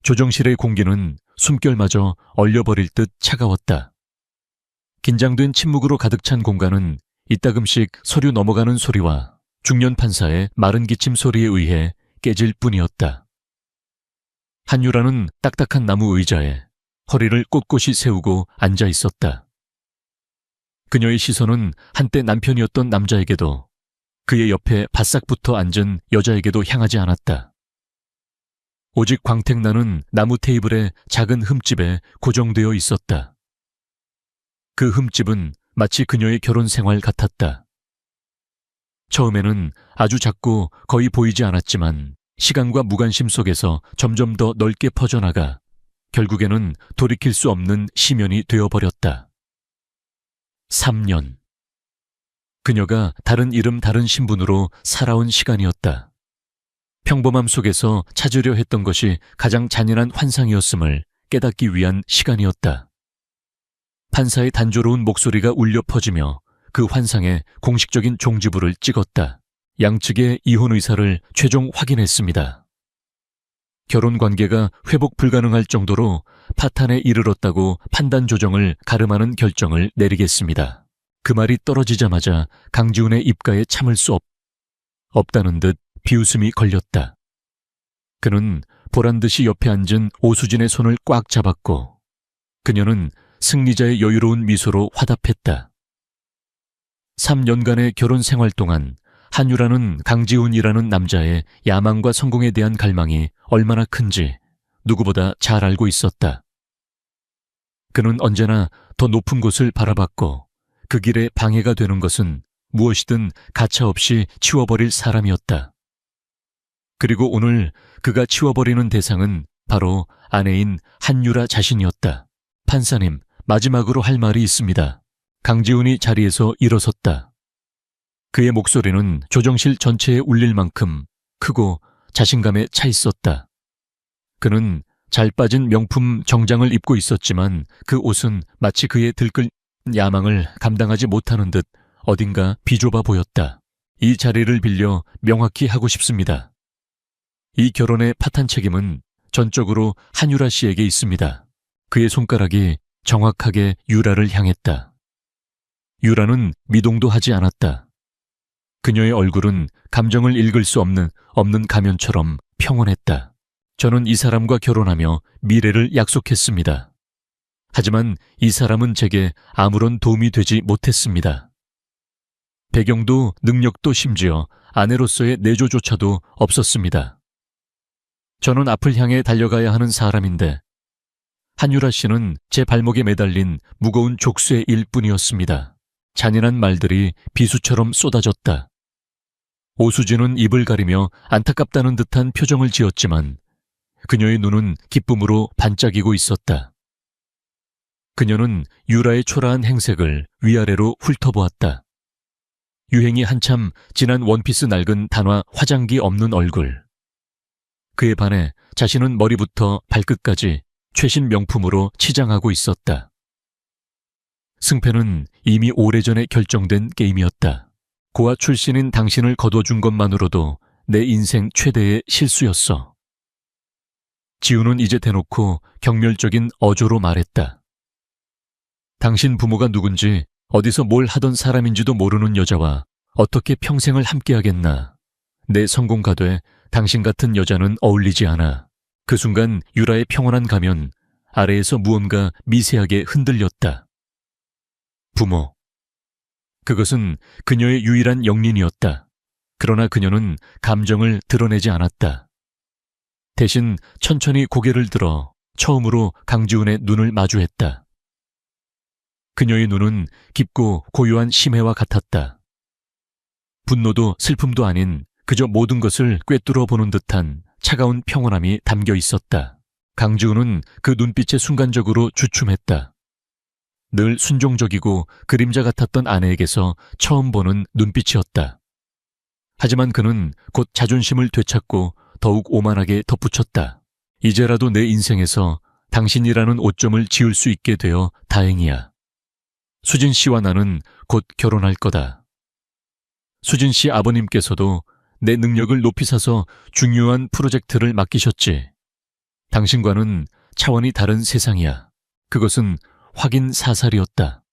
조정실의 공기는 숨결마저 얼려버릴 듯 차가웠다. 긴장된 침묵으로 가득 찬 공간은 이따금씩 서류 넘어가는 소리와 중년 판사의 마른 기침 소리에 의해 깨질 뿐이었다. 한유라는 딱딱한 나무 의자에 허리를 꼿꼿이 세우고 앉아 있었다. 그녀의 시선은 한때 남편이었던 남자에게도 그의 옆에 바싹 붙어 앉은 여자에게도 향하지 않았다. 오직 광택나는 나무 테이블의 작은 흠집에 고정되어 있었다. 그 흠집은 마치 그녀의 결혼 생활 같았다. 처음에는 아주 작고 거의 보이지 않았지만 시간과 무관심 속에서 점점 더 넓게 퍼져나가 결국에는 돌이킬 수 없는 심연이 되어버렸다. 3년. 그녀가 다른 이름 다른 신분으로 살아온 시간이었다. 평범함 속에서 찾으려 했던 것이 가장 잔인한 환상이었음을 깨닫기 위한 시간이었다. 판사의 단조로운 목소리가 울려 퍼지며 그 환상에 공식적인 종지부를 찍었다. 양측의 이혼 의사를 최종 확인했습니다. 결혼 관계가 회복 불가능할 정도로 파탄에 이르렀다고 판단 조정을 가름하는 결정을 내리겠습니다. 그 말이 떨어지자마자 강지훈의 입가에 참을 수 없다는 듯 비웃음이 걸렸다. 그는 보란듯이 옆에 앉은 오수진의 손을 꽉 잡았고 그녀는 승리자의 여유로운 미소로 화답했다. 3년간의 결혼 생활 동안 한유라는 강지훈이라는 남자의 야망과 성공에 대한 갈망이 얼마나 큰지 누구보다 잘 알고 있었다. 그는 언제나 더 높은 곳을 바라봤고 그 길에 방해가 되는 것은 무엇이든 가차없이 치워버릴 사람이었다. 그리고 오늘 그가 치워버리는 대상은 바로 아내인 한유라 자신이었다. 판사님, 마지막으로 할 말이 있습니다. 강지훈이 자리에서 일어섰다. 그의 목소리는 조정실 전체에 울릴 만큼 크고 자신감에 차 있었다. 그는 잘 빠진 명품 정장을 입고 있었지만 그 옷은 마치 그의 들끓는 야망을 감당하지 못하는 듯 어딘가 비좁아 보였다. 이 자리를 빌려 명확히 하고 싶습니다. 이 결혼의 파탄 책임은 전적으로 한유라 씨에게 있습니다. 그의 손가락이 정확하게 유라를 향했다. 유라는 미동도 하지 않았다. 그녀의 얼굴은 감정을 읽을 수 없는 가면처럼 평온했다. 저는 이 사람과 결혼하며 미래를 약속했습니다. 하지만 이 사람은 제게 아무런 도움이 되지 못했습니다. 배경도 능력도 심지어 아내로서의 내조조차도 없었습니다. 저는 앞을 향해 달려가야 하는 사람인데 한유라 씨는 제 발목에 매달린 무거운 족쇄일 뿐이었습니다. 잔인한 말들이 비수처럼 쏟아졌다. 오수진은 입을 가리며 안타깝다는 듯한 표정을 지었지만 그녀의 눈은 기쁨으로 반짝이고 있었다. 그녀는 유라의 초라한 행색을 위아래로 훑어보았다. 유행이 한참 지난 원피스 낡은 단화 화장기 없는 얼굴. 그에 반해 자신은 머리부터 발끝까지 최신 명품으로 치장하고 있었다. 승패는 이미 오래전에 결정된 게임이었다. 고아 출신인 당신을 거둬준 것만으로도 내 인생 최대의 실수였어. 지우는 이제 대놓고 경멸적인 어조로 말했다. 당신 부모가 누군지 어디서 뭘 하던 사람인지도 모르는 여자와 어떻게 평생을 함께하겠나. 내 성공가돼 당신 같은 여자는 어울리지 않아. 그 순간 유라의 평온한 가면 아래에서 무언가 미세하게 흔들렸다. 부모. 그것은 그녀의 유일한 영린이었다. 그러나 그녀는 감정을 드러내지 않았다. 대신 천천히 고개를 들어 처음으로 강지훈의 눈을 마주했다. 그녀의 눈은 깊고 고요한 심해와 같았다. 분노도 슬픔도 아닌 그저 모든 것을 꿰뚫어 보는 듯한 차가운 평온함이 담겨 있었다. 강지훈은 그 눈빛에 순간적으로 주춤했다. 늘 순종적이고 그림자 같았던 아내에게서 처음 보는 눈빛이었다. 하지만 그는 곧 자존심을 되찾고 더욱 오만하게 덧붙였다. 이제라도 내 인생에서 당신이라는 오점을 지울 수 있게 되어 다행이야. 수진 씨와 나는 곧 결혼할 거다. 수진 씨 아버님께서도 내 능력을 높이 사서 중요한 프로젝트를 맡기셨지. 당신과는 차원이 다른 세상이야. 그것은 확인 사살이었다.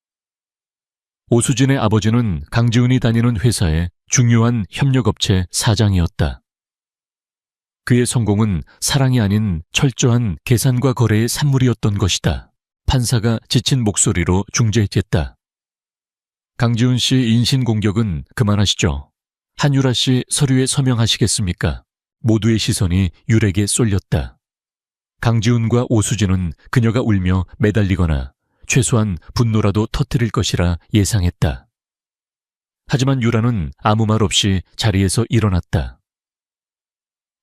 오수진의 아버지는 강지훈이 다니는 회사의 중요한 협력업체 사장이었다. 그의 성공은 사랑이 아닌 철저한 계산과 거래의 산물이었던 것이다. 판사가 지친 목소리로 중재했다. 강지훈 씨 인신공격은 그만하시죠. 한유라 씨 서류에 서명하시겠습니까? 모두의 시선이 율에게 쏠렸다. 강지훈과 오수진은 그녀가 울며 매달리거나 최소한 분노라도 터뜨릴 것이라 예상했다. 하지만 유라는 아무 말 없이 자리에서 일어났다.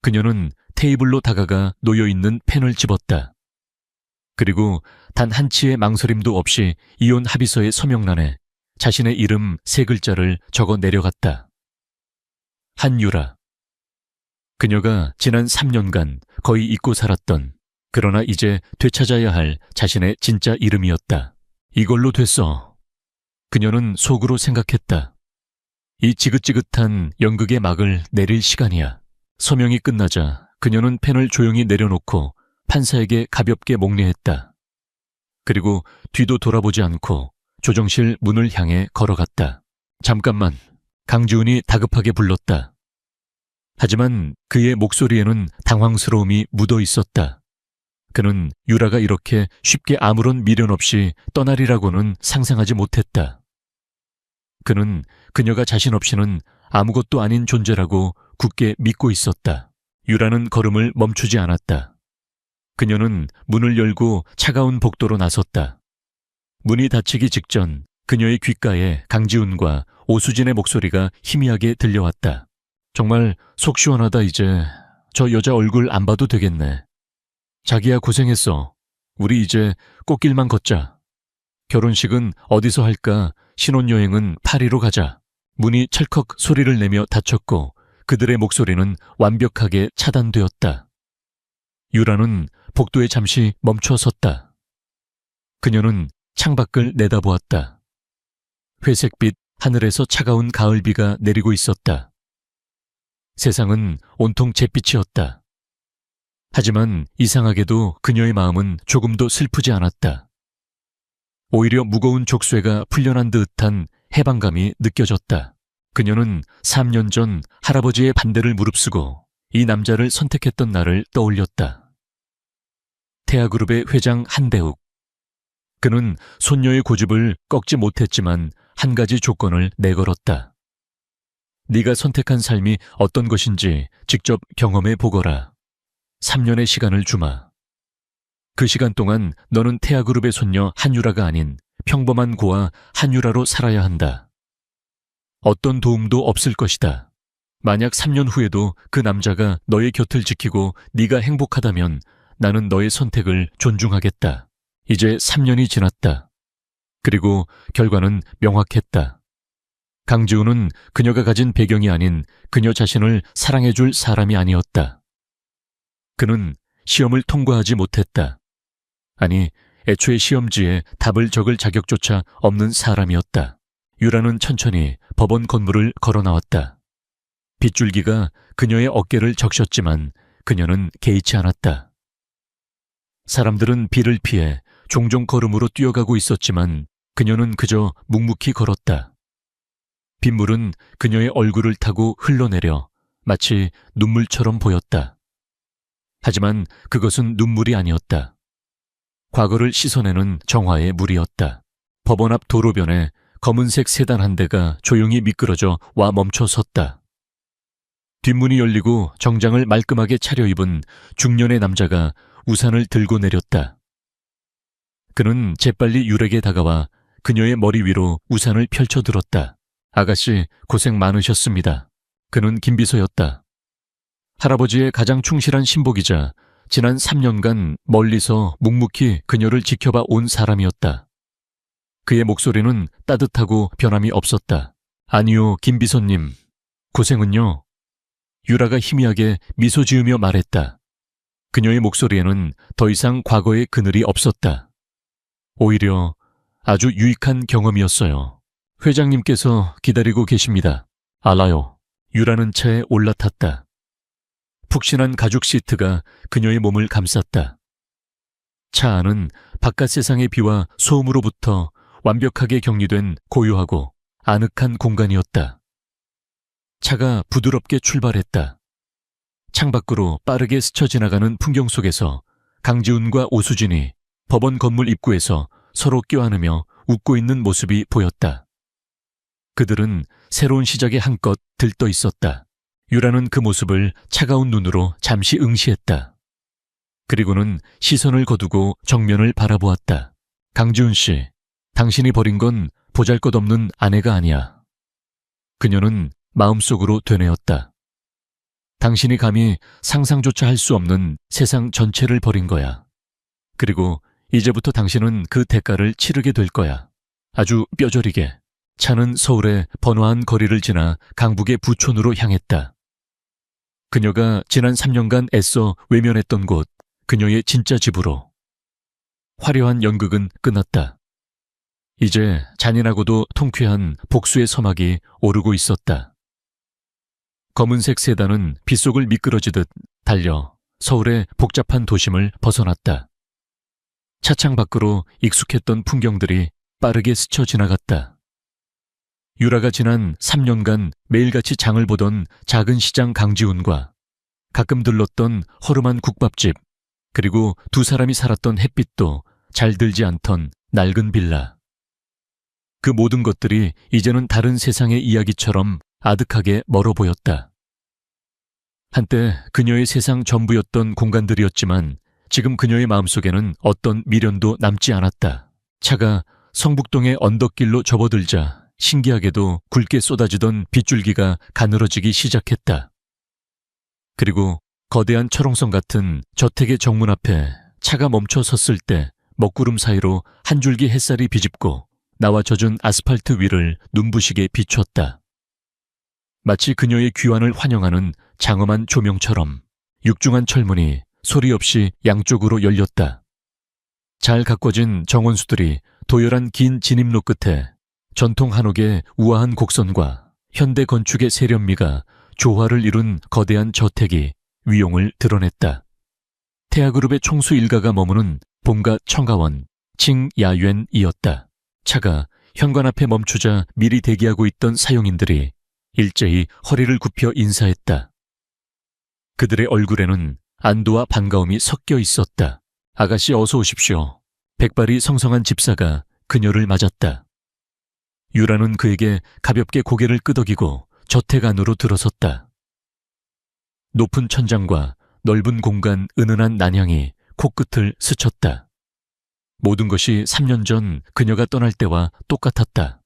그녀는 테이블로 다가가 놓여있는 펜을 집었다. 그리고 단 한치의 망설임도 없이 이혼 합의서의 서명란에 자신의 이름 3글자를 적어 내려갔다. 한유라. 그녀가 지난 3년간 거의 잊고 살았던, 그러나 이제 되찾아야 할 자신의 진짜 이름이었다. 이걸로 됐어. 그녀는 속으로 생각했다. 이 지긋지긋한 연극의 막을 내릴 시간이야. 서명이 끝나자 그녀는 펜을 조용히 내려놓고 판사에게 가볍게 목례했다. 그리고 뒤도 돌아보지 않고 조정실 문을 향해 걸어갔다. 잠깐만, 강지훈이 다급하게 불렀다. 하지만 그의 목소리에는 당황스러움이 묻어 있었다. 그는 유라가 이렇게 쉽게 아무런 미련 없이 떠나리라고는 상상하지 못했다. 그는 그녀가 자신 없이는 아무것도 아닌 존재라고 굳게 믿고 있었다. 유라는 걸음을 멈추지 않았다. 그녀는 문을 열고 차가운 복도로 나섰다. 문이 닫히기 직전 그녀의 귓가에 강지훈과 오수진의 목소리가 희미하게 들려왔다. 정말 속 시원하다. 이제 저 여자 얼굴 안 봐도 되겠네. 자기야, 고생했어. 우리 이제 꽃길만 걷자. 결혼식은 어디서 할까? 신혼여행은 파리로 가자. 문이 찰컥 소리를 내며 닫혔고 그들의 목소리는 완벽하게 차단되었다. 유라는 복도에 잠시 멈춰 섰다. 그녀는 창밖을 내다보았다. 회색빛 하늘에서 차가운 가을비가 내리고 있었다. 세상은 온통 잿빛이었다. 하지만 이상하게도 그녀의 마음은 조금도 슬프지 않았다. 오히려 무거운 족쇄가 풀려난 듯한 해방감이 느껴졌다. 그녀는 3년 전 할아버지의 반대를 무릅쓰고 이 남자를 선택했던 날을 떠올렸다. 태아그룹의 회장 한대욱. 그는 손녀의 고집을 꺾지 못했지만 한 가지 조건을 내걸었다. 네가 선택한 삶이 어떤 것인지 직접 경험해 보거라. 3년의 시간을 주마. 그 시간 동안 너는 태아그룹의 손녀 한유라가 아닌 평범한 고아 한유라로 살아야 한다. 어떤 도움도 없을 것이다. 만약 3년 후에도 그 남자가 너의 곁을 지키고 네가 행복하다면 나는 너의 선택을 존중하겠다. 이제 3년이 지났다. 그리고 결과는 명확했다. 강지훈은 그녀가 가진 배경이 아닌 그녀 자신을 사랑해줄 사람이 아니었다. 그는 시험을 통과하지 못했다. 아니, 애초에 시험지에 답을 적을 자격조차 없는 사람이었다. 유라는 천천히 법원 건물을 걸어 나왔다. 빗줄기가 그녀의 어깨를 적셨지만 그녀는 개의치 않았다. 사람들은 비를 피해 종종 걸음으로 뛰어가고 있었지만 그녀는 그저 묵묵히 걸었다. 빗물은 그녀의 얼굴을 타고 흘러내려 마치 눈물처럼 보였다. 하지만 그것은 눈물이 아니었다. 과거를 씻어내는 정화의 물이었다. 법원 앞 도로변에 검은색 세단 한 대가 조용히 미끄러져 와 멈춰 섰다. 뒷문이 열리고 정장을 말끔하게 차려입은 중년의 남자가 우산을 들고 내렸다. 그는 재빨리 유라에게 다가와 그녀의 머리 위로 우산을 펼쳐들었다. 아가씨, 고생 많으셨습니다. 그는 김비서였다. 할아버지의 가장 충실한 신복이자 지난 3년간 멀리서 묵묵히 그녀를 지켜봐 온 사람이었다. 그의 목소리는 따뜻하고 변함이 없었다. 아니요, 김비서님. 고생은요? 유라가 희미하게 미소 지으며 말했다. 그녀의 목소리에는 더 이상 과거의 그늘이 없었다. 오히려 아주 유익한 경험이었어요. 회장님께서 기다리고 계십니다. 알아요. 유라는 차에 올라탔다. 푹신한 가죽 시트가 그녀의 몸을 감쌌다. 차 안은 바깥 세상의 비와 소음으로부터 완벽하게 격리된 고요하고 아늑한 공간이었다. 차가 부드럽게 출발했다. 창밖으로 빠르게 스쳐 지나가는 풍경 속에서 강지훈과 오수진이 법원 건물 입구에서 서로 껴안으며 웃고 있는 모습이 보였다. 그들은 새로운 시작에 한껏 들떠 있었다. 유라는 그 모습을 차가운 눈으로 잠시 응시했다. 그리고는 시선을 거두고 정면을 바라보았다. 강지훈 씨, 당신이 버린 건 보잘것없는 아내가 아니야. 그녀는 마음속으로 되뇌었다. 당신이 감히 상상조차 할 수 없는 세상 전체를 버린 거야. 그리고 이제부터 당신은 그 대가를 치르게 될 거야. 아주 뼈저리게. 차는 서울의 번화한 거리를 지나 강북의 부촌으로 향했다. 그녀가 지난 3년간 애써 외면했던 곳, 그녀의 진짜 집으로. 화려한 연극은 끝났다. 이제 잔인하고도 통쾌한 복수의 서막이 오르고 있었다. 검은색 세단은 빗속을 미끄러지듯 달려 서울의 복잡한 도심을 벗어났다. 차창 밖으로 익숙했던 풍경들이 빠르게 스쳐 지나갔다. 유라가 지난 3년간 매일같이 장을 보던 작은 시장 강지훈과 가끔 들렀던 허름한 국밥집, 그리고 두 사람이 살았던 햇빛도 잘 들지 않던 낡은 빌라. 그 모든 것들이 이제는 다른 세상의 이야기처럼 아득하게 멀어 보였다. 한때 그녀의 세상 전부였던 공간들이었지만 지금 그녀의 마음속에는 어떤 미련도 남지 않았다. 차가 성북동의 언덕길로 접어들자 신기하게도 굵게 쏟아지던 빗줄기가 가늘어지기 시작했다. 그리고 거대한 철옹성 같은 저택의 정문 앞에 차가 멈춰 섰을 때 먹구름 사이로 한 줄기 햇살이 비집고 나와 젖은 아스팔트 위를 눈부시게 비췄다. 마치 그녀의 귀환을 환영하는 장엄한 조명처럼 육중한 철문이 소리 없이 양쪽으로 열렸다. 잘 가꿔진 정원수들이 도열한 긴 진입로 끝에 전통 한옥의 우아한 곡선과 현대 건축의 세련미가 조화를 이룬 거대한 저택이 위용을 드러냈다. 태아그룹의 총수 일가가 머무는 본가 청가원 칭야웬이었다. 차가 현관 앞에 멈추자 미리 대기하고 있던 사용인들이 일제히 허리를 굽혀 인사했다. 그들의 얼굴에는 안도와 반가움이 섞여 있었다. 아가씨 어서 오십시오. 백발이 성성한 집사가 그녀를 맞았다. 유라는 그에게 가볍게 고개를 끄덕이고 저택 안으로 들어섰다. 높은 천장과 넓은 공간 은은한 난향이 코끝을 스쳤다. 모든 것이 3년 전 그녀가 떠날 때와 똑같았다.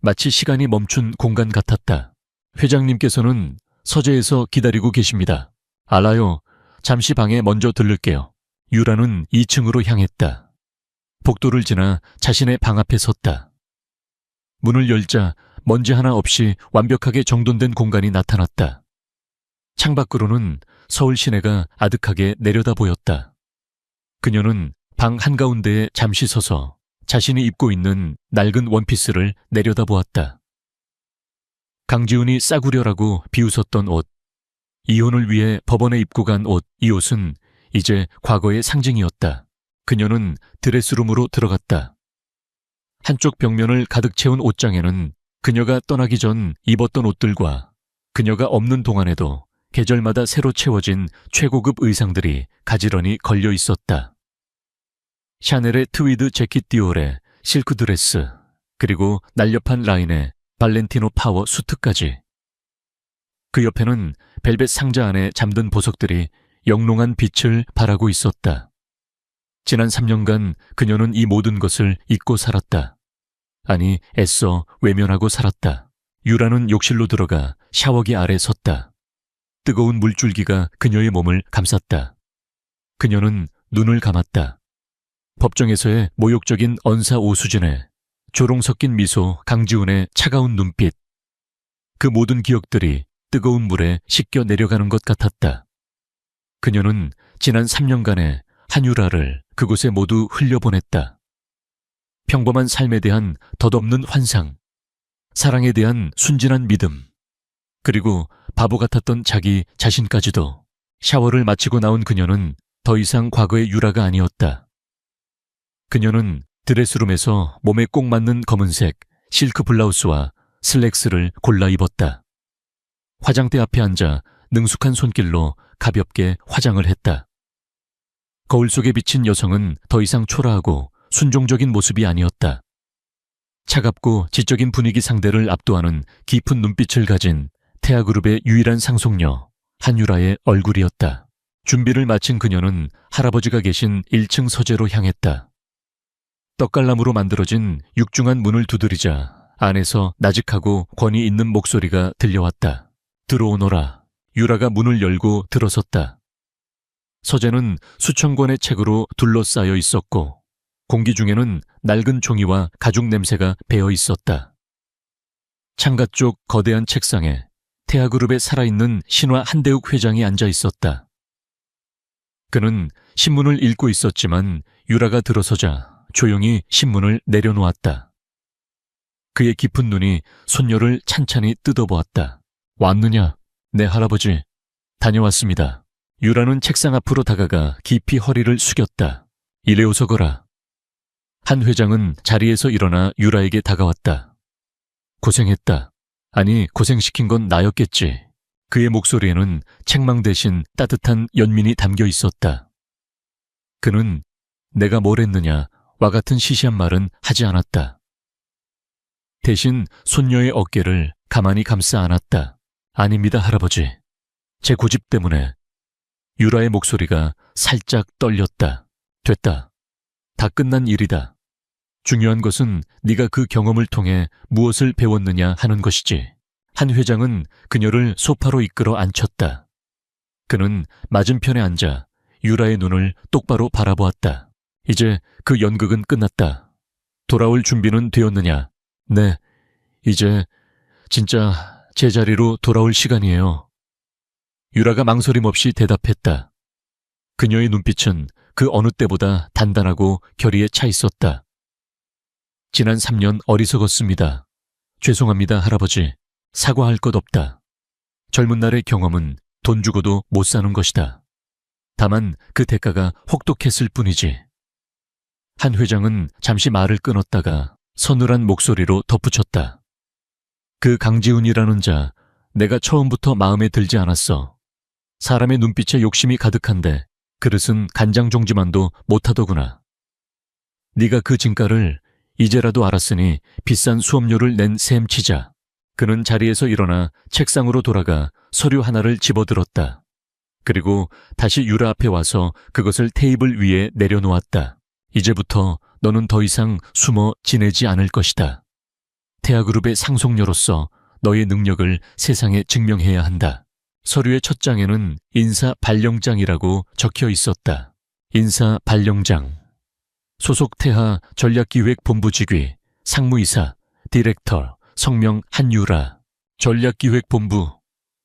마치 시간이 멈춘 공간 같았다. 회장님께서는 서재에서 기다리고 계십니다. 알아요. 잠시 방에 먼저 들를게요. 유라는 2층으로 향했다. 복도를 지나 자신의 방 앞에 섰다. 문을 열자 먼지 하나 없이 완벽하게 정돈된 공간이 나타났다. 창밖으로는 서울 시내가 아득하게 내려다 보였다. 그녀는 방 한가운데에 잠시 서서 자신이 입고 있는 낡은 원피스를 내려다보았다. 강지훈이 싸구려라고 비웃었던 옷, 이혼을 위해 법원에 입고 간 옷, 이 옷은 이제 과거의 상징이었다. 그녀는 드레스룸으로 들어갔다. 한쪽 벽면을 가득 채운 옷장에는 그녀가 떠나기 전 입었던 옷들과 그녀가 없는 동안에도 계절마다 새로 채워진 최고급 의상들이 가지런히 걸려 있었다. 샤넬의 트위드 재킷 디올의 실크 드레스, 그리고 날렵한 라인의 발렌티노 파워 수트까지. 그 옆에는 벨벳 상자 안에 잠든 보석들이 영롱한 빛을 발하고 있었다. 지난 3년간 그녀는 이 모든 것을 잊고 살았다. 아니, 애써 외면하고 살았다. 유라는 욕실로 들어가 샤워기 아래 섰다. 뜨거운 물줄기가 그녀의 몸을 감쌌다. 그녀는 눈을 감았다. 법정에서의 모욕적인 언사 오수진의 조롱 섞인 미소 강지훈의 차가운 눈빛. 그 모든 기억들이 뜨거운 물에 씻겨 내려가는 것 같았다. 그녀는 지난 3년간의 한유라를 그곳에 모두 흘려보냈다. 평범한 삶에 대한 덧없는 환상, 사랑에 대한 순진한 믿음, 그리고 바보 같았던 자기 자신까지도. 샤워를 마치고 나온 그녀는 더 이상 과거의 유라가 아니었다. 그녀는 드레스룸에서 몸에 꼭 맞는 검은색 실크 블라우스와 슬랙스를 골라 입었다. 화장대 앞에 앉아 능숙한 손길로 가볍게 화장을 했다. 거울 속에 비친 여성은 더 이상 초라하고 순종적인 모습이 아니었다. 차갑고 지적인 분위기 상대를 압도하는 깊은 눈빛을 가진 태아그룹의 유일한 상속녀 한유라의 얼굴이었다. 준비를 마친 그녀는 할아버지가 계신 1층 서재로 향했다. 떡갈나무로 만들어진 육중한 문을 두드리자 안에서 나직하고 권위 있는 목소리가 들려왔다. 들어오너라. 유라가 문을 열고 들어섰다. 서재는 수천 권의 책으로 둘러싸여 있었고 공기 중에는 낡은 종이와 가죽 냄새가 배어 있었다. 창가 쪽 거대한 책상에 태아그룹에 살아있는 신화 한대욱 회장이 앉아 있었다. 그는 신문을 읽고 있었지만 유라가 들어서자 조용히 신문을 내려놓았다. 그의 깊은 눈이 손녀를 찬찬히 뜯어보았다. 왔느냐? 네, 할아버지. 다녀왔습니다. 유라는 책상 앞으로 다가가 깊이 허리를 숙였다. 이래 오서 거라. 한 회장은 자리에서 일어나 유라에게 다가왔다. 고생했다. 아니, 고생시킨 건 나였겠지. 그의 목소리에는 책망 대신 따뜻한 연민이 담겨 있었다. 그는 내가 뭘 했느냐 와 같은 시시한 말은 하지 않았다. 대신 손녀의 어깨를 가만히 감싸 안았다. 아닙니다, 할아버지. 제 고집 때문에. 유라의 목소리가 살짝 떨렸다. 됐다. 다 끝난 일이다. 중요한 것은 네가 그 경험을 통해 무엇을 배웠느냐 하는 것이지. 한 회장은 그녀를 소파로 이끌어 앉혔다. 그는 맞은편에 앉아 유라의 눈을 똑바로 바라보았다. 이제 그 연극은 끝났다. 돌아올 준비는 되었느냐? 네, 이제 진짜 제자리로 돌아올 시간이에요. 유라가 망설임 없이 대답했다. 그녀의 눈빛은 그 어느 때보다 단단하고 결의에 차 있었다. 지난 3년 어리석었습니다. 죄송합니다, 할아버지. 사과할 것 없다. 젊은 날의 경험은 돈 주고도 못 사는 것이다. 다만 그 대가가 혹독했을 뿐이지. 한 회장은 잠시 말을 끊었다가 서늘한 목소리로 덧붙였다. 그 강지훈이라는 자, 내가 처음부터 마음에 들지 않았어. 사람의 눈빛에 욕심이 가득한데 그릇은 간장종지만도 못하더구나. 네가 그 진가를 이제라도 알았으니 비싼 수업료를 낸 셈 치자. 그는 자리에서 일어나 책상으로 돌아가 서류 하나를 집어들었다. 그리고 다시 유라 앞에 와서 그것을 테이블 위에 내려놓았다. 이제부터 너는 더 이상 숨어 지내지 않을 것이다. 태아그룹의 상속녀로서 너의 능력을 세상에 증명해야 한다. 서류의 첫 장에는 인사 발령장이라고 적혀 있었다. 인사 발령장. 소속 태하 전략기획본부 직위, 상무이사, 디렉터, 성명 한유라. 전략기획본부,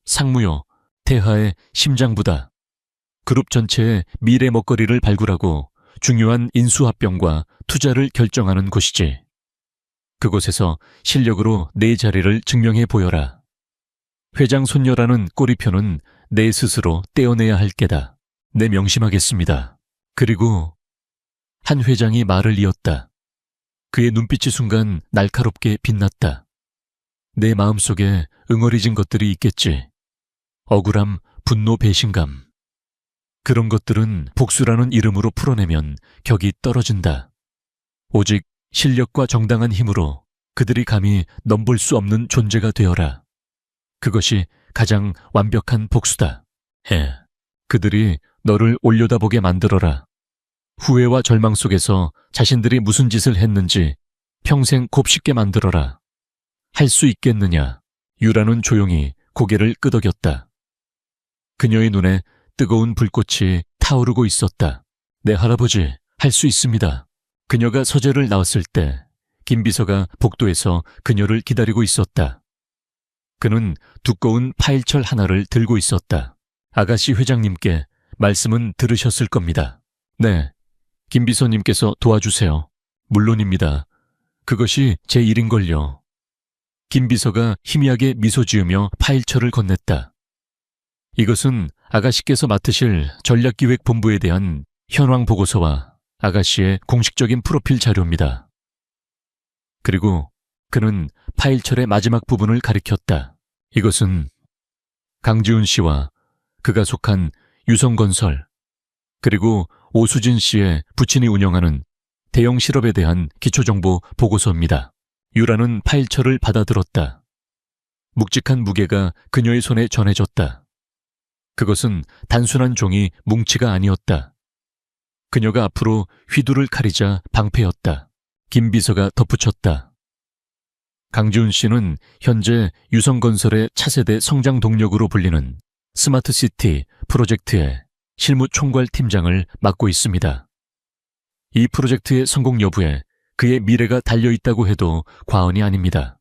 상무요, 태하의 심장부다. 그룹 전체의 미래 먹거리를 발굴하고 중요한 인수합병과 투자를 결정하는 곳이지. 그곳에서 실력으로 내 자리를 증명해 보여라. 회장 손녀라는 꼬리표는 내 스스로 떼어내야 할 게다. 내 명심하겠습니다. 그리고 한 회장이 말을 이었다. 그의 눈빛이 순간 날카롭게 빛났다. 내 마음속에 응어리진 것들이 있겠지. 억울함, 분노, 배신감. 그런 것들은 복수라는 이름으로 풀어내면 격이 떨어진다. 오직 실력과 정당한 힘으로 그들이 감히 넘볼 수 없는 존재가 되어라. 그것이 가장 완벽한 복수다. 그들이 너를 올려다보게 만들어라. 후회와 절망 속에서 자신들이 무슨 짓을 했는지 평생 곱씹게 만들어라. 할 수 있겠느냐? 유라는 조용히 고개를 끄덕였다. 그녀의 눈에 뜨거운 불꽃이 타오르고 있었다. 네, 할아버지, 할 수 있습니다. 그녀가 서재를 나왔을 때 김 비서가 복도에서 그녀를 기다리고 있었다. 그는 두꺼운 파일철 하나를 들고 있었다. 아가씨 회장님께 말씀은 들으셨을 겁니다. 네, 김 비서님께서 도와주세요. 물론입니다. 그것이 제 일인걸요. 김 비서가 희미하게 미소 지으며 파일철을 건넸다. 이것은 아가씨께서 맡으실 전략기획본부에 대한 현황 보고서와 아가씨의 공식적인 프로필 자료입니다. 그리고 그는 파일철의 마지막 부분을 가리켰다. 이것은 강지훈 씨와 그가 속한 유성건설, 그리고 오수진 씨의 부친이 운영하는 대형 실업에 대한 기초정보 보고서입니다. 유라는 파일철을 받아들었다. 묵직한 무게가 그녀의 손에 전해졌다. 그것은 단순한 종이 뭉치가 아니었다. 그녀가 앞으로 휘두를 카리자 방패였다. 김 비서가 덧붙였다. 강지훈 씨는 현재 유성건설의 차세대 성장 동력으로 불리는 스마트시티 프로젝트의 실무 총괄 팀장을 맡고 있습니다. 이 프로젝트의 성공 여부에 그의 미래가 달려있다고 해도 과언이 아닙니다.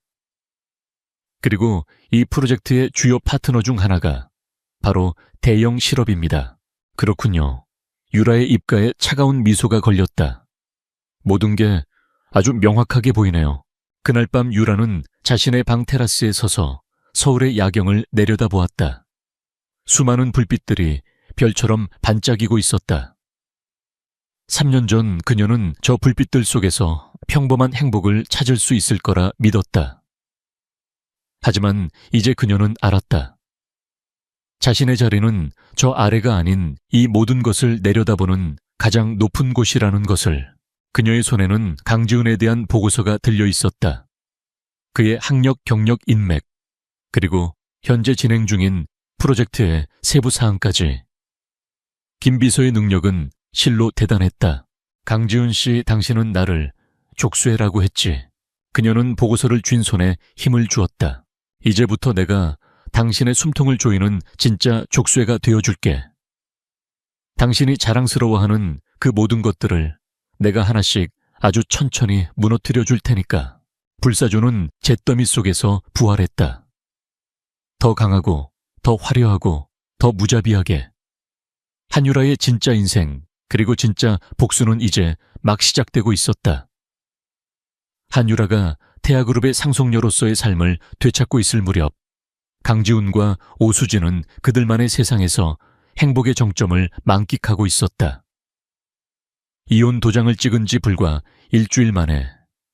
그리고 이 프로젝트의 주요 파트너 중 하나가 바로 대형 실업입니다. 그렇군요. 유라의 입가에 차가운 미소가 걸렸다. 모든 게 아주 명확하게 보이네요. 그날 밤 유라는 자신의 방 테라스에 서서 서울의 야경을 내려다보았다. 수많은 불빛들이 별처럼 반짝이고 있었다. 3년 전 그녀는 저 불빛들 속에서 평범한 행복을 찾을 수 있을 거라 믿었다. 하지만 이제 그녀는 알았다. 자신의 자리는 저 아래가 아닌 이 모든 것을 내려다보는 가장 높은 곳이라는 것을. 그녀의 손에는 강지훈에 대한 보고서가 들려 있었다. 그의 학력, 경력, 인맥, 그리고 현재 진행 중인 프로젝트의 세부 사항까지. 김 비서의 능력은 실로 대단했다. 강지훈 씨, 당신은 나를 족쇄라고 했지. 그녀는 보고서를 쥔 손에 힘을 주었다. 이제부터 내가 당신의 숨통을 조이는 진짜 족쇄가 되어줄게. 당신이 자랑스러워하는 그 모든 것들을 내가 하나씩 아주 천천히 무너뜨려 줄 테니까. 불사조는 잿더미 속에서 부활했다. 더 강하고, 더 화려하고, 더 무자비하게. 한유라의 진짜 인생, 그리고 진짜 복수는 이제 막 시작되고 있었다. 한유라가 태아그룹의 상속녀로서의 삶을 되찾고 있을 무렵, 강지훈과 오수진은 그들만의 세상에서 행복의 정점을 만끽하고 있었다. 이혼 도장을 찍은 지 불과 일주일 만에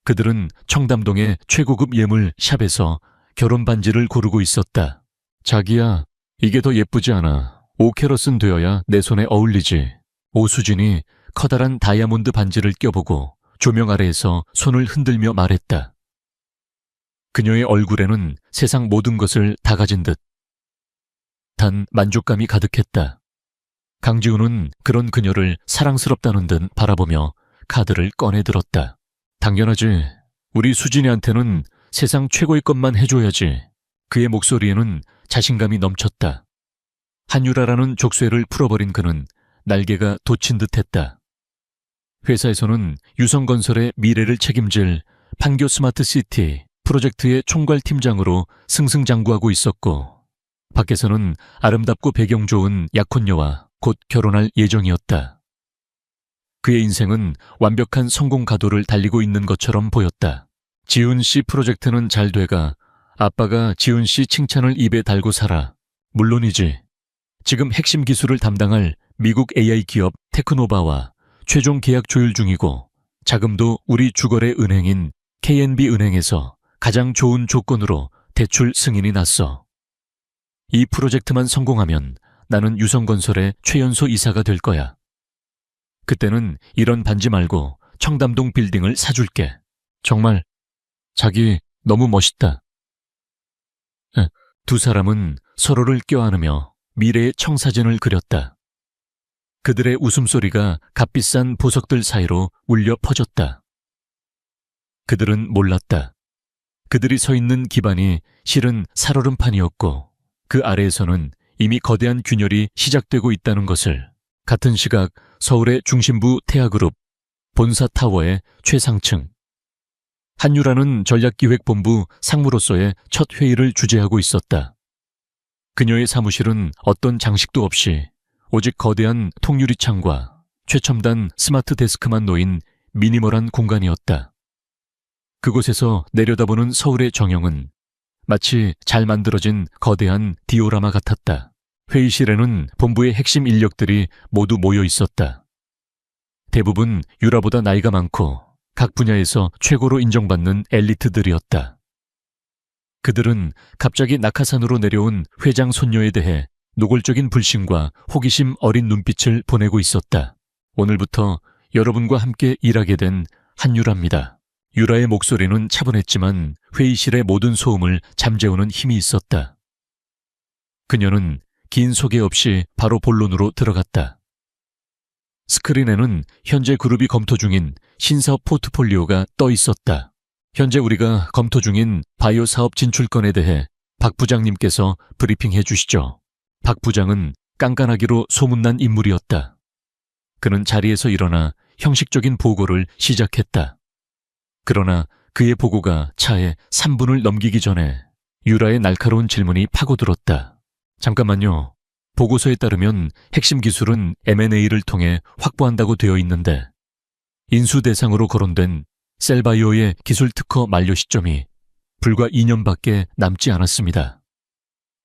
그들은 청담동의 최고급 예물 샵에서 결혼 반지를 고르고 있었다. 자기야, 이게 더 예쁘지 않아. 5캐럿은 되어야 내 손에 어울리지. 오수진이 커다란 다이아몬드 반지를 껴보고 조명 아래에서 손을 흔들며 말했다. 그녀의 얼굴에는 세상 모든 것을 다 가진 듯 단 만족감이 가득했다. 강지훈은 그런 그녀를 사랑스럽다는 듯 바라보며 카드를 꺼내 들었다. 당연하지. 우리 수진이한테는 세상 최고의 것만 해줘야지. 그의 목소리에는 자신감이 넘쳤다. 한유라라는 족쇄를 풀어버린 그는 날개가 돋친 듯했다. 회사에서는 유성건설의 미래를 책임질 판교 스마트시티 프로젝트의 총괄팀장으로 승승장구하고 있었고, 밖에서는 아름답고 배경 좋은 약혼녀와 곧 결혼할 예정이었다. 그의 인생은 완벽한 성공 가도를 달리고 있는 것처럼 보였다. 지훈 씨 프로젝트는 잘 돼가 아빠가 지훈 씨 칭찬을 입에 달고 살아. 물론이지. 지금 핵심 기술을 담당할 미국 AI 기업 테크노바와 최종 계약 조율 중이고, 자금도 우리 주거래 은행인 KNB은행에서 가장 좋은 조건으로 대출 승인이 났어. 이 프로젝트만 성공하면 나는 유성건설의 최연소 이사가 될 거야. 그때는 이런 반지 말고 청담동 빌딩을 사줄게. 정말 자기 너무 멋있다. 두 사람은 서로를 껴안으며 미래의 청사진을 그렸다. 그들의 웃음소리가 값비싼 보석들 사이로 울려 퍼졌다. 그들은 몰랐다. 그들이 서 있는 기반이 실은 살얼음판이었고, 그 아래에서는 이미 거대한 균열이 시작되고 있다는 것을. 같은 시각 서울의 중심부 태아그룹 본사 타워의 최상층. 한유라는 전략기획본부 상무로서의 첫 회의를 주재하고 있었다. 그녀의 사무실은 어떤 장식도 없이 오직 거대한 통유리창과 최첨단 스마트 데스크만 놓인 미니멀한 공간이었다. 그곳에서 내려다보는 서울의 정형은 마치 잘 만들어진 거대한 디오라마 같았다. 회의실에는 본부의 핵심 인력들이 모두 모여 있었다. 대부분 유라보다 나이가 많고 각 분야에서 최고로 인정받는 엘리트들이었다. 그들은 갑자기 낙하산으로 내려온 회장 손녀에 대해 노골적인 불신과 호기심 어린 눈빛을 보내고 있었다. 오늘부터 여러분과 함께 일하게 된 한유라입니다. 유라의 목소리는 차분했지만 회의실의 모든 소음을 잠재우는 힘이 있었다. 그녀는 긴 소개 없이 바로 본론으로 들어갔다. 스크린에는 현재 그룹이 검토 중인 신사업 포트폴리오가 떠 있었다. 현재 우리가 검토 중인 바이오 사업 진출건에 대해 박 부장님께서 브리핑해 주시죠. 박 부장은 깐깐하기로 소문난 인물이었다. 그는 자리에서 일어나 형식적인 보고를 시작했다. 그러나 그의 보고가 차에 3분을 넘기기 전에 유라의 날카로운 질문이 파고들었다. 잠깐만요. 보고서에 따르면 핵심 기술은 M&A를 통해 확보한다고 되어 있는데 인수 대상으로 거론된 셀바이오의 기술 특허 만료 시점이 불과 2년밖에 남지 않았습니다.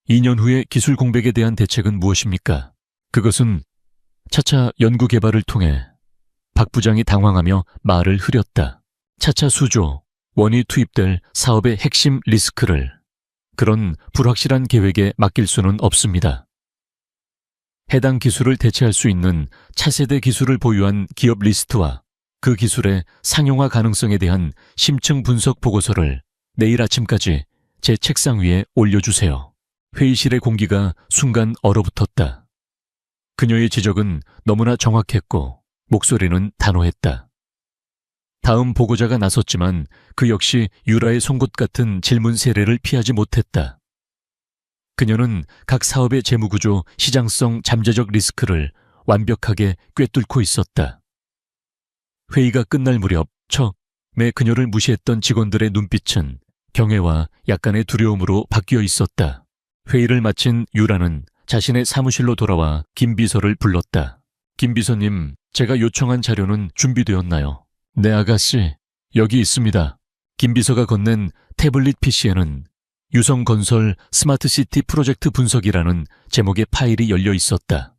2년 후에 기술 공백에 대한 대책은 무엇입니까? 그것은 차차 연구 개발을 통해 박 부장이 당황하며 말을 흐렸다. 차차 수조, 원이 투입될 사업의 핵심 리스크를 그런 불확실한 계획에 맡길 수는 없습니다. 해당 기술을 대체할 수 있는 차세대 기술을 보유한 기업 리스트와 그 기술의 상용화 가능성에 대한 심층 분석 보고서를 내일 아침까지 제 책상 위에 올려주세요. 회의실의 공기가 순간 얼어붙었다. 그녀의 지적은 너무나 정확했고 목소리는 단호했다. 다음 보고자가 나섰지만 그 역시 유라의 송곳 같은 질문 세례를 피하지 못했다. 그녀는 각 사업의 재무구조, 시장성, 잠재적 리스크를 완벽하게 꿰뚫고 있었다. 회의가 끝날 무렵 처음에 그녀를 무시했던 직원들의 눈빛은 경외와 약간의 두려움으로 바뀌어 있었다. 회의를 마친 유라는 자신의 사무실로 돌아와 김 비서를 불렀다. 김 비서님, 제가 요청한 자료는 준비되었나요? 네, 아가씨. 여기 있습니다. 김 비서가 건넨 태블릿 PC에는 유성건설 스마트시티 프로젝트 분석이라는 제목의 파일이 열려 있었다.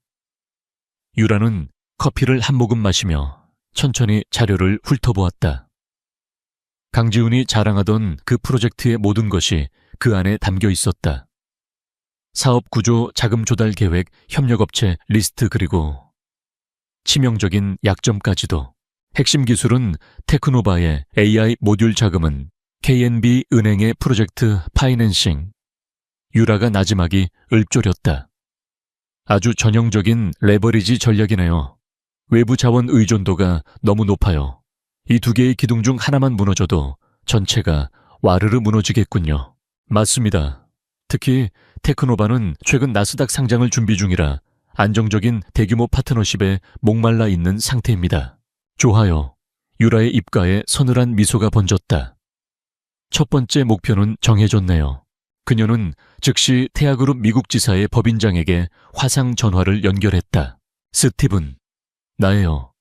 유라는 커피를 한 모금 마시며 천천히 자료를 훑어보았다. 강지훈이 자랑하던 그 프로젝트의 모든 것이 그 안에 담겨 있었다. 사업 구조, 자금 조달 계획, 협력업체 리스트 그리고 치명적인 약점까지도. 핵심 기술은 테크노바의 AI 모듈 자금은 KNB 은행의 프로젝트 파이낸싱. 유라가 나지막이 읊조렸다. 아주 전형적인 레버리지 전략이네요. 외부 자원 의존도가 너무 높아요. 이 두 개의 기둥 중 하나만 무너져도 전체가 와르르 무너지겠군요. 맞습니다. 특히 테크노바는 최근 나스닥 상장을 준비 중이라 안정적인 대규모 파트너십에 목말라 있는 상태입니다. 좋아요. 유라의 입가에 서늘한 미소가 번졌다. 첫 번째 목표는 정해졌네요. 그녀는 즉시 태아그룹 미국 지사의 법인장에게 화상 전화를 연결했다. 스티븐, 나예요.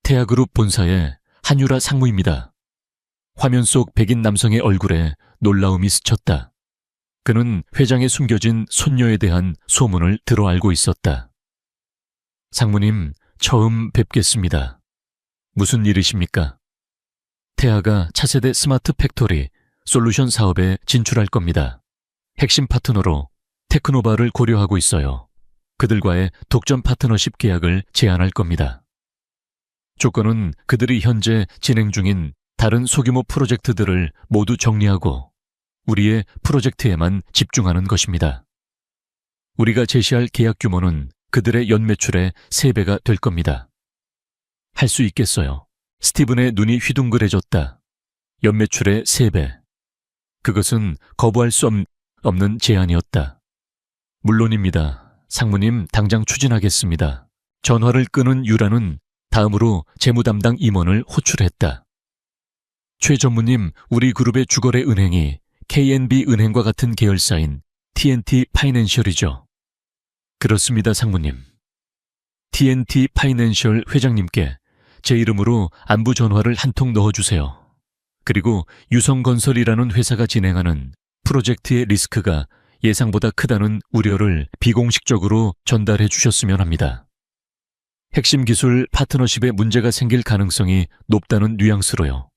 태아그룹 본사의 한유라 상무입니다. 화면 속 백인 남성의 얼굴에 놀라움이 스쳤다. 그는 회장의 숨겨진 손녀에 대한 소문을 들어 알고 있었다. 상무님, 처음 뵙겠습니다. 무슨 일이십니까? 태아가 차세대 스마트 팩토리 솔루션 사업에 진출할 겁니다. 핵심 파트너로 테크노바를 고려하고 있어요. 그들과의 독점 파트너십 계약을 제안할 겁니다. 조건은 그들이 현재 진행 중인 다른 소규모 프로젝트들을 모두 정리하고 우리의 프로젝트에만 집중하는 것입니다. 우리가 제시할 계약 규모는 그들의 연매출의 3배가 될 겁니다. 할 수 있겠어요. 스티븐의 눈이 휘둥그레졌다. 연매출의 3배. 그것은 거부할 수 없는 제안이었다. 물론입니다. 상무님, 당장 추진하겠습니다. 전화를 끊은 유라는 다음으로 재무 담당 임원을 호출했다. 최 전무님, 우리 그룹의 주거래 은행이 KNB 은행과 같은 계열사인 TNT 파이낸셜이죠. 그렇습니다, 상무님. TNT 파이낸셜 회장님께 제 이름으로 안부 전화를 한 통 넣어주세요. 그리고 유성건설이라는 회사가 진행하는 프로젝트의 리스크가 예상보다 크다는 우려를 비공식적으로 전달해 주셨으면 합니다. 핵심 기술 파트너십에 문제가 생길 가능성이 높다는 뉘앙스로요.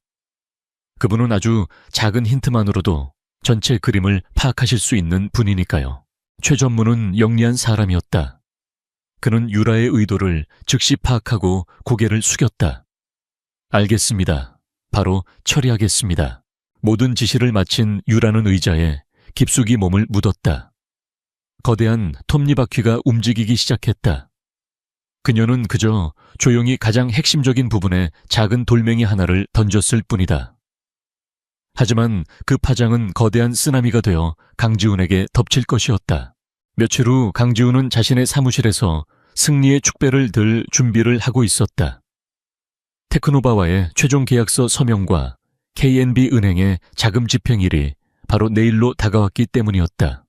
그분은 아주 작은 힌트만으로도 전체 그림을 파악하실 수 있는 분이니까요. 최전무는 영리한 사람이었다. 그는 유라의 의도를 즉시 파악하고 고개를 숙였다. 알겠습니다. 바로 처리하겠습니다. 모든 지시를 마친 유라는 의자에 깊숙이 몸을 묻었다. 거대한 톱니바퀴가 움직이기 시작했다. 그녀는 그저 조용히 가장 핵심적인 부분에 작은 돌멩이 하나를 던졌을 뿐이다. 하지만 그 파장은 거대한 쓰나미가 되어 강지훈에게 덮칠 것이었다. 며칠 후 강지훈은 자신의 사무실에서 승리의 축배를 들 준비를 하고 있었다. 테크노바와의 최종 계약서 서명과 KNB 은행의 자금 집행일이 바로 내일로 다가왔기 때문이었다.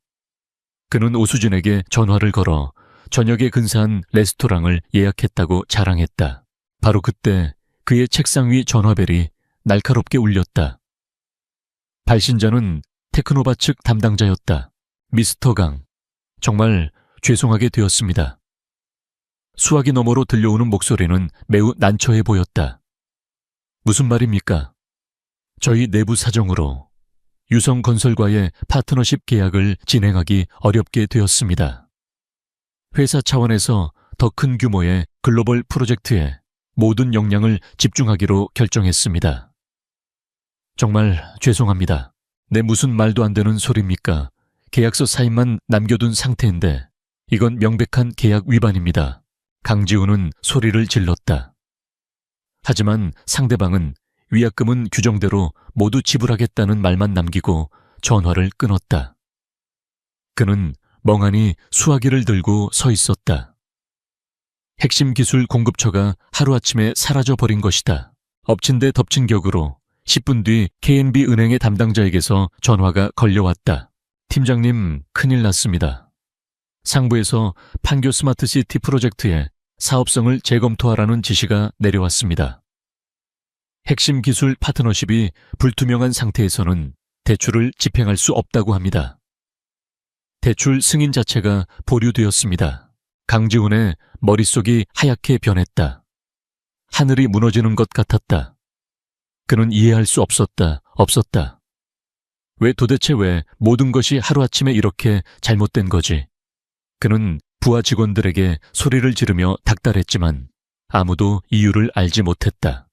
그는 오수진에게 전화를 걸어 저녁에 근사한 레스토랑을 예약했다고 자랑했다. 바로 그때 그의 책상 위 전화벨이 날카롭게 울렸다. 발신자는 테크노바 측 담당자였다. 미스터 강, 정말 죄송하게 되었습니다. 수화기 너머로 들려오는 목소리는 매우 난처해 보였다. 무슨 말입니까? 저희 내부 사정으로 유성건설과의 파트너십 계약을 진행하기 어렵게 되었습니다. 회사 차원에서 더 큰 규모의 글로벌 프로젝트에 모든 역량을 집중하기로 결정했습니다. 정말 죄송합니다. 내 무슨 말도 안 되는 소리입니까? 계약서 사인만 남겨둔 상태인데 이건 명백한 계약 위반입니다. 강지훈은 소리를 질렀다. 하지만 상대방은 위약금은 규정대로 모두 지불하겠다는 말만 남기고 전화를 끊었다. 그는 멍하니 수화기를 들고 서 있었다. 핵심 기술 공급처가 하루아침에 사라져버린 것이다. 엎친 데 덮친 격으로 10분 뒤 KNB 은행의 담당자에게서 전화가 걸려왔다. 팀장님, 큰일 났습니다. 상부에서 판교 스마트시티 프로젝트의 사업성을 재검토하라는 지시가 내려왔습니다. 핵심 기술 파트너십이 불투명한 상태에서는 대출을 집행할 수 없다고 합니다. 대출 승인 자체가 보류되었습니다. 강지훈의 머릿속이 하얗게 변했다. 하늘이 무너지는 것 같았다. 그는 이해할 수 없었다. 도대체 왜 모든 것이 하루아침에 이렇게 잘못된 거지? 그는 부하 직원들에게 소리를 지르며 닥달했지만 아무도 이유를 알지 못했다.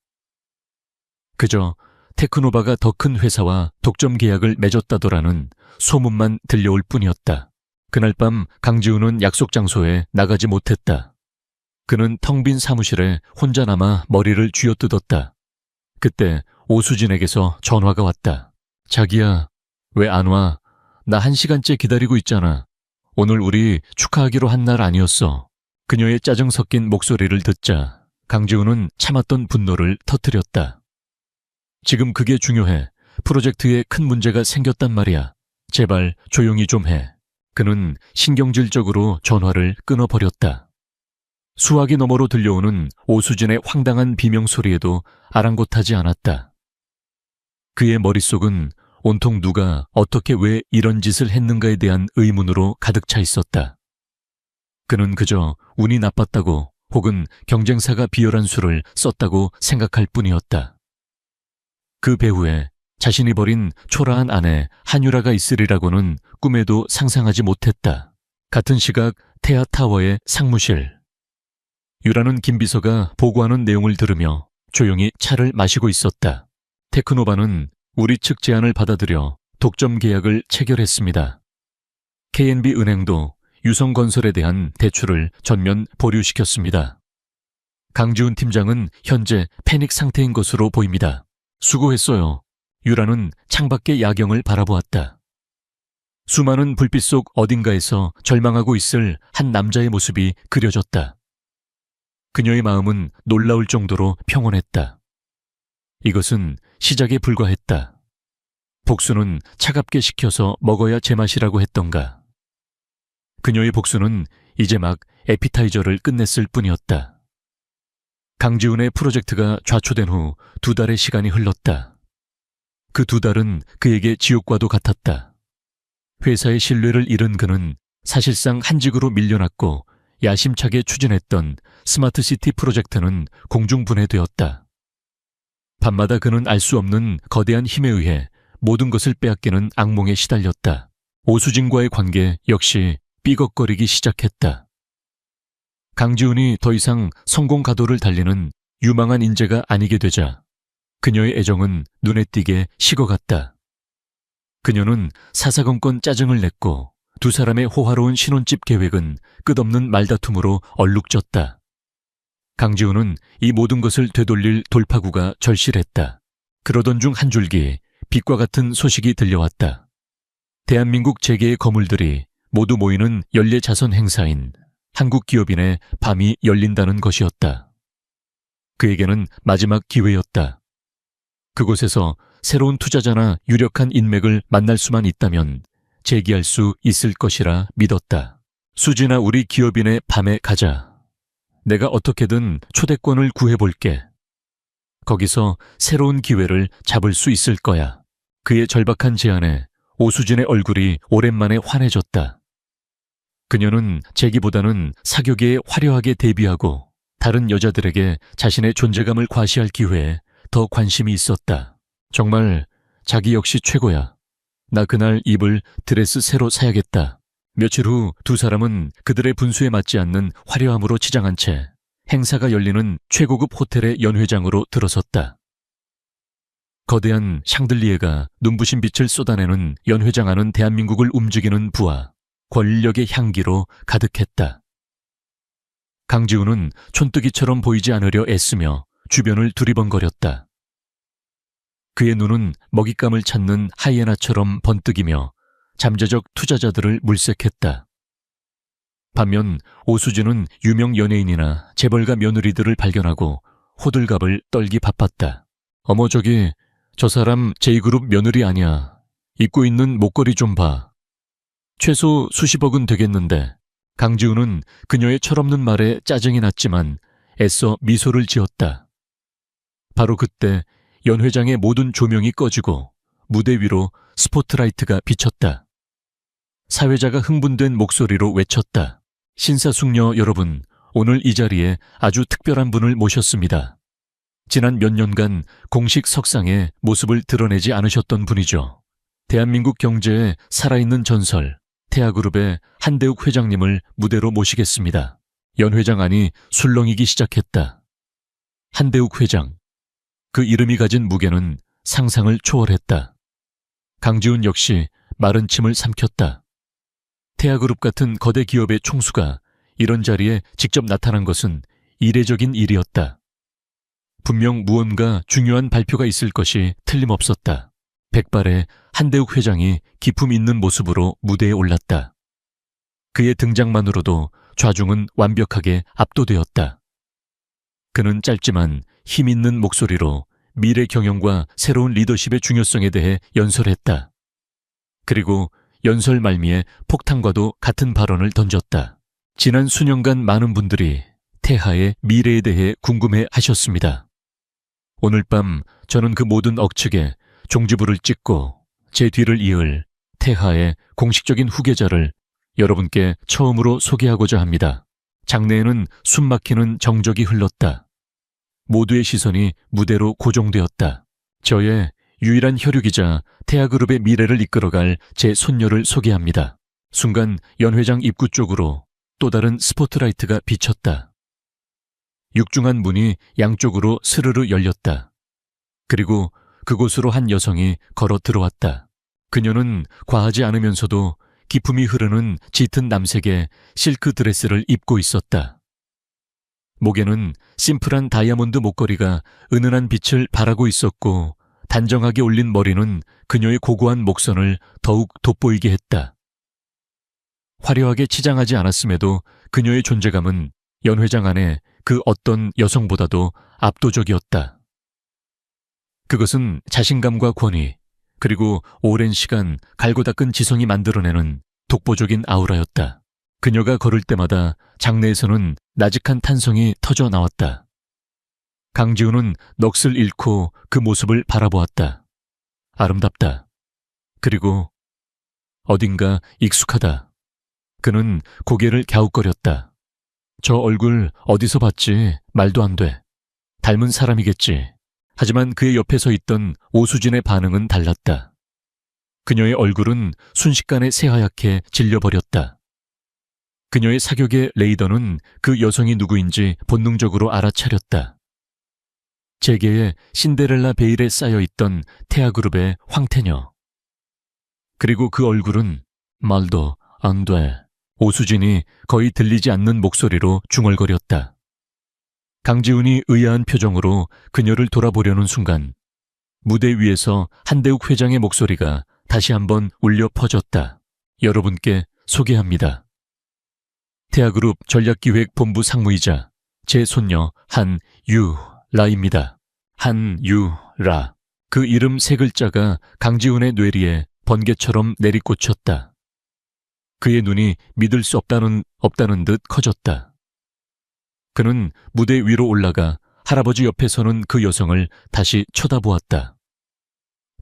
그저 테크노바가 더 큰 회사와 독점 계약을 맺었다더라는 소문만 들려올 뿐이었다. 그날 밤 강지훈은 약속 장소에 나가지 못했다. 그는 텅 빈 사무실에 혼자 남아 머리를 쥐어뜯었다. 그때 오수진에게서 전화가 왔다. 자기야, 왜 안 와? 나 1시간째 기다리고 있잖아. 오늘 우리 축하하기로 한 날 아니었어. 그녀의 짜증 섞인 목소리를 듣자 강지훈은 참았던 분노를 터뜨렸다. 지금 그게 중요해. 프로젝트에 큰 문제가 생겼단 말이야. 제발 조용히 좀 해. 그는 신경질적으로 전화를 끊어버렸다. 수화기 너머로 들려오는 오수진의 황당한 비명소리에도 아랑곳하지 않았다. 그의 머릿속은 온통 누가 어떻게 왜 이런 짓을 했는가에 대한 의문으로 가득 차 있었다. 그는 그저 운이 나빴다고 혹은 경쟁사가 비열한 수를 썼다고 생각할 뿐이었다. 그 배후에 자신이 버린 초라한 아내 한유라가 있으리라고는 꿈에도 상상하지 못했다. 같은 시각 태아타워의 상무실. 유라는 김비서가 보고하는 내용을 들으며 조용히 차를 마시고 있었다. 테크노바는 우리 측 제안을 받아들여 독점 계약을 체결했습니다. KNB 은행도 유성건설에 대한 대출을 전면 보류시켰습니다. 강지훈 팀장은 현재 패닉 상태인 것으로 보입니다. 수고했어요. 유라는 창밖의 야경을 바라보았다. 수많은 불빛 속 어딘가에서 절망하고 있을 한 남자의 모습이 그려졌다. 그녀의 마음은 놀라울 정도로 평온했다. 이것은 시작에 불과했다. 복수는 차갑게 식혀서 먹어야 제맛이라고 했던가. 그녀의 복수는 이제 막 에피타이저를 끝냈을 뿐이었다. 강지훈의 프로젝트가 좌초된 후 2달의 시간이 흘렀다. 그 2달은 그에게 지옥과도 같았다. 회사의 신뢰를 잃은 그는 사실상 한직으로 밀려났고 야심차게 추진했던 스마트시티 프로젝트는 공중분해되었다. 밤마다 그는 알 수 없는 거대한 힘에 의해 모든 것을 빼앗기는 악몽에 시달렸다. 오수진과의 관계 역시 삐걱거리기 시작했다. 강지훈이 더 이상 성공 가도를 달리는 유망한 인재가 아니게 되자 그녀의 애정은 눈에 띄게 식어갔다. 그녀는 사사건건 짜증을 냈고 두 사람의 호화로운 신혼집 계획은 끝없는 말다툼으로 얼룩졌다. 강지훈은 이 모든 것을 되돌릴 돌파구가 절실했다. 그러던 중 한 줄기 빛과 같은 소식이 들려왔다. 대한민국 재계의 거물들이 모두 모이는 연례자선 행사인 한국기업인의 밤이 열린다는 것이었다. 그에게는 마지막 기회였다. 그곳에서 새로운 투자자나 유력한 인맥을 만날 수만 있다면 재기할 수 있을 것이라 믿었다. 수지나 우리 기업인의 밤에 가자. 내가 어떻게든 초대권을 구해볼게. 거기서 새로운 기회를 잡을 수 있을 거야. 그의 절박한 제안에 오수진의 얼굴이 오랜만에 환해졌다. 그녀는 재기보다는 사교계에 화려하게 데뷔하고 다른 여자들에게 자신의 존재감을 과시할 기회에 더 관심이 있었다. 정말 자기 역시 최고야. 나 그날 입을 드레스 새로 사야겠다. 며칠 후 두 사람은 그들의 분수에 맞지 않는 화려함으로 치장한 채 행사가 열리는 최고급 호텔의 연회장으로 들어섰다. 거대한 샹들리에가 눈부신 빛을 쏟아내는 연회장 안은 대한민국을 움직이는 부와 권력의 향기로 가득했다. 강지훈은 촌뜨기처럼 보이지 않으려 애쓰며 주변을 두리번거렸다. 그의 눈은 먹잇감을 찾는 하이에나처럼 번뜩이며 잠재적 투자자들을 물색했다. 반면 오수진은 유명 연예인이나 재벌가 며느리들을 발견하고 호들갑을 떨기 바빴다. 어머 저기 저 사람 J그룹 며느리 아니야. 입고 있는 목걸이 좀 봐. 최소 수십억은 되겠는데. 강지훈은 그녀의 철없는 말에 짜증이 났지만 애써 미소를 지었다. 바로 그때 연회장의 모든 조명이 꺼지고 무대 위로 스포트라이트가 비쳤다. 사회자가 흥분된 목소리로 외쳤다. 신사숙녀 여러분, 오늘 이 자리에 아주 특별한 분을 모셨습니다. 지난 몇 년간 공식 석상에 모습을 드러내지 않으셨던 분이죠. 대한민국 경제의 살아있는 전설, 태아그룹의 한대욱 회장님을 무대로 모시겠습니다. 연 회장 안이 술렁이기 시작했다. 한대욱 회장. 그 이름이 가진 무게는 상상을 초월했다. 강지훈 역시 마른 침을 삼켰다. 태아그룹 같은 거대 기업의 총수가 이런 자리에 직접 나타난 것은 이례적인 일이었다. 분명 무언가 중요한 발표가 있을 것이 틀림없었다. 백발의 한대욱 회장이 기품 있는 모습으로 무대에 올랐다. 그의 등장만으로도 좌중은 완벽하게 압도되었다. 그는 짧지만 힘 있는 목소리로 미래 경영과 새로운 리더십의 중요성에 대해 연설했다. 그리고 연설 말미에 폭탄과도 같은 발언을 던졌다. 지난 수년간 많은 분들이 태하의 미래에 대해 궁금해 하셨습니다. 오늘 밤 저는 그 모든 억측에 종지부를 찍고 제 뒤를 이을 태하의 공식적인 후계자를 여러분께 처음으로 소개하고자 합니다. 장내에는 숨막히는 정적이 흘렀다. 모두의 시선이 무대로 고정되었다. 저의 유일한 혈육이자 태아그룹의 미래를 이끌어갈 제 손녀를 소개합니다. 순간 연회장 입구 쪽으로 또 다른 스포트라이트가 비쳤다. 육중한 문이 양쪽으로 스르르 열렸다. 그리고 그곳으로 한 여성이 걸어 들어왔다. 그녀는 과하지 않으면서도 기품이 흐르는 짙은 남색의 실크 드레스를 입고 있었다. 목에는 심플한 다이아몬드 목걸이가 은은한 빛을 발하고 있었고 단정하게 올린 머리는 그녀의 고고한 목선을 더욱 돋보이게 했다. 화려하게 치장하지 않았음에도 그녀의 존재감은 연회장 안에 그 어떤 여성보다도 압도적이었다. 그것은 자신감과 권위, 그리고 오랜 시간 갈고 닦은 지성이 만들어내는 독보적인 아우라였다. 그녀가 걸을 때마다 장내에서는 나직한 탄성이 터져 나왔다. 강지훈은 넋을 잃고 그 모습을 바라보았다. 아름답다. 그리고 어딘가 익숙하다. 그는 고개를 갸웃거렸다. 저 얼굴 어디서 봤지? 말도 안 돼. 닮은 사람이겠지. 하지만 그의 옆에 서 있던 오수진의 반응은 달랐다. 그녀의 얼굴은 순식간에 새하얗게 질려버렸다. 그녀의 사격의 레이더는 그 여성이 누구인지 본능적으로 알아차렸다. 재계의 신데렐라 베일에 쌓여있던 태아그룹의 황태녀. 그리고 그 얼굴은 말도 안 돼. 오수진이 거의 들리지 않는 목소리로 중얼거렸다. 강지훈이 의아한 표정으로 그녀를 돌아보려는 순간 무대 위에서 한대욱 회장의 목소리가 다시 한번 울려 퍼졌다. 여러분께 소개합니다. 태아그룹 전략기획본부 상무이자 제 손녀 한유라입니다. 한유라. 그 이름 세 글자가 강지훈의 뇌리에 번개처럼 내리꽂혔다. 그의 눈이 믿을 수 없다는 듯 커졌다. 그는 무대 위로 올라가 할아버지 옆에 서는 그 여성을 다시 쳐다보았다.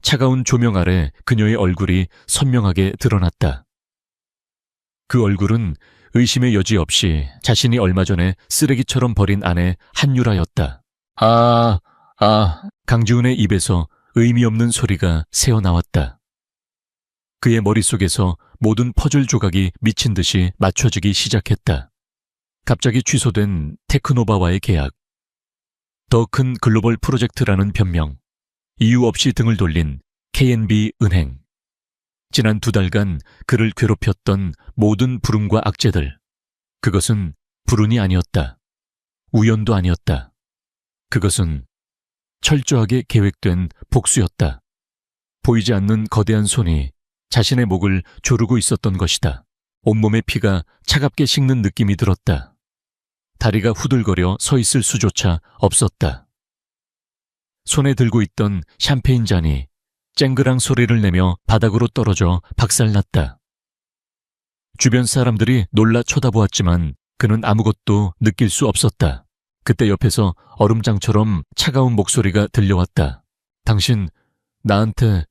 차가운 조명 아래 그녀의 얼굴이 선명하게 드러났다. 그 얼굴은 의심의 여지 없이 자신이 얼마 전에 쓰레기처럼 버린 아내 한유라였다. 강지훈의 입에서 의미 없는 소리가 새어나왔다. 그의 머릿속에서 모든 퍼즐 조각이 미친 듯이 맞춰지기 시작했다. 갑자기 취소된 테크노바와의 계약, 더 큰 글로벌 프로젝트라는 변명, 이유 없이 등을 돌린 K&B 은행, 지난 2달간 그를 괴롭혔던 모든 불운과 악재들. 그것은 불운이 아니었다. 우연도 아니었다. 그것은 철저하게 계획된 복수였다. 보이지 않는 거대한 손이 자신의 목을 조르고 있었던 것이다. 온몸의 피가 차갑게 식는 느낌이 들었다. 다리가 후들거려 서 있을 수조차 없었다. 손에 들고 있던 샴페인 잔이 쨍그랑 소리를 내며 바닥으로 떨어져 박살났다. 주변 사람들이 놀라 쳐다보았지만 그는 아무것도 느낄 수 없었다. 그때 옆에서 얼음장처럼 차가운 목소리가 들려왔다. 당신 나한테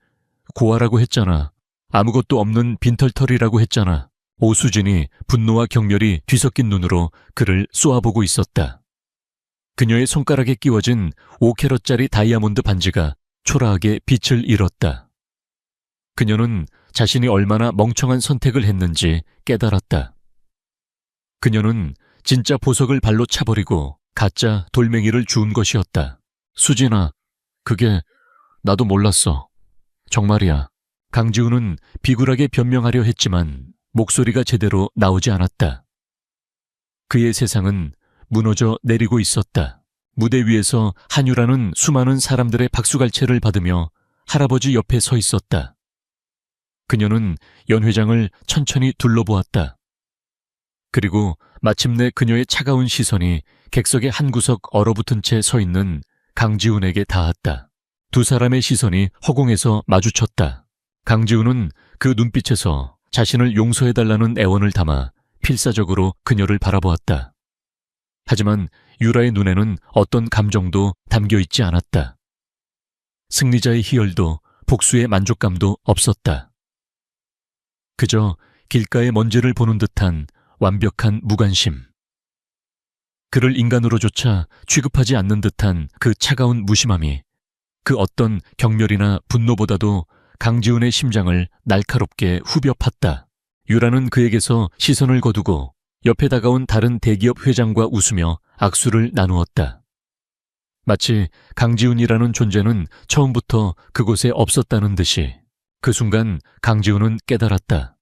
고아라고 했잖아. 아무것도 없는 빈털털이라고 했잖아. 오수진이 분노와 경멸이 뒤섞인 눈으로 그를 쏘아보고 있었다. 그녀의 손가락에 끼워진 5캐럿짜리 다이아몬드 반지가 초라하게 빛을 잃었다. 그녀는 자신이 얼마나 멍청한 선택을 했는지 깨달았다. 그녀는 진짜 보석을 발로 차버리고 가짜 돌멩이를 주운 것이었다. 수진아, 그게 나도 몰랐어. 정말이야. 강지훈은 비굴하게 변명하려 했지만 목소리가 제대로 나오지 않았다. 그의 세상은 무너져 내리고 있었다. 무대 위에서 한유라는 수많은 사람들의 박수갈채를 받으며 할아버지 옆에 서 있었다. 그녀는 연 회장을 천천히 둘러보았다. 그리고 마침내 그녀의 차가운 시선이 객석의 한 구석 얼어붙은 채 서 있는 강지훈에게 닿았다. 두 사람의 시선이 허공에서 마주쳤다. 강지훈은 그 눈빛에서 자신을 용서해달라는 애원을 담아 필사적으로 그녀를 바라보았다. 하지만 유라의 눈에는 어떤 감정도 담겨있지 않았다. 승리자의 희열도 복수의 만족감도 없었다. 그저 길가의 먼지를 보는 듯한 완벽한 무관심. 그를 인간으로조차 취급하지 않는 듯한 그 차가운 무심함이 그 어떤 경멸이나 분노보다도 강지훈의 심장을 날카롭게 후벼 팠다. 유라는 그에게서 시선을 거두고 옆에 다가온 다른 대기업 회장과 웃으며 악수를 나누었다. 마치 강지훈이라는 존재는 처음부터 그곳에 없었다는 듯이 그 순간 강지훈은 깨달았다.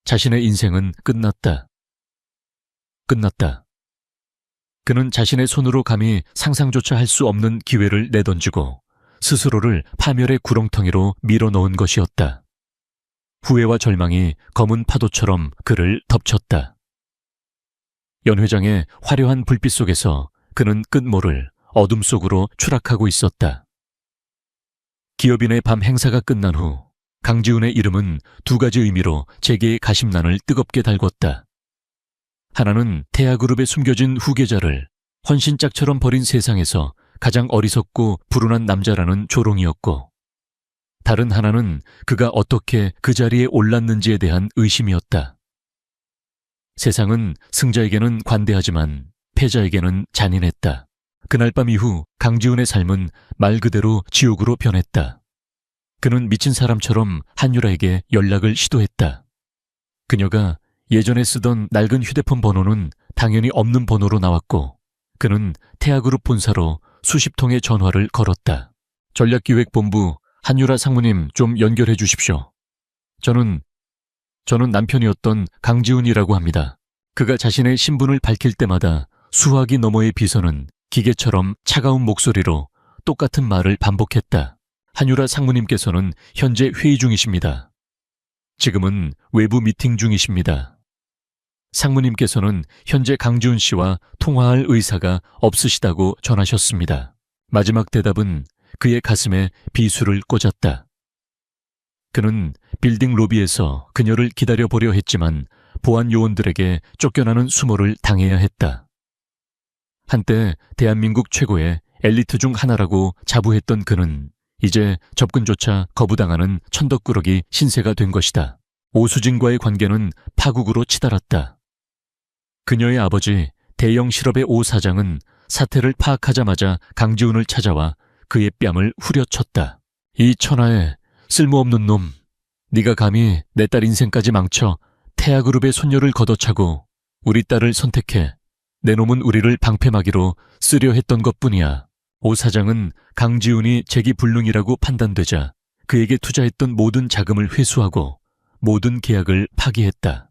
자신의 인생은 끝났다. 끝났다. 그는 자신의 손으로 감히 상상조차 할 수 없는 기회를 내던지고 스스로를 파멸의 구렁텅이로 밀어넣은 것이었다. 후회와 절망이 검은 파도처럼 그를 덮쳤다. 연 회장의 화려한 불빛 속에서 그는 끝모를 어둠 속으로 추락하고 있었다. 기업인의 밤 행사가 끝난 후 강지훈의 이름은 두 가지 의미로 재계의 가심난을 뜨겁게 달궜다. 하나는 태아그룹에 숨겨진 후계자를 헌신짝처럼 버린 세상에서 가장 어리석고 불운한 남자라는 조롱이었고, 다른 하나는 그가 어떻게 그 자리에 올랐는지에 대한 의심이었다. 세상은 승자에게는 관대하지만 패자에게는 잔인했다. 그날 밤 이후 강지훈의 삶은 말 그대로 지옥으로 변했다. 그는 미친 사람처럼 한유라에게 연락을 시도했다. 그녀가 예전에 쓰던 낡은 휴대폰 번호는 당연히 없는 번호로 나왔고 그는 태아그룹 본사로 수십 통의 전화를 걸었다. 전략기획본부 한유라 상무님 좀 연결해 주십시오. 저는 남편이었던 강지훈이라고 합니다. 그가 자신의 신분을 밝힐 때마다 수화기 너머의 비서는 기계처럼 차가운 목소리로 똑같은 말을 반복했다. 한유라 상무님께서는 현재 회의 중이십니다. 지금은 외부 미팅 중이십니다. 상무님께서는 현재 강지훈 씨와 통화할 의사가 없으시다고 전하셨습니다. 마지막 대답은 그의 가슴에 비수를 꽂았다. 그는 빌딩 로비에서 그녀를 기다려보려 했지만 보안 요원들에게 쫓겨나는 수모를 당해야 했다. 한때 대한민국 최고의 엘리트 중 하나라고 자부했던 그는 이제 접근조차 거부당하는 천덕꾸러기 신세가 된 것이다. 오수진과의 관계는 파국으로 치달았다. 그녀의 아버지 대영 실업의 오 사장은 사태를 파악하자마자 강지훈을 찾아와 그의 뺨을 후려쳤다. 이 천하에 쓸모없는 놈, 네가 감히 내 딸 인생까지 망쳐 태아그룹의 손녀를 걷어차고 우리 딸을 선택해 내 놈은 우리를 방패막이로 쓰려 했던 것뿐이야. 오 사장은 강지훈이 재기불능이라고 판단되자 그에게 투자했던 모든 자금을 회수하고 모든 계약을 파기했다.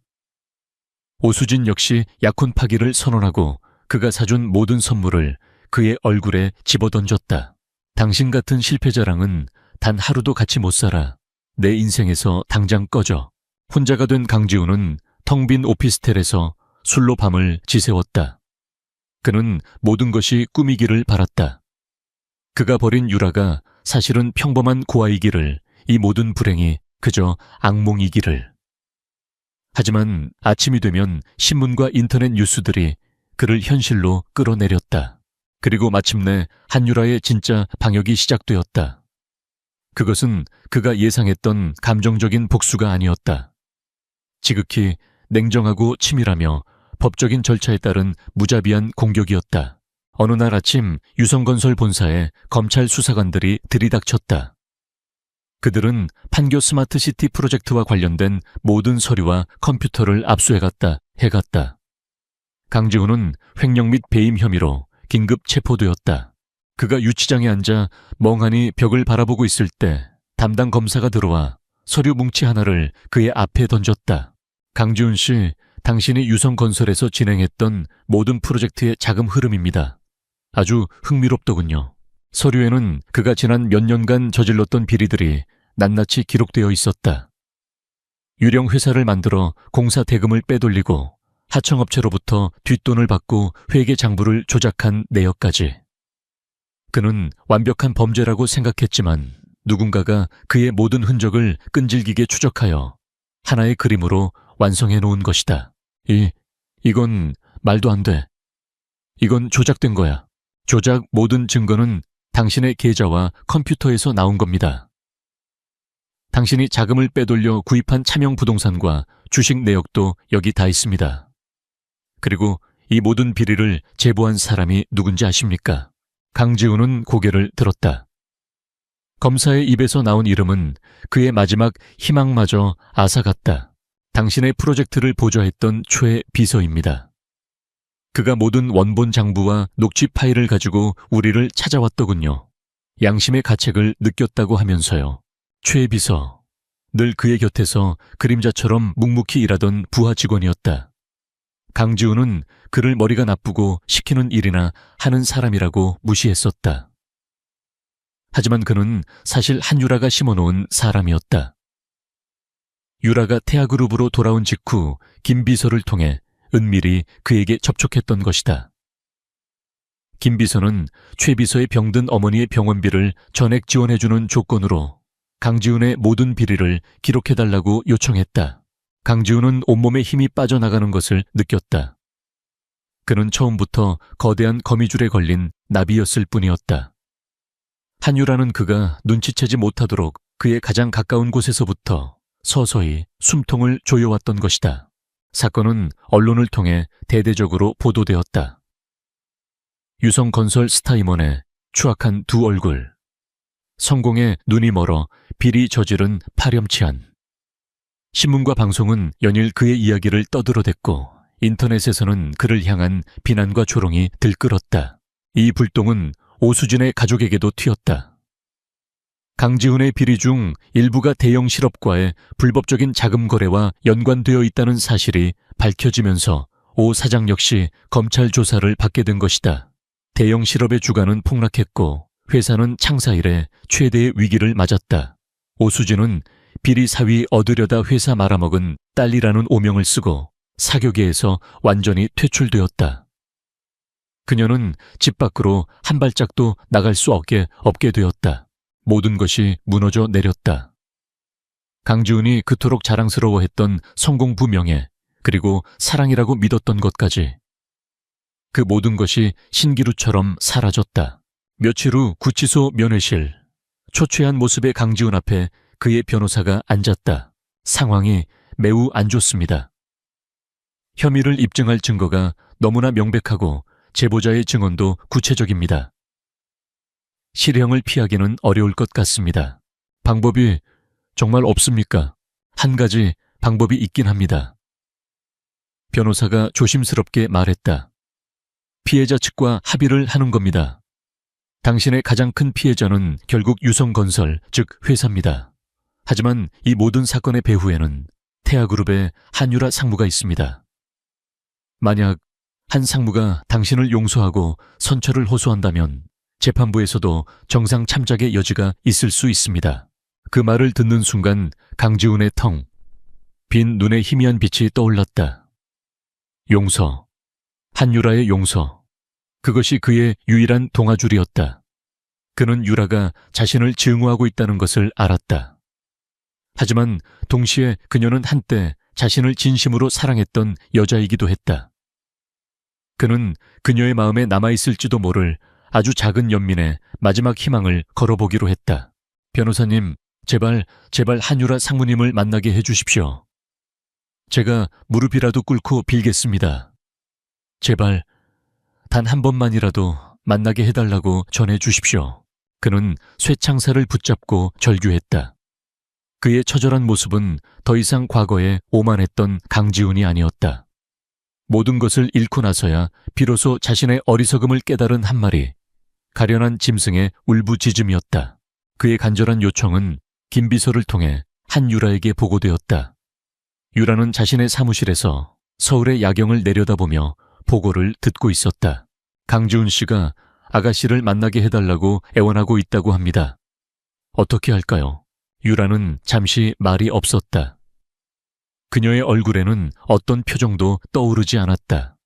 오수진 역시 약혼 파기를 선언하고 그가 사준 모든 선물을 그의 얼굴에 집어던졌다. 당신 같은 실패자랑은 단 하루도 같이 못 살아. 내 인생에서 당장 꺼져. 혼자가 된 강지훈은 텅 빈 오피스텔에서 술로 밤을 지새웠다. 그는 모든 것이 꿈이기를 바랐다. 그가 버린 유라가 사실은 평범한 고아이기를, 이 모든 불행이 그저 악몽이기를. 하지만 아침이 되면 신문과 인터넷 뉴스들이 그를 현실로 끌어내렸다. 그리고 마침내 한유라의 진짜 방역이 시작되었다. 그것은 그가 예상했던 감정적인 복수가 아니었다. 지극히 냉정하고 치밀하며 법적인 절차에 따른 무자비한 공격이었다. 어느 날 아침 유성건설 본사에 검찰 수사관들이 들이닥쳤다. 그들은 판교 스마트시티 프로젝트와 관련된 모든 서류와 컴퓨터를 압수해갔다, 해갔다. 강지훈은 횡령 및 배임 혐의로 긴급 체포되었다. 그가 유치장에 앉아 멍하니 벽을 바라보고 있을 때 담당 검사가 들어와 서류 뭉치 하나를 그의 앞에 던졌다. 강지훈 씨, 당신이 유성건설에서 진행했던 모든 프로젝트의 자금 흐름입니다. 아주 흥미롭더군요. 서류에는 그가 지난 몇 년간 저질렀던 비리들이 낱낱이 기록되어 있었다. 유령 회사를 만들어 공사 대금을 빼돌리고 하청업체로부터 뒷돈을 받고 회계 장부를 조작한 내역까지. 그는 완벽한 범죄라고 생각했지만 누군가가 그의 모든 흔적을 끈질기게 추적하여 하나의 그림으로 완성해 놓은 것이다. 이건 말도 안 돼. 이건 조작된 거야. 조작 모든 증거는 당신의 계좌와 컴퓨터에서 나온 겁니다. 당신이 자금을 빼돌려 구입한 차명 부동산과 주식 내역도 여기 다 있습니다. 그리고 이 모든 비리를 제보한 사람이 누군지 아십니까? 강지훈은 고개를 들었다. 검사의 입에서 나온 이름은 그의 마지막 희망마저 앗아갔다. 당신의 프로젝트를 보좌했던 초의 비서입니다. 그가 모든 원본 장부와 녹취 파일을 가지고 우리를 찾아왔더군요. 양심의 가책을 느꼈다고 하면서요. 최 비서, 늘 그의 곁에서 그림자처럼 묵묵히 일하던 부하 직원이었다. 강지훈은 그를 머리가 나쁘고 시키는 일이나 하는 사람이라고 무시했었다. 하지만 그는 사실 한유라가 심어놓은 사람이었다. 유라가 태아그룹으로 돌아온 직후 김 비서를 통해 은밀히 그에게 접촉했던 것이다. 김 비서는 최 비서의 병든 어머니의 병원비를 전액 지원해주는 조건으로 강지훈의 모든 비리를 기록해달라고 요청했다. 강지훈은 온몸에 힘이 빠져나가는 것을 느꼈다. 그는 처음부터 거대한 거미줄에 걸린 나비였을 뿐이었다. 한유라는 그가 눈치채지 못하도록 그의 가장 가까운 곳에서부터 서서히 숨통을 조여왔던 것이다. 사건은 언론을 통해 대대적으로 보도되었다. 유성건설 스타임원의 추악한 두 얼굴, 성공에 눈이 멀어 비리 저지른 파렴치한. 신문과 방송은 연일 그의 이야기를 떠들어댔고 인터넷에서는 그를 향한 비난과 조롱이 들끓었다. 이 불똥은 오수진의 가족에게도 튀었다. 강지훈의 비리 중 일부가 대형 실업과의 불법적인 자금 거래와 연관되어 있다는 사실이 밝혀지면서 오 사장 역시 검찰 조사를 받게 된 것이다. 대형 실업의 주가는 폭락했고 회사는 창사 이래 최대의 위기를 맞았다. 오수진은 비리 사위 얻으려다 회사 말아먹은 딸이라는 오명을 쓰고 사교계에서 완전히 퇴출되었다. 그녀는 집 밖으로 한 발짝도 나갈 수 없게 되었다. 모든 것이 무너져 내렸다. 강지훈이 그토록 자랑스러워했던 성공부 명예, 그리고 사랑이라고 믿었던 것까지. 그 모든 것이 신기루처럼 사라졌다. 며칠 후 구치소 면회실. 초췌한 모습의 강지훈 앞에 그의 변호사가 앉았다. 상황이 매우 안 좋습니다. 혐의를 입증할 증거가 너무나 명백하고 제보자의 증언도 구체적입니다. 실형을 피하기는 어려울 것 같습니다. 방법이 정말 없습니까? 한 가지 방법이 있긴 합니다. 변호사가 조심스럽게 말했다. 피해자 측과 합의를 하는 겁니다. 당신의 가장 큰 피해자는 결국 유성건설, 즉 회사입니다. 하지만 이 모든 사건의 배후에는 태아그룹의 한유라 상무가 있습니다. 만약 한 상무가 당신을 용서하고 선처를 호소한다면 재판부에서도 정상 참작의 여지가 있을 수 있습니다. 그 말을 듣는 순간 강지훈의 빈 눈에 희미한 빛이 떠올랐다. 용서, 한유라의 용서. 그것이 그의 유일한 동아줄이었다. 그는 유라가 자신을 증오하고 있다는 것을 알았다. 하지만 동시에 그녀는 한때 자신을 진심으로 사랑했던 여자이기도 했다. 그는 그녀의 마음에 남아있을지도 모를 아주 작은 연민의 마지막 희망을 걸어보기로 했다. 변호사님, 제발 한유라 상무님을 만나게 해주십시오. 제가 무릎이라도 꿇고 빌겠습니다. 제발 단 한 번만이라도 만나게 해달라고 전해주십시오. 그는 쇠창살을 붙잡고 절규했다. 그의 처절한 모습은 더 이상 과거에 오만했던 강지훈이 아니었다. 모든 것을 잃고 나서야 비로소 자신의 어리석음을 깨달은 한 마리 가련한 짐승의 울부짖음이었다. 그의 간절한 요청은 김비서를 통해 한유라에게 보고되었다. 유라는 자신의 사무실에서 서울의 야경을 내려다보며 보고를 듣고 있었다. 강지훈 씨가 아가씨를 만나게 해달라고 애원하고 있다고 합니다. 어떻게 할까요? 유라는 잠시 말이 없었다. 그녀의 얼굴에는 어떤 표정도 떠오르지 않았다.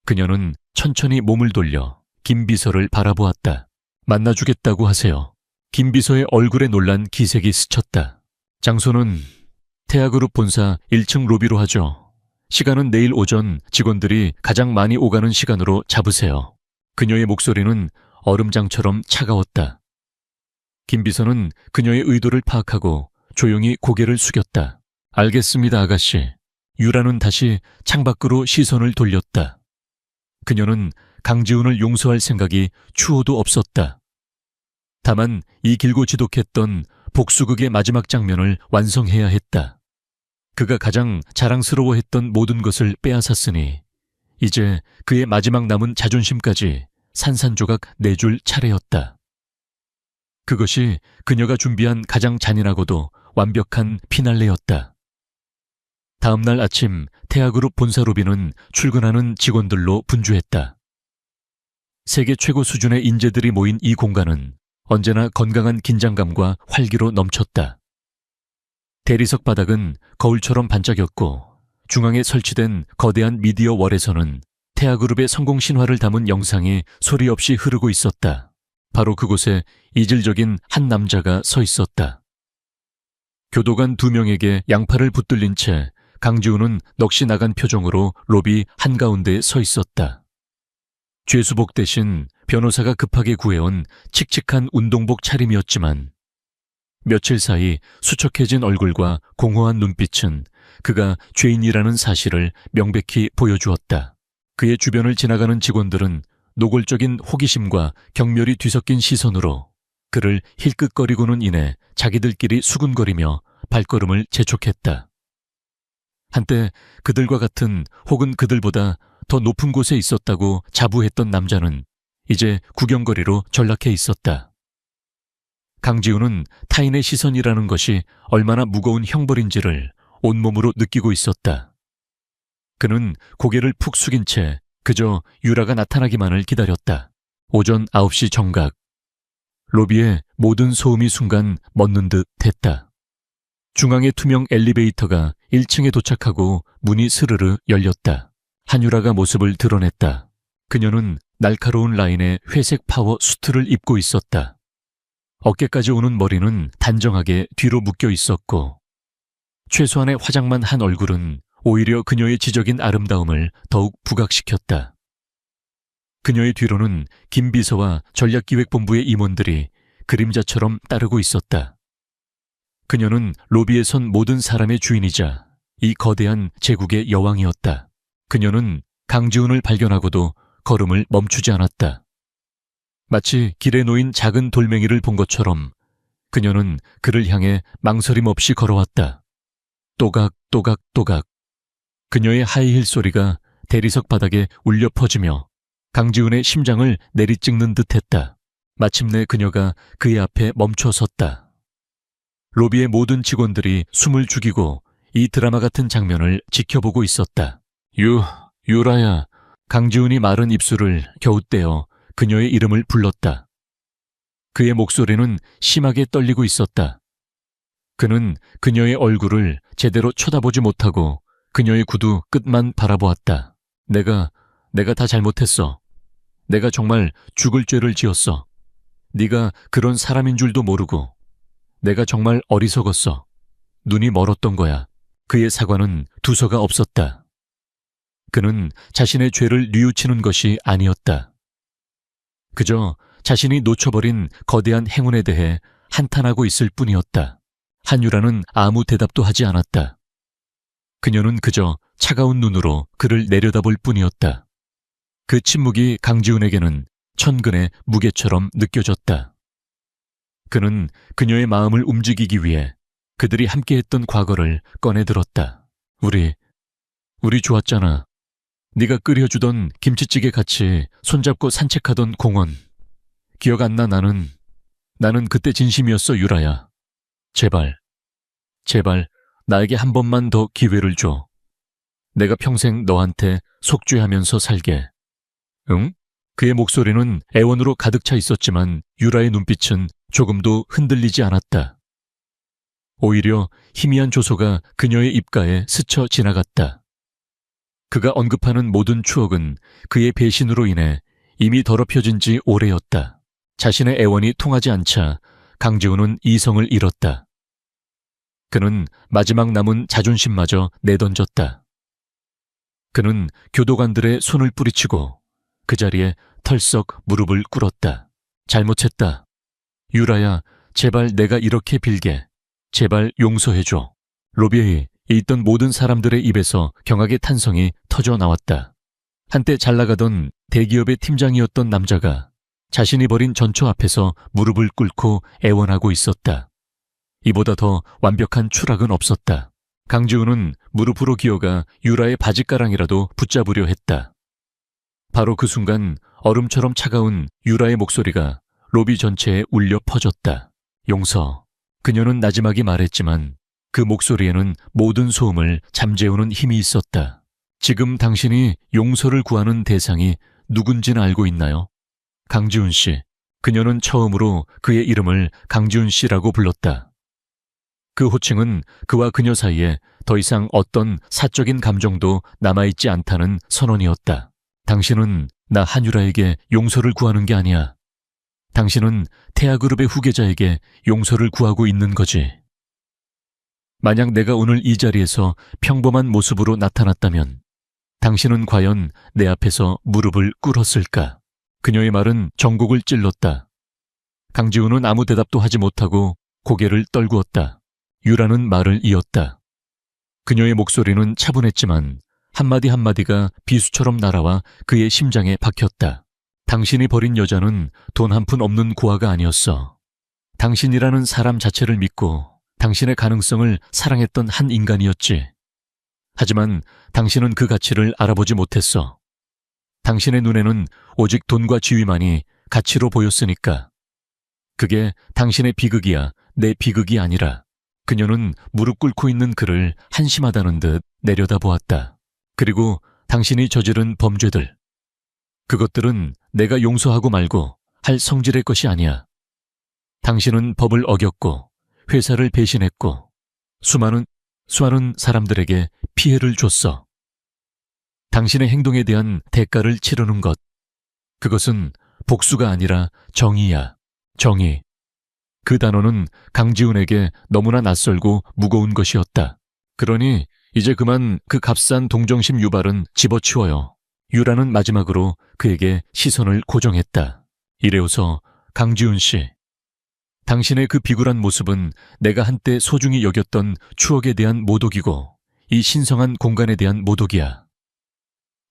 그녀는 천천히 몸을 돌려 김비서를 바라보았다. 만나주겠다고 하세요. 김비서의 얼굴에 놀란 기색이 스쳤다. 장소는 태아그룹 본사 1층 로비로 하죠. 시간은 내일 오전 직원들이 가장 많이 오가는 시간으로 잡으세요. 그녀의 목소리는 얼음장처럼 차가웠다. 김비서는 그녀의 의도를 파악하고 조용히 고개를 숙였다. 알겠습니다, 아가씨. 유라는 다시 창밖으로 시선을 돌렸다. 그녀는 강지훈을 용서할 생각이 추호도 없었다. 다만 이 길고 지독했던 복수극의 마지막 장면을 완성해야 했다. 그가 가장 자랑스러워했던 모든 것을 빼앗았으니 이제 그의 마지막 남은 자존심까지 산산조각 내줄 차례였다. 그것이 그녀가 준비한 가장 잔인하고도 완벽한 피날레였다. 다음 날 아침 태아그룹 본사 로비는 출근하는 직원들로 분주했다. 세계 최고 수준의 인재들이 모인 이 공간은 언제나 건강한 긴장감과 활기로 넘쳤다. 대리석 바닥은 거울처럼 반짝였고 중앙에 설치된 거대한 미디어 월에서는 태아그룹의 성공 신화를 담은 영상이 소리 없이 흐르고 있었다. 바로 그곳에 이질적인 한 남자가 서 있었다. 교도관 2명에게 양팔을 붙들린 채 강지훈은 넋이 나간 표정으로 로비 한가운데에 서 있었다. 죄수복 대신 변호사가 급하게 구해온 칙칙한 운동복 차림이었지만 며칠 사이 수척해진 얼굴과 공허한 눈빛은 그가 죄인이라는 사실을 명백히 보여주었다. 그의 주변을 지나가는 직원들은 노골적인 호기심과 경멸이 뒤섞인 시선으로 그를 힐끗거리고는 인해 자기들끼리 수군거리며 발걸음을 재촉했다. 한때 그들과 같은 혹은 그들보다 더 높은 곳에 있었다고 자부했던 남자는 이제 구경거리로 전락해 있었다. 강지훈은 타인의 시선이라는 것이 얼마나 무거운 형벌인지를 온몸으로 느끼고 있었다. 그는 고개를 푹 숙인 채 그저 유라가 나타나기만을 기다렸다. 오전 9시 정각. 로비에 모든 소음이 순간 멎는 듯 했다. 중앙의 투명 엘리베이터가 1층에 도착하고 문이 스르르 열렸다. 한유라가 모습을 드러냈다. 그녀는 날카로운 라인의 회색 파워 수트를 입고 있었다. 어깨까지 오는 머리는 단정하게 뒤로 묶여 있었고 최소한의 화장만 한 얼굴은 오히려 그녀의 지적인 아름다움을 더욱 부각시켰다. 그녀의 뒤로는 김비서와 전략기획본부의 임원들이 그림자처럼 따르고 있었다. 그녀는 로비에 선 모든 사람의 주인이자 이 거대한 제국의 여왕이었다. 그녀는 강지훈을 발견하고도 걸음을 멈추지 않았다. 마치 길에 놓인 작은 돌멩이를 본 것처럼 그녀는 그를 향해 망설임 없이 걸어왔다. 또각또각또각. 그녀의 하이힐 소리가 대리석 바닥에 울려 퍼지며 강지훈의 심장을 내리찍는 듯했다. 마침내 그녀가 그의 앞에 멈춰 섰다. 로비의 모든 직원들이 숨을 죽이고 이 드라마 같은 장면을 지켜보고 있었다. 유라야. 강지훈이 마른 입술을 겨우 떼어 그녀의 이름을 불렀다. 그의 목소리는 심하게 떨리고 있었다. 그는 그녀의 얼굴을 제대로 쳐다보지 못하고 그녀의 구두 끝만 바라보았다. 내가 다 잘못했어. 내가 정말 죽을 죄를 지었어. 네가 그런 사람인 줄도 모르고. 내가 정말 어리석었어. 눈이 멀었던 거야. 그의 사과는 두서가 없었다. 그는 자신의 죄를 뉘우치는 것이 아니었다. 그저 자신이 놓쳐버린 거대한 행운에 대해 한탄하고 있을 뿐이었다. 한유라는 아무 대답도 하지 않았다. 그녀는 그저 차가운 눈으로 그를 내려다볼 뿐이었다. 그 침묵이 강지훈에게는 천근의 무게처럼 느껴졌다. 그는 그녀의 마음을 움직이기 위해 그들이 함께했던 과거를 꺼내들었다. 우리 좋았잖아. 네가 끓여주던 김치찌개 같이 손잡고 산책하던 공원. 기억 안 나? 나는 그때 진심이었어, 유라야. 제발 나에게 한 번만 더 기회를 줘. 내가 평생 너한테 속죄하면서 살게. 응? 그의 목소리는 애원으로 가득 차 있었지만 유라의 눈빛은 조금도 흔들리지 않았다. 오히려 희미한 조소가 그녀의 입가에 스쳐 지나갔다. 그가 언급하는 모든 추억은 그의 배신으로 인해 이미 더럽혀진 지 오래였다. 자신의 애원이 통하지 않자 강지훈은 이성을 잃었다. 그는 마지막 남은 자존심마저 내던졌다. 그는 교도관들의 손을 뿌리치고 그 자리에 털썩 무릎을 꿇었다. 잘못했다. 유라야, 제발 내가 이렇게 빌게. 제발 용서해줘. 로비에 있던 모든 사람들의 입에서 경악의 탄성이 터져 나왔다. 한때 잘 나가던 대기업의 팀장이었던 남자가 자신이 벌인 전초 앞에서 무릎을 꿇고 애원하고 있었다. 이보다 더 완벽한 추락은 없었다. 강지훈은 무릎으로 기어가 유라의 바지가랑이라도 붙잡으려 했다. 바로 그 순간 얼음처럼 차가운 유라의 목소리가 로비 전체에 울려 퍼졌다. 용서. 그녀는 나지막이 말했지만 그 목소리에는 모든 소음을 잠재우는 힘이 있었다. 지금 당신이 용서를 구하는 대상이 누군지는 알고 있나요? 강지훈 씨. 그녀는 처음으로 그의 이름을 강지훈 씨라고 불렀다. 그 호칭은 그와 그녀 사이에 더 이상 어떤 사적인 감정도 남아있지 않다는 선언이었다. 당신은 나 한유라에게 용서를 구하는 게 아니야. 당신은 태아그룹의 후계자에게 용서를 구하고 있는 거지. 만약 내가 오늘 이 자리에서 평범한 모습으로 나타났다면 당신은 과연 내 앞에서 무릎을 꿇었을까? 그녀의 말은 전곡을 찔렀다. 강지훈은 아무 대답도 하지 못하고 고개를 떨구었다. 유라는 말을 이었다. 그녀의 목소리는 차분했지만 한마디 한마디가 비수처럼 날아와 그의 심장에 박혔다. 당신이 버린 여자는 돈 한 푼 없는 고아가 아니었어. 당신이라는 사람 자체를 믿고 당신의 가능성을 사랑했던 한 인간이었지. 하지만 당신은 그 가치를 알아보지 못했어. 당신의 눈에는 오직 돈과 지위만이 가치로 보였으니까. 그게 당신의 비극이야, 내 비극이 아니라. 그녀는 무릎 꿇고 있는 그를 한심하다는 듯 내려다보았다. 그리고 당신이 저지른 범죄들. 그것들은 내가 용서하고 말고 할 성질의 것이 아니야. 당신은 법을 어겼고 회사를 배신했고 수많은 사람들에게 피해를 줬어. 당신의 행동에 대한 대가를 치르는 것. 그것은 복수가 아니라 정의야. 정의. 그 단어는 강지훈에게 너무나 낯설고 무거운 것이었다. 그러니 이제 그만 그 값싼 동정심 유발은 집어치워요. 유라는 마지막으로 그에게 시선을 고정했다. 이래오서 강지훈 씨. 당신의 그 비굴한 모습은 내가 한때 소중히 여겼던 추억에 대한 모독이고 이 신성한 공간에 대한 모독이야.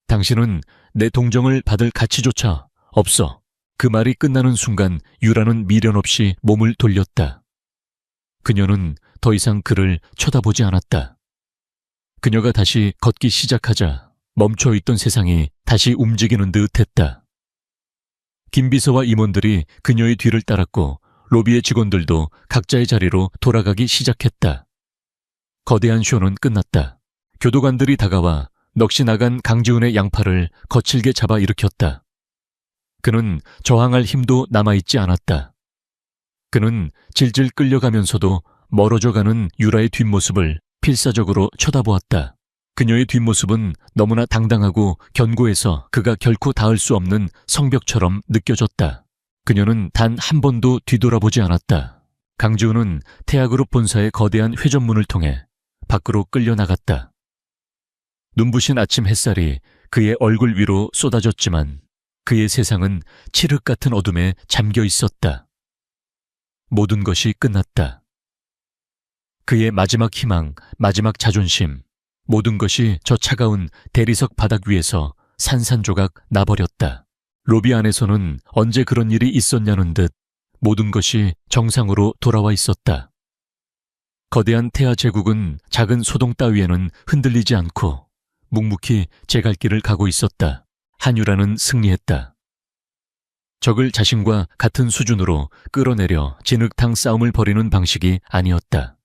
당신은 내 동정을 받을 가치조차 없어. 그 말이 끝나는 순간 유라는 미련 없이 몸을 돌렸다. 그녀는 더 이상 그를 쳐다보지 않았다. 그녀가 다시 걷기 시작하자 멈춰있던 세상이 다시 움직이는 듯 했다. 김비서와 임원들이 그녀의 뒤를 따랐고 로비의 직원들도 각자의 자리로 돌아가기 시작했다. 거대한 쇼는 끝났다. 교도관들이 다가와 넋이 나간 강지훈의 양팔을 거칠게 잡아 일으켰다. 그는 저항할 힘도 남아있지 않았다. 그는 질질 끌려가면서도 멀어져가는 유라의 뒷모습을 필사적으로 쳐다보았다. 그녀의 뒷모습은 너무나 당당하고 견고해서 그가 결코 닿을 수 없는 성벽처럼 느껴졌다. 그녀는 단 한 번도 뒤돌아보지 않았다. 강지훈은 태아그룹 본사의 거대한 회전문을 통해 밖으로 끌려나갔다. 눈부신 아침 햇살이 그의 얼굴 위로 쏟아졌지만 그의 세상은 칠흑 같은 어둠에 잠겨 있었다. 모든 것이 끝났다. 그의 마지막 희망, 마지막 자존심, 모든 것이 저 차가운 대리석 바닥 위에서 산산조각 나버렸다. 로비 안에서는 언제 그런 일이 있었냐는 듯 모든 것이 정상으로 돌아와 있었다. 거대한 태아 제국은 작은 소동 따위에는 흔들리지 않고 묵묵히 제 갈 길을 가고 있었다. 한유라는 승리했다. 적을 자신과 같은 수준으로 끌어내려 진흙탕 싸움을 벌이는 방식이 아니었다.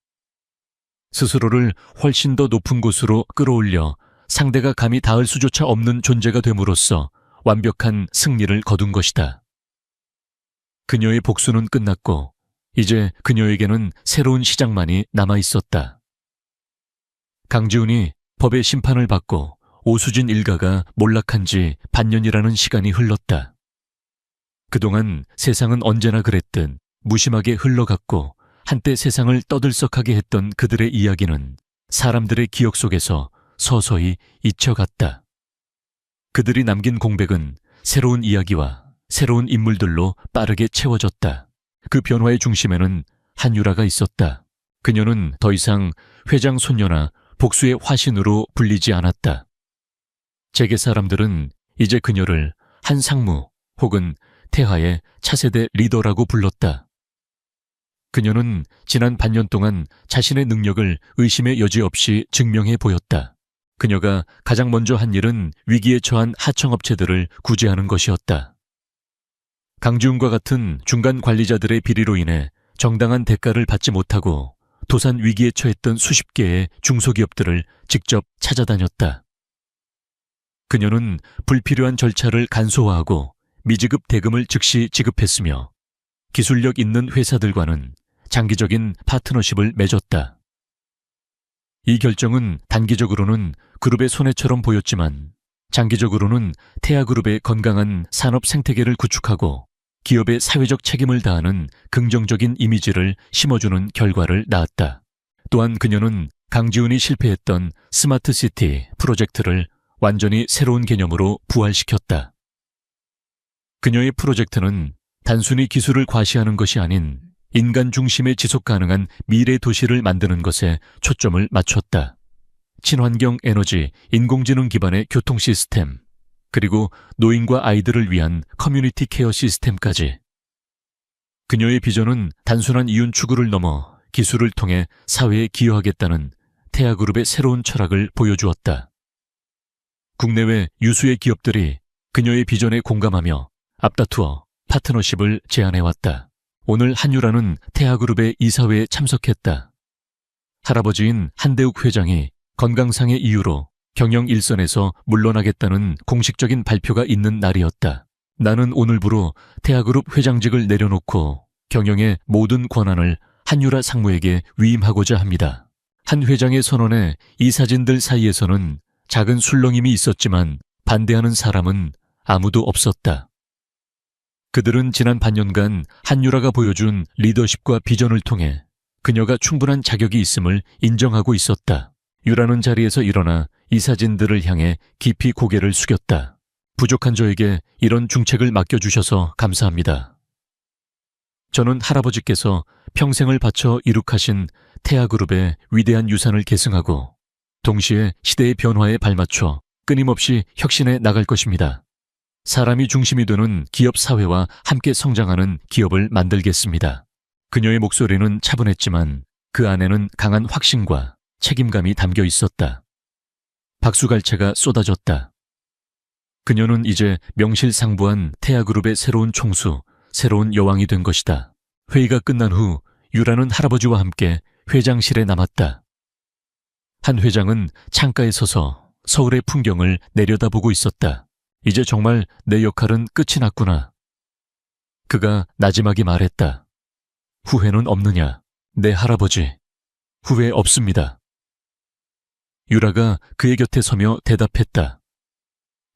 스스로를 훨씬 더 높은 곳으로 끌어올려 상대가 감히 닿을 수조차 없는 존재가 됨으로써 완벽한 승리를 거둔 것이다. 그녀의 복수는 끝났고 이제 그녀에게는 새로운 시작만이 남아 있었다. 강지훈이 법의 심판을 받고 오수진 일가가 몰락한 지 반년이라는 시간이 흘렀다. 그동안 세상은 언제나 그랬듯 무심하게 흘러갔고 한때 세상을 떠들썩하게 했던 그들의 이야기는 사람들의 기억 속에서 서서히 잊혀갔다. 그들이 남긴 공백은 새로운 이야기와 새로운 인물들로 빠르게 채워졌다. 그 변화의 중심에는 한유라가 있었다. 그녀는 더 이상 회장 손녀나 복수의 화신으로 불리지 않았다. 재계 사람들은 이제 그녀를 한 상무 혹은 태하의 차세대 리더라고 불렀다. 그녀는 지난 반년 동안 자신의 능력을 의심의 여지 없이 증명해 보였다. 그녀가 가장 먼저 한 일은 위기에 처한 하청업체들을 구제하는 것이었다. 강지훈과 같은 중간 관리자들의 비리로 인해 정당한 대가를 받지 못하고 도산 위기에 처했던 수십 개의 중소기업들을 직접 찾아다녔다. 그녀는 불필요한 절차를 간소화하고 미지급 대금을 즉시 지급했으며 기술력 있는 회사들과는 장기적인 파트너십을 맺었다. 이 결정은 단기적으로는 그룹의 손해처럼 보였지만 장기적으로는 태아그룹의 건강한 산업 생태계를 구축하고 기업의 사회적 책임을 다하는 긍정적인 이미지를 심어주는 결과를 낳았다. 또한 그녀는 강지훈이 실패했던 스마트시티 프로젝트를 완전히 새로운 개념으로 부활시켰다. 그녀의 프로젝트는 단순히 기술을 과시하는 것이 아닌 인간 중심의 지속 가능한 미래 도시를 만드는 것에 초점을 맞췄다. 친환경 에너지, 인공지능 기반의 교통 시스템, 그리고 노인과 아이들을 위한 커뮤니티 케어 시스템까지. 그녀의 비전은 단순한 이윤 추구를 넘어 기술을 통해 사회에 기여하겠다는 태아그룹의 새로운 철학을 보여주었다. 국내외 유수의 기업들이 그녀의 비전에 공감하며 앞다투어 파트너십을 제안해왔다. 오늘 한유라는 태아그룹의 이사회에 참석했다. 할아버지인 한대욱 회장이 건강상의 이유로 경영 일선에서 물러나겠다는 공식적인 발표가 있는 날이었다. 나는 오늘부로 태아그룹 회장직을 내려놓고 경영의 모든 권한을 한유라 상무에게 위임하고자 합니다. 한 회장의 선언에 이 사진들 사이에서는 작은 술렁임이 있었지만 반대하는 사람은 아무도 없었다. 그들은 지난 반년간 한유라가 보여준 리더십과 비전을 통해 그녀가 충분한 자격이 있음을 인정하고 있었다. 유라는 자리에서 일어나 이 사진들을 향해 깊이 고개를 숙였다. 부족한 저에게 이런 중책을 맡겨주셔서 감사합니다. 저는 할아버지께서 평생을 바쳐 이룩하신 태아그룹의 위대한 유산을 계승하고 동시에 시대의 변화에 발맞춰 끊임없이 혁신해 나갈 것입니다. 사람이 중심이 되는 기업 사회와 함께 성장하는 기업을 만들겠습니다. 그녀의 목소리는 차분했지만 그 안에는 강한 확신과 책임감이 담겨 있었다. 박수갈채가 쏟아졌다. 그녀는 이제 명실상부한 태아그룹의 새로운 총수, 새로운 여왕이 된 것이다. 회의가 끝난 후 유라는 할아버지와 함께 회장실에 남았다. 한 회장은 창가에 서서 서울의 풍경을 내려다보고 있었다. 이제 정말 내 역할은 끝이 났구나. 그가 나지막이 말했다. 후회는 없느냐? 내 할아버지. 후회 없습니다. 유라가 그의 곁에 서며 대답했다.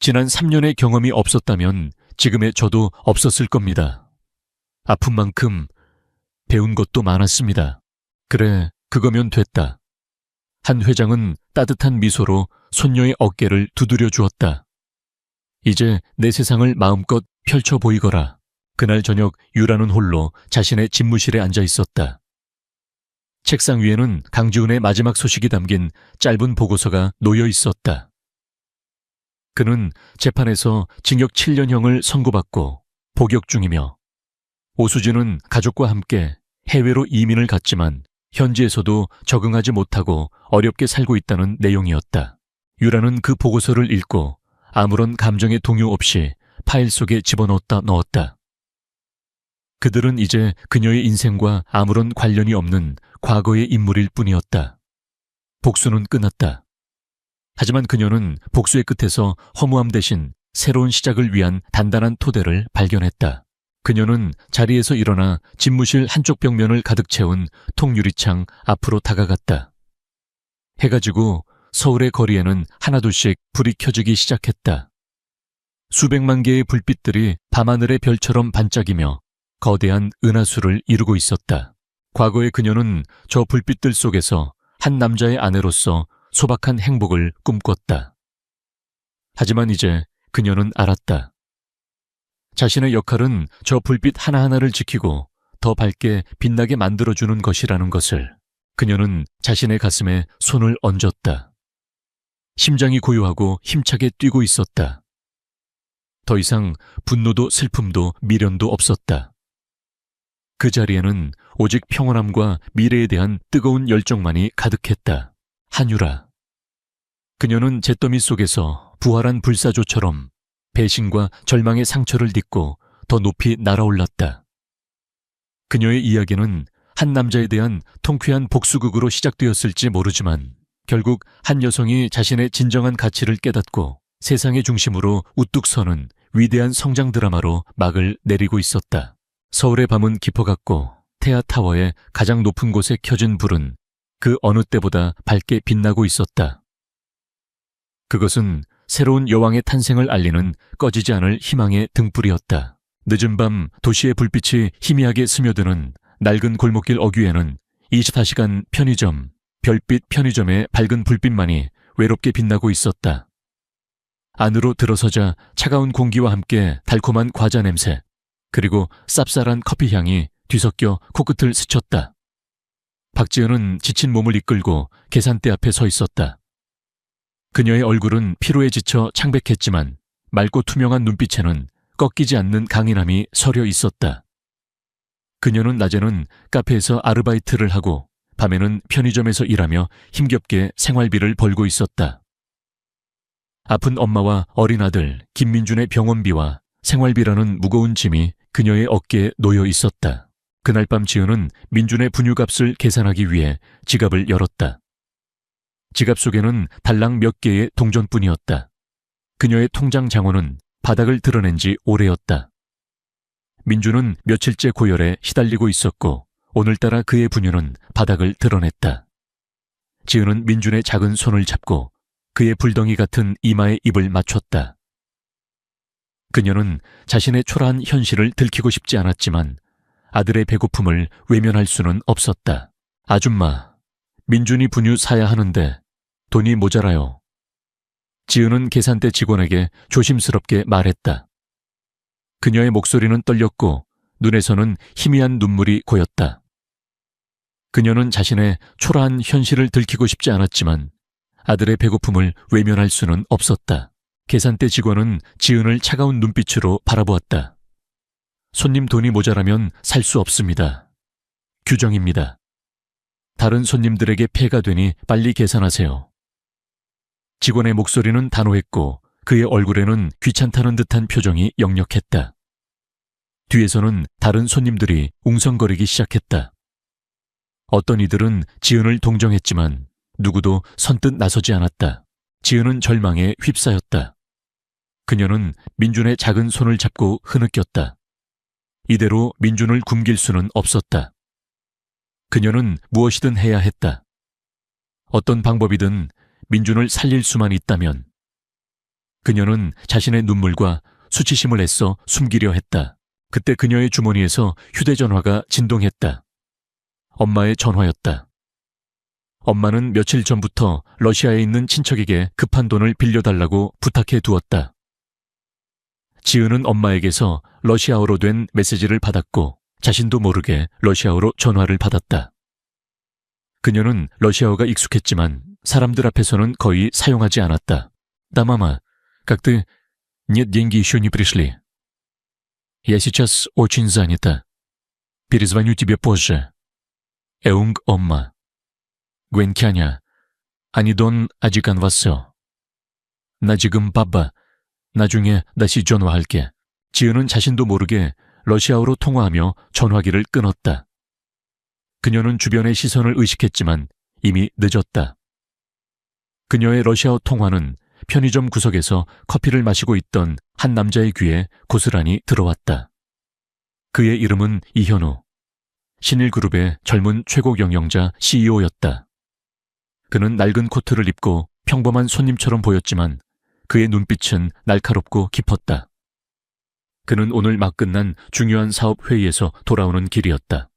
지난 3년의 경험이 없었다면 지금의 저도 없었을 겁니다. 아픈 만큼 배운 것도 많았습니다. 그래, 그거면 됐다. 한 회장은 따뜻한 미소로 손녀의 어깨를 두드려 주었다. 이제 내 세상을 마음껏 펼쳐 보이거라. 그날 저녁 유라는 홀로 자신의 집무실에 앉아 있었다. 책상 위에는 강지훈의 마지막 소식이 담긴 짧은 보고서가 놓여 있었다. 그는 재판에서 징역 7년형을 선고받고 복역 중이며 오수진은 가족과 함께 해외로 이민을 갔지만 현지에서도 적응하지 못하고 어렵게 살고 있다는 내용이었다. 유라는 그 보고서를 읽고 아무런 감정의 동요 없이 파일 속에 넣었다. 그들은 이제 그녀의 인생과 아무런 관련이 없는 과거의 인물일 뿐이었다. 복수는 끝났다. 하지만 그녀는 복수의 끝에서 허무함 대신 새로운 시작을 위한 단단한 토대를 발견했다. 그녀는 자리에서 일어나 집무실 한쪽 벽면을 가득 채운 통유리창 앞으로 다가갔다. 해가 지고 서울의 거리에는 하나둘씩 불이 켜지기 시작했다. 수백만 개의 불빛들이 밤하늘의 별처럼 반짝이며 거대한 은하수를 이루고 있었다. 과거의 그녀는 저 불빛들 속에서 한 남자의 아내로서 소박한 행복을 꿈꿨다. 하지만 이제 그녀는 알았다. 자신의 역할은 저 불빛 하나하나를 지키고 더 밝게 빛나게 만들어주는 것이라는 것을. 그녀는 자신의 가슴에 손을 얹었다. 심장이 고요하고 힘차게 뛰고 있었다. 더 이상 분노도 슬픔도 미련도 없었다. 그 자리에는 오직 평온함과 미래에 대한 뜨거운 열정만이 가득했다. 한유라. 그녀는 잿더미 속에서 부활한 불사조처럼 배신과 절망의 상처를 딛고 더 높이 날아올랐다. 그녀의 이야기는 한 남자에 대한 통쾌한 복수극으로 시작되었을지 모르지만 결국 한 여성이 자신의 진정한 가치를 깨닫고 세상의 중심으로 우뚝 서는 위대한 성장 드라마로 막을 내리고 있었다. 서울의 밤은 깊어갔고 태아타워의 가장 높은 곳에 켜진 불은 그 어느 때보다 밝게 빛나고 있었다. 그것은 새로운 여왕의 탄생을 알리는 꺼지지 않을 희망의 등불이었다. 늦은 밤 도시의 불빛이 희미하게 스며드는 낡은 골목길 어귀에는 24시간 편의점, 별빛 편의점의 밝은 불빛만이 외롭게 빛나고 있었다. 안으로 들어서자 차가운 공기와 함께 달콤한 과자 냄새, 그리고 쌉쌀한 커피 향이 뒤섞여 코끝을 스쳤다. 박지은은 지친 몸을 이끌고 계산대 앞에 서 있었다. 그녀의 얼굴은 피로에 지쳐 창백했지만 맑고 투명한 눈빛에는 꺾이지 않는 강인함이 서려 있었다. 그녀는 낮에는 카페에서 아르바이트를 하고 밤에는 편의점에서 일하며 힘겹게 생활비를 벌고 있었다. 아픈 엄마와 어린 아들 김민준의 병원비와 생활비라는 무거운 짐이 그녀의 어깨에 놓여 있었다. 그날 밤 지은은 민준의 분유값을 계산하기 위해 지갑을 열었다. 지갑 속에는 달랑 몇 개의 동전뿐이었다. 그녀의 통장 장원은 바닥을 드러낸 지 오래였다. 민준은 며칠째 고열에 시달리고 있었고 오늘따라 그의 분유는 바닥을 드러냈다. 지은은 민준의 작은 손을 잡고 그의 불덩이 같은 이마에 입을 맞췄다. 그녀는 자신의 초라한 현실을 들키고 싶지 않았지만 아들의 배고픔을 외면할 수는 없었다. 아줌마, 민준이 분유 사야 하는데 돈이 모자라요. 지은은 계산대 직원에게 조심스럽게 말했다. 그녀의 목소리는 떨렸고 눈에서는 희미한 눈물이 고였다. 그녀는 자신의 초라한 현실을 들키고 싶지 않았지만 아들의 배고픔을 외면할 수는 없었다. 계산대 직원은 지은을 차가운 눈빛으로 바라보았다. 손님 돈이 모자라면 살 수 없습니다. 규정입니다. 다른 손님들에게 폐가 되니 빨리 계산하세요. 직원의 목소리는 단호했고 그의 얼굴에는 귀찮다는 듯한 표정이 역력했다. 뒤에서는 다른 손님들이 웅성거리기 시작했다. 어떤 이들은 지은을 동정했지만 누구도 선뜻 나서지 않았다. 지은은 절망에 휩싸였다. 그녀는 민준의 작은 손을 잡고 흐느꼈다. 이대로 민준을 굶길 수는 없었다. 그녀는 무엇이든 해야 했다. 어떤 방법이든 민준을 살릴 수만 있다면. 그녀는 자신의 눈물과 수치심을 애써 숨기려 했다. 그때 그녀의 주머니에서 휴대전화가 진동했다. 엄마의 전화였다. 엄마는 며칠 전부터 러시아에 있는 친척에게 급한 돈을 빌려달라고 부탁해 두었다. 지은은 엄마에게서 러시아어로 된 메시지를 받았고 자신도 모르게 러시아어로 전화를 받았다. 그녀는 러시아어가 익숙했지만 사람들 앞에서는 거의 사용하지 않았다. Да, мама, как ты? Нет, деньги еще не пришли. Я сейчас очень занята. Перезвоню тебе позже. 애웅 엄마. 괜찮냐? 아니 돈 아직 안 왔어. 나 지금 바빠. 나중에 다시 전화할게. 지은은 자신도 모르게 러시아어로 통화하며 전화기를 끊었다. 그녀는 주변의 시선을 의식했지만 이미 늦었다. 그녀의 러시아어 통화는 편의점 구석에서 커피를 마시고 있던 한 남자의 귀에 고스란히 들어왔다. 그의 이름은 이현우. 신일그룹의 젊은 최고 경영자 CEO였다. 그는 낡은 코트를 입고 평범한 손님처럼 보였지만 그의 눈빛은 날카롭고 깊었다. 그는 오늘 막 끝난 중요한 사업 회의에서 돌아오는 길이었다.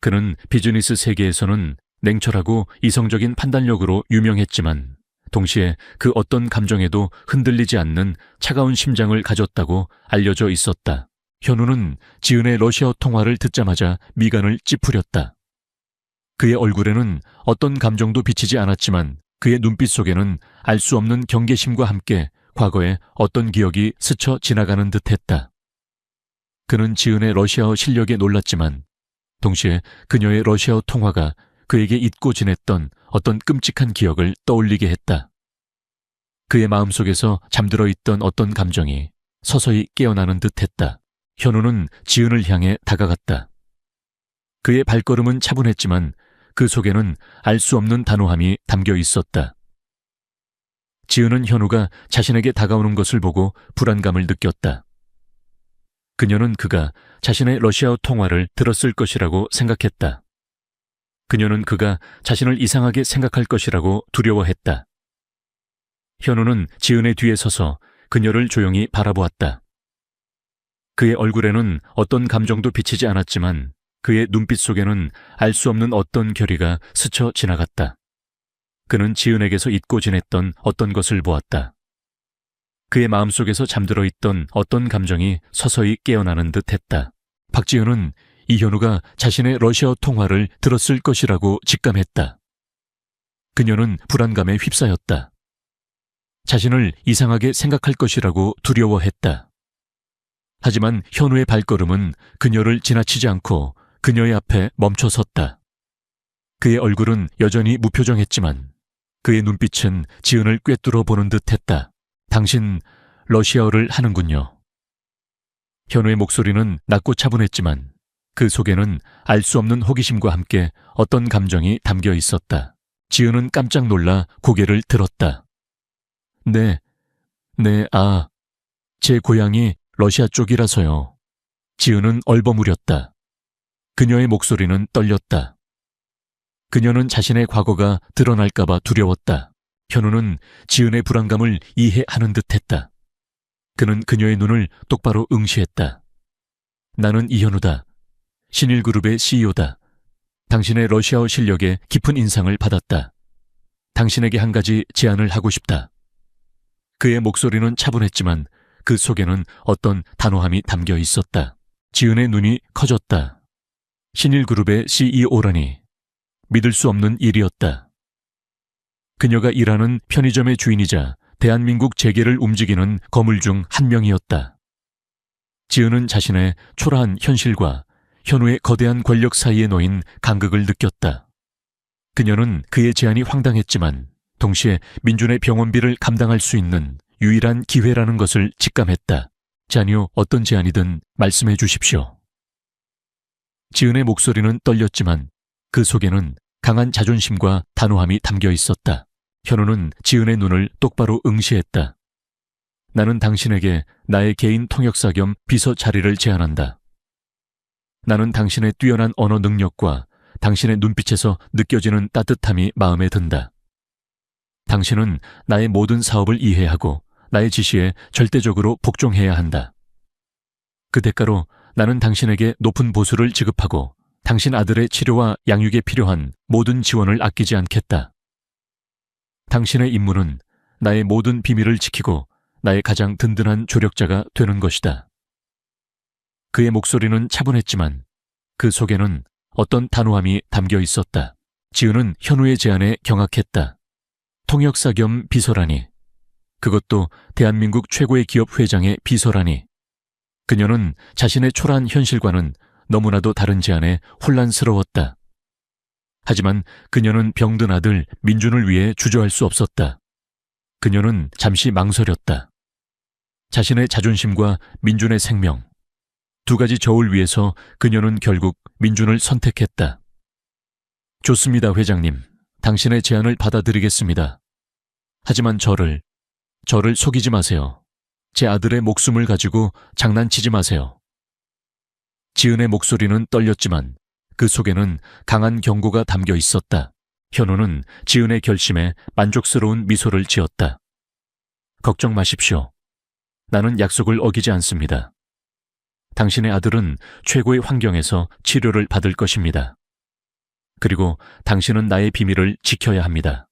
그는 비즈니스 세계에서는 냉철하고 이성적인 판단력으로 유명했지만 동시에 그 어떤 감정에도 흔들리지 않는 차가운 심장을 가졌다고 알려져 있었다. 현우는 지은의 러시아어 통화를 듣자마자 미간을 찌푸렸다. 그의 얼굴에는 어떤 감정도 비치지 않았지만 그의 눈빛 속에는 알 수 없는 경계심과 함께 과거의 어떤 기억이 스쳐 지나가는 듯했다. 그는 지은의 러시아어 실력에 놀랐지만 동시에 그녀의 러시아어 통화가 그에게 잊고 지냈던 어떤 끔찍한 기억을 떠올리게 했다. 그의 마음속에서 잠들어 있던 어떤 감정이 서서히 깨어나는 듯했다. 현우는 지은을 향해 다가갔다. 그의 발걸음은 차분했지만 그 속에는 알 수 없는 단호함이 담겨 있었다. 지은은 현우가 자신에게 다가오는 것을 보고 불안감을 느꼈다. 그녀는 그가 자신의 러시아어 통화를 들었을 것이라고 생각했다. 그녀는 그가 자신을 이상하게 생각할 것이라고 두려워했다. 현우는 지은의 뒤에 서서 그녀를 조용히 바라보았다. 그의 얼굴에는 어떤 감정도 비치지 않았지만 그의 눈빛 속에는 알 수 없는 어떤 결의가 스쳐 지나갔다. 그는 지은에게서 잊고 지냈던 어떤 것을 보았다. 그의 마음속에서 잠들어 있던 어떤 감정이 서서히 깨어나는 듯했다. 박지은은 이현우가 자신의 러시아어 통화를 들었을 것이라고 직감했다. 그녀는 불안감에 휩싸였다. 자신을 이상하게 생각할 것이라고 두려워했다. 하지만 현우의 발걸음은 그녀를 지나치지 않고 그녀의 앞에 멈춰섰다. 그의 얼굴은 여전히 무표정했지만 그의 눈빛은 지은을 꿰뚫어 보는 듯했다. 당신 러시아어를 하는군요. 현우의 목소리는 낮고 차분했지만 그 속에는 알 수 없는 호기심과 함께 어떤 감정이 담겨 있었다. 지은은 깜짝 놀라 고개를 들었다. 네, 제 고향이 러시아 쪽이라서요. 지은은 얼버무렸다. 그녀의 목소리는 떨렸다. 그녀는 자신의 과거가 드러날까봐 두려웠다. 현우는 지은의 불안감을 이해하는 듯했다. 그는 그녀의 눈을 똑바로 응시했다. 나는 이현우다. 신일그룹의 CEO다. 당신의 러시아어 실력에 깊은 인상을 받았다. 당신에게 한 가지 제안을 하고 싶다. 그의 목소리는 차분했지만 그 속에는 어떤 단호함이 담겨 있었다. 지은의 눈이 커졌다. 신일그룹의 CEO라니. 믿을 수 없는 일이었다. 그녀가 일하는 편의점의 주인이자 대한민국 재계를 움직이는 거물 중 한 명이었다. 지은은 자신의 초라한 현실과 현우의 거대한 권력 사이에 놓인 간극을 느꼈다. 그녀는 그의 제안이 황당했지만 동시에 민준의 병원비를 감당할 수 있는 유일한 기회라는 것을 직감했다. 자니요, 어떤 제안이든 말씀해 주십시오. 지은의 목소리는 떨렸지만 그 속에는 강한 자존심과 단호함이 담겨 있었다. 현우는 지은의 눈을 똑바로 응시했다. 나는 당신에게 나의 개인 통역사 겸 비서 자리를 제안한다. 나는 당신의 뛰어난 언어 능력과 당신의 눈빛에서 느껴지는 따뜻함이 마음에 든다. 당신은 나의 모든 사업을 이해하고 나의 지시에 절대적으로 복종해야 한다. 그 대가로 나는 당신에게 높은 보수를 지급하고 당신 아들의 치료와 양육에 필요한 모든 지원을 아끼지 않겠다. 당신의 임무는 나의 모든 비밀을 지키고 나의 가장 든든한 조력자가 되는 것이다. 그의 목소리는 차분했지만 그 속에는 어떤 단호함이 담겨 있었다. 지은은 현우의 제안에 경악했다. 통역사 겸 비서라니. 그것도 대한민국 최고의 기업 회장의 비서라니. 그녀는 자신의 초라한 현실과는 너무나도 다른 제안에 혼란스러웠다. 하지만 그녀는 병든 아들 민준을 위해 주저할 수 없었다. 그녀는 잠시 망설였다. 자신의 자존심과 민준의 생명, 두 가지 저울 위에서 그녀는 결국 민준을 선택했다. 좋습니다, 회장님. 당신의 제안을 받아들이겠습니다. 하지만 저를 속이지 마세요. 제 아들의 목숨을 가지고 장난치지 마세요. 지은의 목소리는 떨렸지만 그 속에는 강한 경고가 담겨 있었다. 현우는 지은의 결심에 만족스러운 미소를 지었다. 걱정 마십시오. 나는 약속을 어기지 않습니다. 당신의 아들은 최고의 환경에서 치료를 받을 것입니다. 그리고 당신은 나의 비밀을 지켜야 합니다.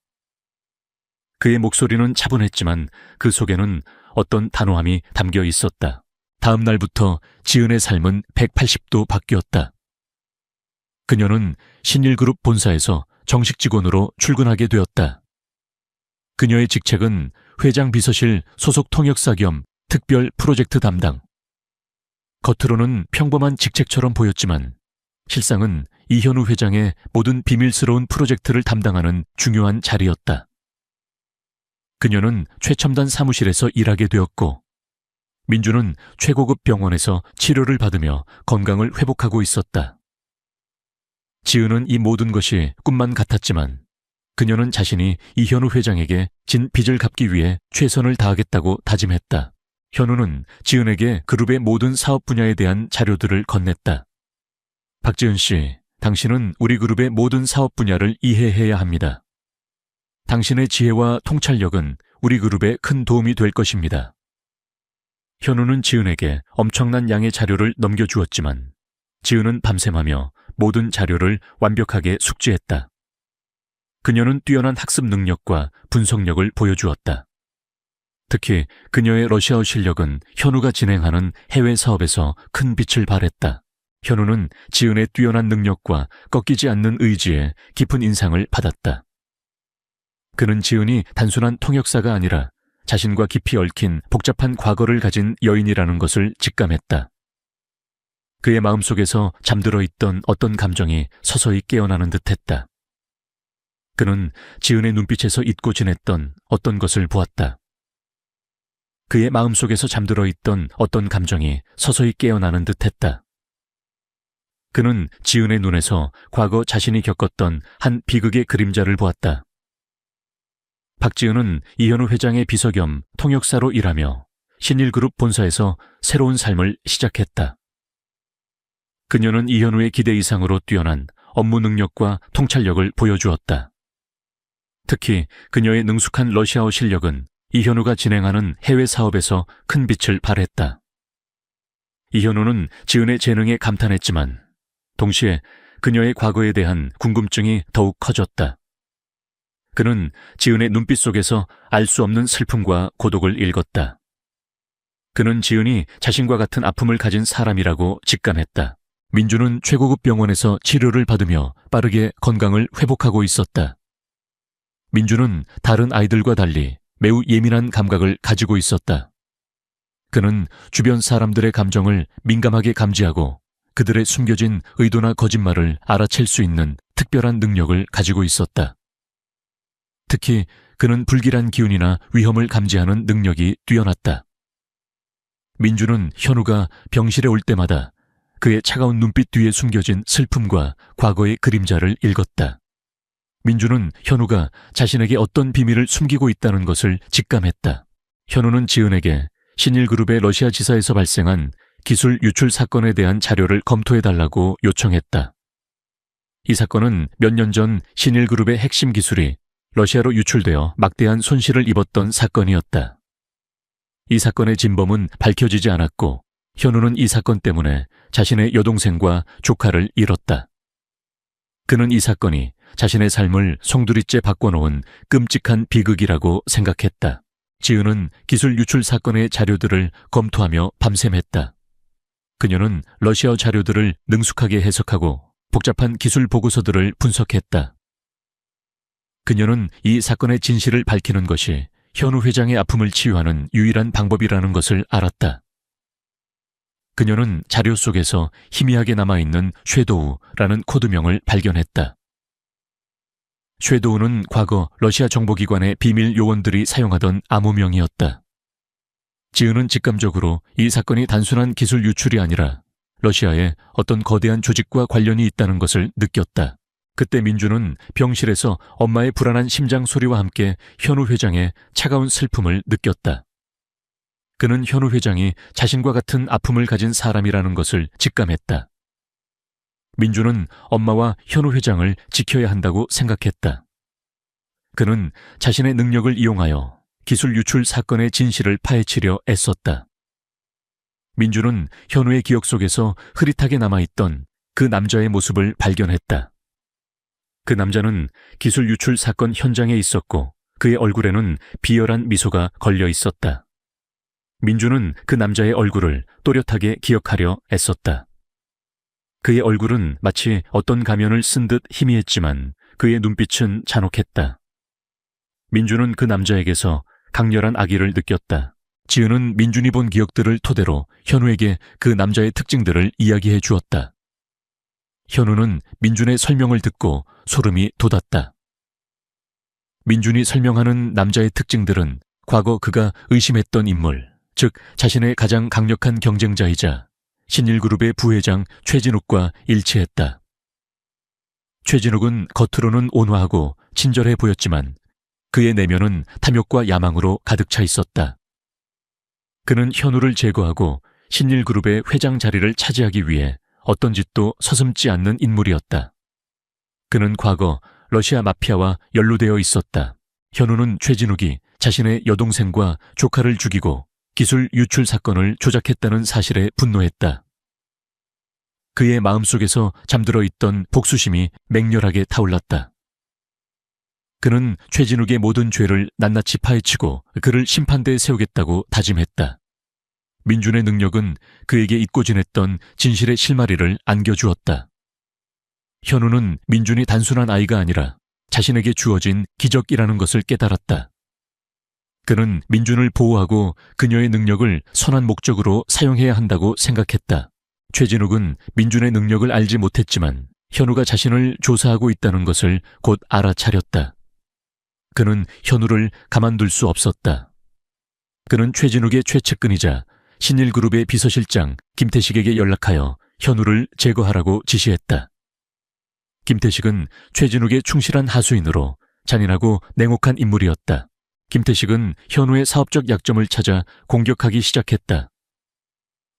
그의 목소리는 차분했지만 그 속에는 어떤 단호함이 담겨 있었다. 다음 날부터 지은의 삶은 180도 바뀌었다. 그녀는 신일그룹 본사에서 정식 직원으로 출근하게 되었다. 그녀의 직책은 회장 비서실 소속 통역사 겸 특별 프로젝트 담당. 겉으로는 평범한 직책처럼 보였지만 실상은 이현우 회장의 모든 비밀스러운 프로젝트를 담당하는 중요한 자리였다. 그녀는 최첨단 사무실에서 일하게 되었고 민주는 최고급 병원에서 치료를 받으며 건강을 회복하고 있었다. 지은은 이 모든 것이 꿈만 같았지만 그녀는 자신이 이현우 회장에게 진 빚을 갚기 위해 최선을 다하겠다고 다짐했다. 현우는 지은에게 그룹의 모든 사업 분야에 대한 자료들을 건넸다. 박지은 씨, 당신은 우리 그룹의 모든 사업 분야를 이해해야 합니다. 당신의 지혜와 통찰력은 우리 그룹에 큰 도움이 될 것입니다. 현우는 지은에게 엄청난 양의 자료를 넘겨주었지만 지은은 밤샘하며 모든 자료를 완벽하게 숙지했다. 그녀는 뛰어난 학습 능력과 분석력을 보여주었다. 특히 그녀의 러시아어 실력은 현우가 진행하는 해외 사업에서 큰 빛을 발했다. 현우는 지은의 뛰어난 능력과 꺾이지 않는 의지에 깊은 인상을 받았다. 그는 지은이 단순한 통역사가 아니라 자신과 깊이 얽힌 복잡한 과거를 가진 여인이라는 것을 직감했다. 그의 마음속에서 잠들어 있던 어떤 감정이 서서히 깨어나는 듯했다. 그는 지은의 눈빛에서 잊고 지냈던 어떤 것을 보았다. 그의 마음속에서 잠들어 있던 어떤 감정이 서서히 깨어나는 듯했다. 그는 지은의 눈에서 과거 자신이 겪었던 한 비극의 그림자를 보았다. 박지은은 이현우 회장의 비서 겸 통역사로 일하며 신일그룹 본사에서 새로운 삶을 시작했다. 그녀는 이현우의 기대 이상으로 뛰어난 업무 능력과 통찰력을 보여주었다. 특히 그녀의 능숙한 러시아어 실력은 이현우가 진행하는 해외 사업에서 큰 빛을 발했다. 이현우는 지은의 재능에 감탄했지만 동시에 그녀의 과거에 대한 궁금증이 더욱 커졌다. 그는 지은의 눈빛 속에서 알 수 없는 슬픔과 고독을 읽었다. 그는 지은이 자신과 같은 아픔을 가진 사람이라고 직감했다. 민주는 최고급 병원에서 치료를 받으며 빠르게 건강을 회복하고 있었다. 민주는 다른 아이들과 달리 매우 예민한 감각을 가지고 있었다. 그는 주변 사람들의 감정을 민감하게 감지하고 그들의 숨겨진 의도나 거짓말을 알아챌 수 있는 특별한 능력을 가지고 있었다. 특히 그는 불길한 기운이나 위험을 감지하는 능력이 뛰어났다. 민주는 현우가 병실에 올 때마다 그의 차가운 눈빛 뒤에 숨겨진 슬픔과 과거의 그림자를 읽었다. 민주는 현우가 자신에게 어떤 비밀을 숨기고 있다는 것을 직감했다. 현우는 지은에게 신일그룹의 러시아 지사에서 발생한 기술 유출 사건에 대한 자료를 검토해달라고 요청했다. 이 사건은 몇 년 전 신일그룹의 핵심 기술이 러시아로 유출되어 막대한 손실을 입었던 사건이었다. 이 사건의 진범은 밝혀지지 않았고 현우는 이 사건 때문에 자신의 여동생과 조카를 잃었다. 그는 이 사건이 자신의 삶을 송두리째 바꿔놓은 끔찍한 비극이라고 생각했다. 지은은 기술 유출 사건의 자료들을 검토하며 밤샘했다. 그녀는 러시아어 자료들을 능숙하게 해석하고 복잡한 기술 보고서들을 분석했다. 그녀는 이 사건의 진실을 밝히는 것이 현우 회장의 아픔을 치유하는 유일한 방법이라는 것을 알았다. 그녀는 자료 속에서 희미하게 남아있는 쉐도우라는 코드명을 발견했다. 쉐도우는 과거 러시아 정보기관의 비밀 요원들이 사용하던 암호명이었다. 지은은 직감적으로 이 사건이 단순한 기술 유출이 아니라 러시아의 어떤 거대한 조직과 관련이 있다는 것을 느꼈다. 그때 민주는 병실에서 엄마의 불안한 심장 소리와 함께 현우 회장의 차가운 슬픔을 느꼈다. 그는 현우 회장이 자신과 같은 아픔을 가진 사람이라는 것을 직감했다. 민주는 엄마와 현우 회장을 지켜야 한다고 생각했다. 그는 자신의 능력을 이용하여 기술 유출 사건의 진실을 파헤치려 애썼다. 민주는 현우의 기억 속에서 흐릿하게 남아있던 그 남자의 모습을 발견했다. 그 남자는 기술 유출 사건 현장에 있었고 그의 얼굴에는 비열한 미소가 걸려 있었다. 민주는 그 남자의 얼굴을 또렷하게 기억하려 애썼다. 그의 얼굴은 마치 어떤 가면을 쓴 듯 희미했지만 그의 눈빛은 잔혹했다. 민주는 그 남자에게서 강렬한 악의를 느꼈다. 지은은 민준이 본 기억들을 토대로 현우에게 그 남자의 특징들을 이야기해 주었다. 현우는 민준의 설명을 듣고 소름이 돋았다. 민준이 설명하는 남자의 특징들은 과거 그가 의심했던 인물, 즉 자신의 가장 강력한 경쟁자이자 신일그룹의 부회장 최진욱과 일치했다. 최진욱은 겉으로는 온화하고 친절해 보였지만 그의 내면은 탐욕과 야망으로 가득 차 있었다. 그는 현우를 제거하고 신일그룹의 회장 자리를 차지하기 위해 어떤 짓도 서슴지 않는 인물이었다. 그는 과거 러시아 마피아와 연루되어 있었다. 현우는 최진욱이 자신의 여동생과 조카를 죽이고 기술 유출 사건을 조작했다는 사실에 분노했다. 그의 마음속에서 잠들어 있던 복수심이 맹렬하게 타올랐다. 그는 최진욱의 모든 죄를 낱낱이 파헤치고 그를 심판대에 세우겠다고 다짐했다. 민준의 능력은 그에게 잊고 지냈던 진실의 실마리를 안겨주었다. 현우는 민준이 단순한 아이가 아니라 자신에게 주어진 기적이라는 것을 깨달았다. 그는 민준을 보호하고 그녀의 능력을 선한 목적으로 사용해야 한다고 생각했다. 최진욱은 민준의 능력을 알지 못했지만 현우가 자신을 조사하고 있다는 것을 곧 알아차렸다. 그는 현우를 가만둘 수 없었다. 그는 최진욱의 최측근이자 신일그룹의 비서실장 김태식에게 연락하여 현우를 제거하라고 지시했다. 김태식은 최진욱의 충실한 하수인으로 잔인하고 냉혹한 인물이었다. 김태식은 현우의 사업적 약점을 찾아 공격하기 시작했다.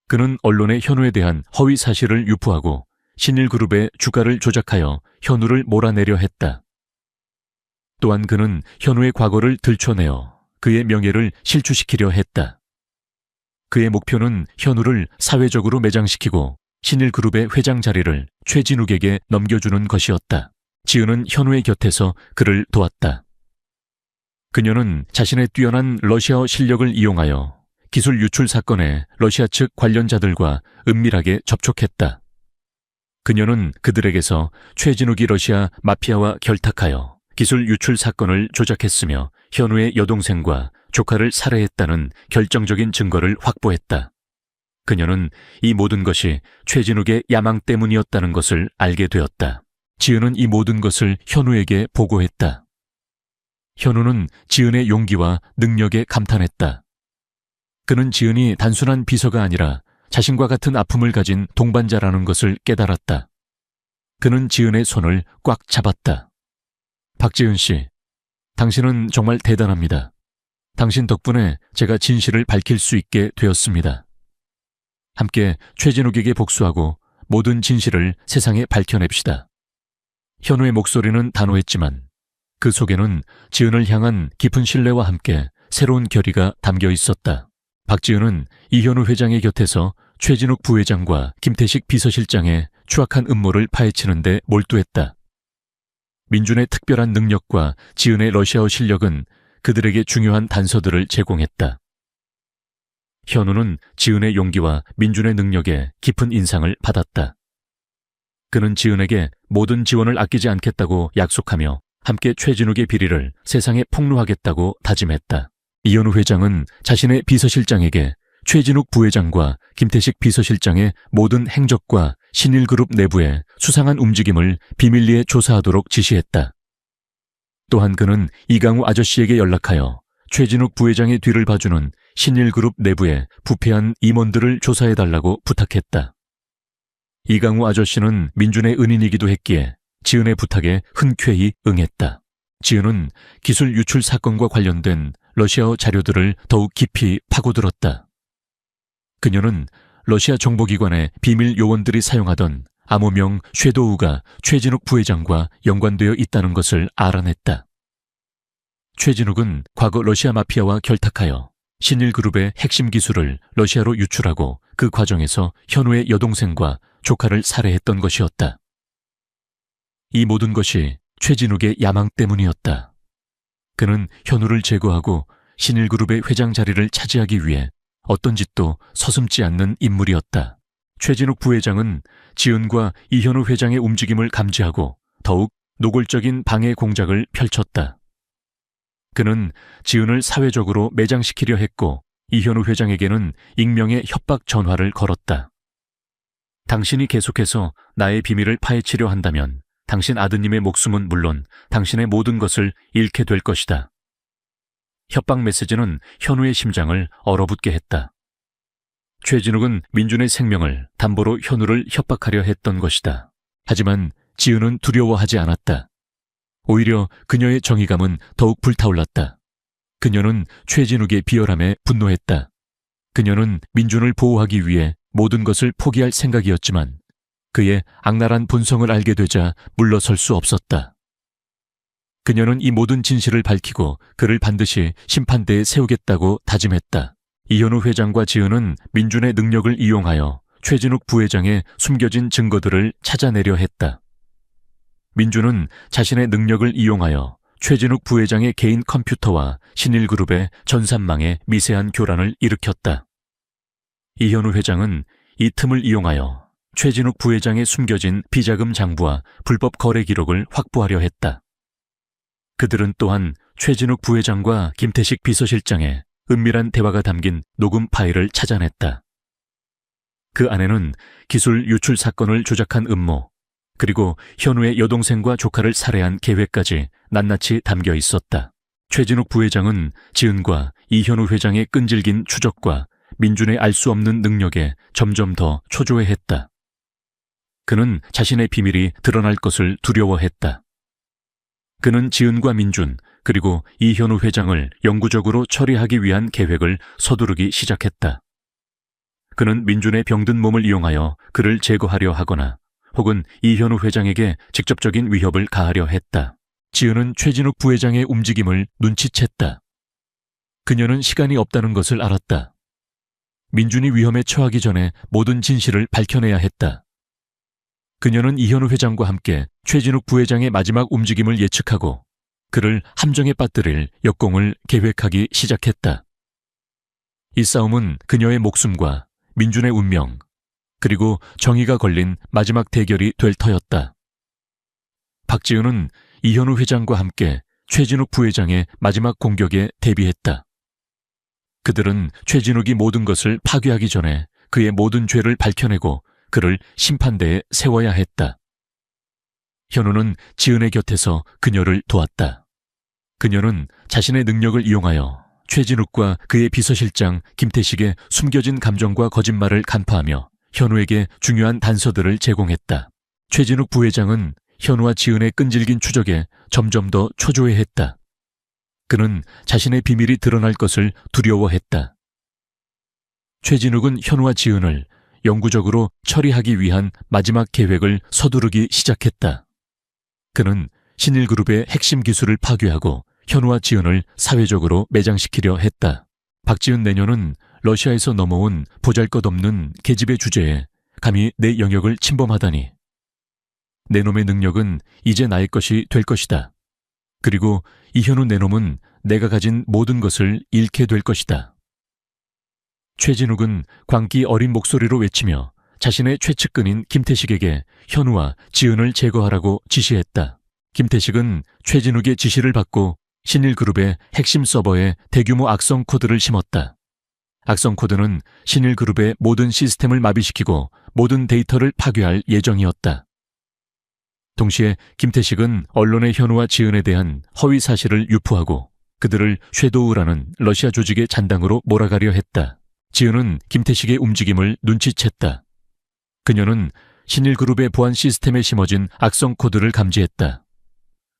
그는 언론에 현우에 대한 허위 사실을 유포하고 신일그룹의 주가를 조작하여 현우를 몰아내려 했다. 또한 그는 현우의 과거를 들춰내어 그의 명예를 실추시키려 했다. 그의 목표는 현우를 사회적으로 매장시키고 신일그룹의 회장 자리를 최진욱에게 넘겨주는 것이었다. 지은은 현우의 곁에서 그를 도왔다. 그녀는 자신의 뛰어난 러시아어 실력을 이용하여 기술 유출 사건에 러시아 측 관련자들과 은밀하게 접촉했다. 그녀는 그들에게서 최진욱이 러시아 마피아와 결탁하여 기술 유출 사건을 조작했으며 현우의 여동생과 조카를 살해했다는 결정적인 증거를 확보했다. 그녀는 이 모든 것이 최진욱의 야망 때문이었다는 것을 알게 되었다. 지은은 이 모든 것을 현우에게 보고했다. 현우는 지은의 용기와 능력에 감탄했다. 그는 지은이 단순한 비서가 아니라 자신과 같은 아픔을 가진 동반자라는 것을 깨달았다. 그는 지은의 손을 꽉 잡았다. 박지은 씨, 당신은 정말 대단합니다. 당신 덕분에 제가 진실을 밝힐 수 있게 되었습니다. 함께 최진욱에게 복수하고 모든 진실을 세상에 밝혀냅시다. 현우의 목소리는 단호했지만 그 속에는 지은을 향한 깊은 신뢰와 함께 새로운 결의가 담겨 있었다. 박지은은 이현우 회장의 곁에서 최진욱 부회장과 김태식 비서실장의 추악한 음모를 파헤치는 데 몰두했다. 민준의 특별한 능력과 지은의 러시아어 실력은 그들에게 중요한 단서들을 제공했다. 현우는 지은의 용기와 민준의 능력에 깊은 인상을 받았다. 그는 지은에게 모든 지원을 아끼지 않겠다고 약속하며 함께 최진욱의 비리를 세상에 폭로하겠다고 다짐했다. 이현우 회장은 자신의 비서실장에게 최진욱 부회장과 김태식 비서실장의 모든 행적과 신일그룹 내부의 수상한 움직임을 비밀리에 조사하도록 지시했다. 또한 그는 이강우 아저씨에게 연락하여 최진욱 부회장의 뒤를 봐주는 신일그룹 내부의 부패한 임원들을 조사해달라고 부탁했다. 이강우 아저씨는 민준의 은인이기도 했기에 지은의 부탁에 흔쾌히 응했다. 지은은 기술 유출 사건과 관련된 러시아어 자료들을 더욱 깊이 파고들었다. 그녀는 러시아 정보기관의 비밀 요원들이 사용하던 암호명 쉐도우가 최진욱 부회장과 연관되어 있다는 것을 알아냈다. 최진욱은 과거 러시아 마피아와 결탁하여 신일그룹의 핵심 기술을 러시아로 유출하고 그 과정에서 현우의 여동생과 조카를 살해했던 것이었다. 이 모든 것이 최진욱의 야망 때문이었다. 그는 현우를 제거하고 신일그룹의 회장 자리를 차지하기 위해 어떤 짓도 서슴지 않는 인물이었다. 최진욱 부회장은 지은과 이현우 회장의 움직임을 감지하고 더욱 노골적인 방해 공작을 펼쳤다. 그는 지은을 사회적으로 매장시키려 했고 이현우 회장에게는 익명의 협박 전화를 걸었다. 당신이 계속해서 나의 비밀을 파헤치려 한다면 당신 아드님의 목숨은 물론 당신의 모든 것을 잃게 될 것이다. 협박 메시지는 현우의 심장을 얼어붙게 했다. 최진욱은 민준의 생명을 담보로 현우를 협박하려 했던 것이다. 하지만 지은은 두려워하지 않았다. 오히려 그녀의 정의감은 더욱 불타올랐다. 그녀는 최진욱의 비열함에 분노했다. 그녀는 민준을 보호하기 위해 모든 것을 포기할 생각이었지만 그의 악랄한 본성을 알게 되자 물러설 수 없었다. 그녀는 이 모든 진실을 밝히고 그를 반드시 심판대에 세우겠다고 다짐했다. 이현우 회장과 지은은 민준의 능력을 이용하여 최진욱 부회장의 숨겨진 증거들을 찾아내려 했다. 민준은 자신의 능력을 이용하여 최진욱 부회장의 개인 컴퓨터와 신일그룹의 전산망에 미세한 교란을 일으켰다. 이현우 회장은 이 틈을 이용하여 최진욱 부회장의 숨겨진 비자금 장부와 불법 거래 기록을 확보하려 했다. 그들은 또한 최진욱 부회장과 김태식 비서실장의 은밀한 대화가 담긴 녹음 파일을 찾아냈다. 그 안에는 기술 유출 사건을 조작한 음모, 그리고 현우의 여동생과 조카를 살해한 계획까지 낱낱이 담겨 있었다. 최진욱 부회장은 지은과 이현우 회장의 끈질긴 추적과 민준의 알 수 없는 능력에 점점 더 초조해했다. 그는 자신의 비밀이 드러날 것을 두려워했다. 그는 지은과 민준, 그리고 이현우 회장을 영구적으로 처리하기 위한 계획을 서두르기 시작했다. 그는 민준의 병든 몸을 이용하여 그를 제거하려 하거나 혹은 이현우 회장에게 직접적인 위협을 가하려 했다. 지은은 최진욱 부회장의 움직임을 눈치챘다. 그녀는 시간이 없다는 것을 알았다. 민준이 위험에 처하기 전에 모든 진실을 밝혀내야 했다. 그녀는 이현우 회장과 함께 최진욱 부회장의 마지막 움직임을 예측하고 그를 함정에 빠뜨릴 역공을 계획하기 시작했다. 이 싸움은 그녀의 목숨과 민준의 운명, 그리고 정의가 걸린 마지막 대결이 될 터였다. 박지은은 이현우 회장과 함께 최진욱 부회장의 마지막 공격에 대비했다. 그들은 최진욱이 모든 것을 파괴하기 전에 그의 모든 죄를 밝혀내고 그를 심판대에 세워야 했다. 현우는 지은의 곁에서 그녀를 도왔다. 그녀는 자신의 능력을 이용하여 최진욱과 그의 비서실장 김태식의 숨겨진 감정과 거짓말을 간파하며 현우에게 중요한 단서들을 제공했다. 최진욱 부회장은 현우와 지은의 끈질긴 추적에 점점 더 초조해했다. 그는 자신의 비밀이 드러날 것을 두려워했다. 최진욱은 현우와 지은을 영구적으로 처리하기 위한 마지막 계획을 서두르기 시작했다. 그는 신일그룹의 핵심 기술을 파괴하고 현우와 지은을 사회적으로 매장시키려 했다. 박지은 내녀는 러시아에서 넘어온 보잘것없는 계집의 주제에 감히 내 영역을 침범하다니. 내 놈의 능력은 이제 나의 것이 될 것이다. 그리고 이현우 내놈은 내가 가진 모든 것을 잃게 될 것이다. 최진욱은 광기 어린 목소리로 외치며 자신의 최측근인 김태식에게 현우와 지은을 제거하라고 지시했다. 김태식은 최진욱의 지시를 받고 신일그룹의 핵심 서버에 대규모 악성 코드를 심었다. 악성 코드는 신일그룹의 모든 시스템을 마비시키고 모든 데이터를 파괴할 예정이었다. 동시에 김태식은 언론의 현우와 지은에 대한 허위 사실을 유포하고 그들을 섀도우라는 러시아 조직의 잔당으로 몰아가려 했다. 지은은 김태식의 움직임을 눈치챘다. 그녀는 신일그룹의 보안 시스템에 심어진 악성 코드를 감지했다.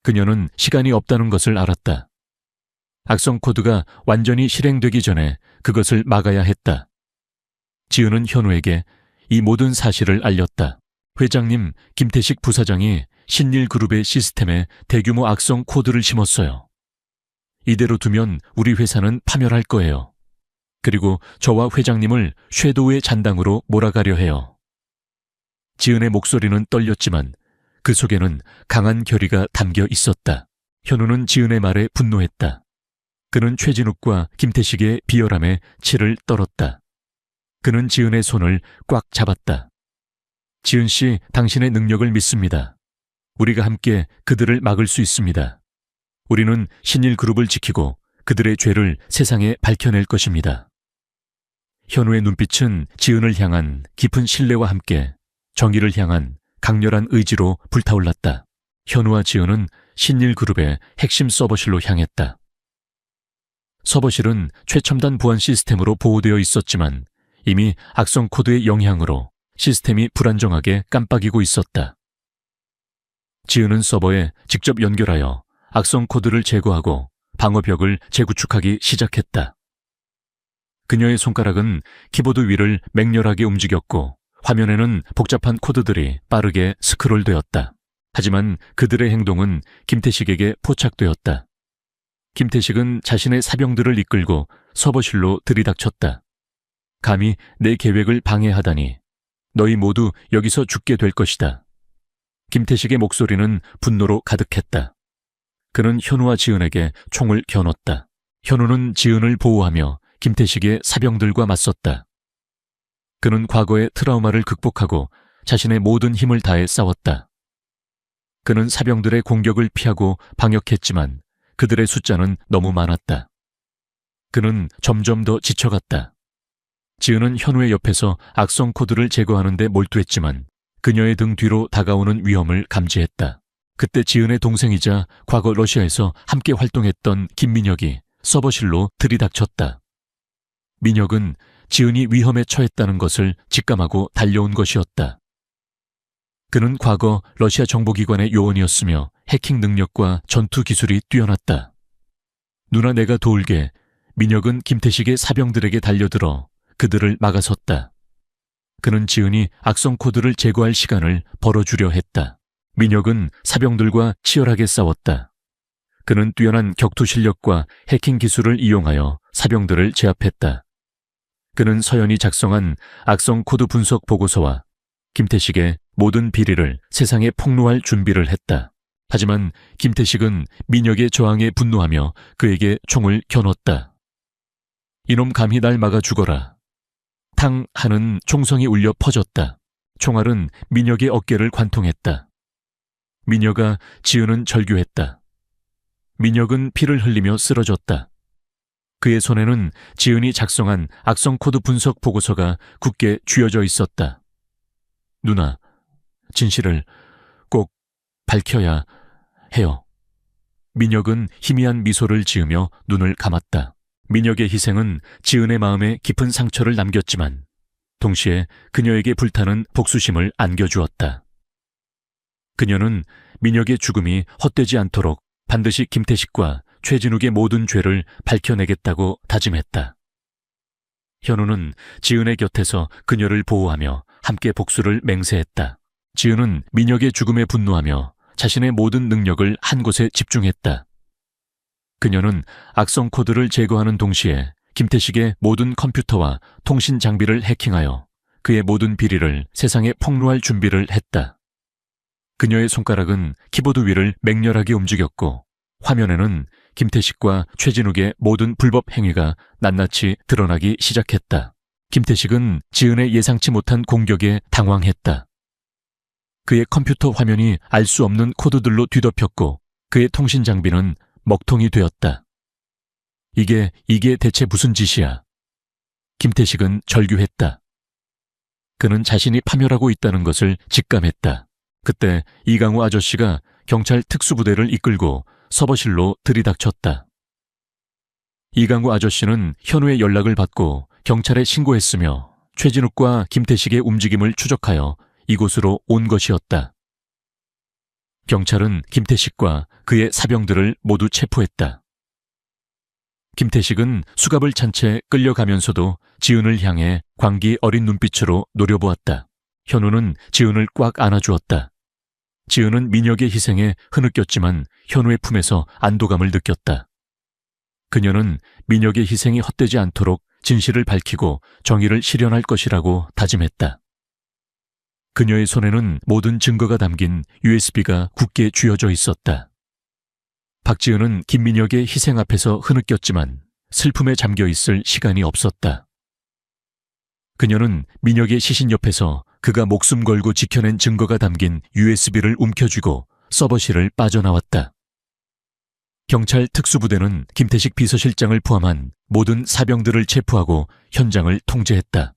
그녀는 시간이 없다는 것을 알았다. 악성 코드가 완전히 실행되기 전에 그것을 막아야 했다. 지은은 현우에게 이 모든 사실을 알렸다. 회장님, 김태식 부사장이 신일그룹의 시스템에 대규모 악성 코드를 심었어요. 이대로 두면 우리 회사는 파멸할 거예요. 그리고 저와 회장님을 섀도우의 잔당으로 몰아가려 해요. 지은의 목소리는 떨렸지만 그 속에는 강한 결의가 담겨 있었다. 현우는 지은의 말에 분노했다. 그는 최진욱과 김태식의 비열함에 치를 떨었다. 그는 지은의 손을 꽉 잡았다. 지은 씨, 당신의 능력을 믿습니다. 우리가 함께 그들을 막을 수 있습니다. 우리는 신일그룹을 지키고 그들의 죄를 세상에 밝혀낼 것입니다. 현우의 눈빛은 지은을 향한 깊은 신뢰와 함께 정의를 향한 강렬한 의지로 불타올랐다. 현우와 지은은 신일그룹의 핵심 서버실로 향했다. 서버실은 최첨단 보안 시스템으로 보호되어 있었지만 이미 악성 코드의 영향으로 시스템이 불안정하게 깜빡이고 있었다. 지은은 서버에 직접 연결하여 악성 코드를 제거하고 방어벽을 재구축하기 시작했다. 그녀의 손가락은 키보드 위를 맹렬하게 움직였고 화면에는 복잡한 코드들이 빠르게 스크롤되었다. 하지만 그들의 행동은 김태식에게 포착되었다. 김태식은 자신의 사병들을 이끌고 서버실로 들이닥쳤다. 감히 내 계획을 방해하다니. 너희 모두 여기서 죽게 될 것이다. 김태식의 목소리는 분노로 가득했다. 그는 현우와 지은에게 총을 겨눴다. 현우는 지은을 보호하며 김태식의 사병들과 맞섰다. 그는 과거의 트라우마를 극복하고 자신의 모든 힘을 다해 싸웠다. 그는 사병들의 공격을 피하고 방역했지만 그들의 숫자는 너무 많았다. 그는 점점 더 지쳐갔다. 지은은 현우의 옆에서 악성 코드를 제거하는 데 몰두했지만 그녀의 등 뒤로 다가오는 위험을 감지했다. 그때 지은의 동생이자 과거 러시아에서 함께 활동했던 김민혁이 서버실로 들이닥쳤다. 민혁은 지은이 위험에 처했다는 것을 직감하고 달려온 것이었다. 그는 과거 러시아 정보기관의 요원이었으며 해킹 능력과 전투 기술이 뛰어났다. 누나 내가 도울게. 민혁은 김태식의 사병들에게 달려들어 그들을 막아섰다. 그는 지은이 악성 코드를 제거할 시간을 벌어주려 했다. 민혁은 사병들과 치열하게 싸웠다. 그는 뛰어난 격투 실력과 해킹 기술을 이용하여 사병들을 제압했다. 그는 서연이 작성한 악성 코드 분석 보고서와 김태식의 모든 비리를 세상에 폭로할 준비를 했다. 하지만 김태식은 민혁의 저항에 분노하며 그에게 총을 겨눴다. 이놈 감히 날 막아 죽어라. 탕 하는 총성이 울려 퍼졌다. 총알은 민혁의 어깨를 관통했다. 민혁아, 지은은 절규했다. 민혁은 피를 흘리며 쓰러졌다. 그의 손에는 지은이 작성한 악성 코드 분석 보고서가 굳게 쥐어져 있었다. 누나, 진실을 꼭 밝혀야 해요. 민혁은 희미한 미소를 지으며 눈을 감았다. 민혁의 희생은 지은의 마음에 깊은 상처를 남겼지만 동시에 그녀에게 불타는 복수심을 안겨주었다. 그녀는 민혁의 죽음이 헛되지 않도록 반드시 김태식과 최진욱의 모든 죄를 밝혀내겠다고 다짐했다. 현우는 지은의 곁에서 그녀를 보호하며 함께 복수를 맹세했다. 지은은 민혁의 죽음에 분노하며 자신의 모든 능력을 한 곳에 집중했다. 그녀는 악성 코드를 제거하는 동시에 김태식의 모든 컴퓨터와 통신 장비를 해킹하여 그의 모든 비리를 세상에 폭로할 준비를 했다. 그녀의 손가락은 키보드 위를 맹렬하게 움직였고 화면에는 김태식과 최진욱의 모든 불법 행위가 낱낱이 드러나기 시작했다. 김태식은 지은의 예상치 못한 공격에 당황했다. 그의 컴퓨터 화면이 알 수 없는 코드들로 뒤덮였고 그의 통신 장비는 먹통이 되었다. 이게 대체 무슨 짓이야? 김태식은 절규했다. 그는 자신이 파멸하고 있다는 것을 직감했다. 그때 이강우 아저씨가 경찰 특수부대를 이끌고 서버실로 들이닥쳤다. 이강우 아저씨는 현우의 연락을 받고 경찰에 신고했으며 최진욱과 김태식의 움직임을 추적하여 이곳으로 온 것이었다. 경찰은 김태식과 그의 사병들을 모두 체포했다. 김태식은 수갑을 찬 채 끌려가면서도 지은을 향해 광기 어린 눈빛으로 노려보았다. 현우는 지은을 꽉 안아주었다. 지은은 민혁의 희생에 흐느꼈지만 현우의 품에서 안도감을 느꼈다. 그녀는 민혁의 희생이 헛되지 않도록 진실을 밝히고 정의를 실현할 것이라고 다짐했다. 그녀의 손에는 모든 증거가 담긴 USB가 굳게 쥐어져 있었다. 박지은은 김민혁의 희생 앞에서 흐느꼈지만 슬픔에 잠겨 있을 시간이 없었다. 그녀는 민혁의 시신 옆에서 그가 목숨 걸고 지켜낸 증거가 담긴 USB를 움켜쥐고 서버실을 빠져나왔다. 경찰 특수부대는 김태식 비서실장을 포함한 모든 사병들을 체포하고 현장을 통제했다.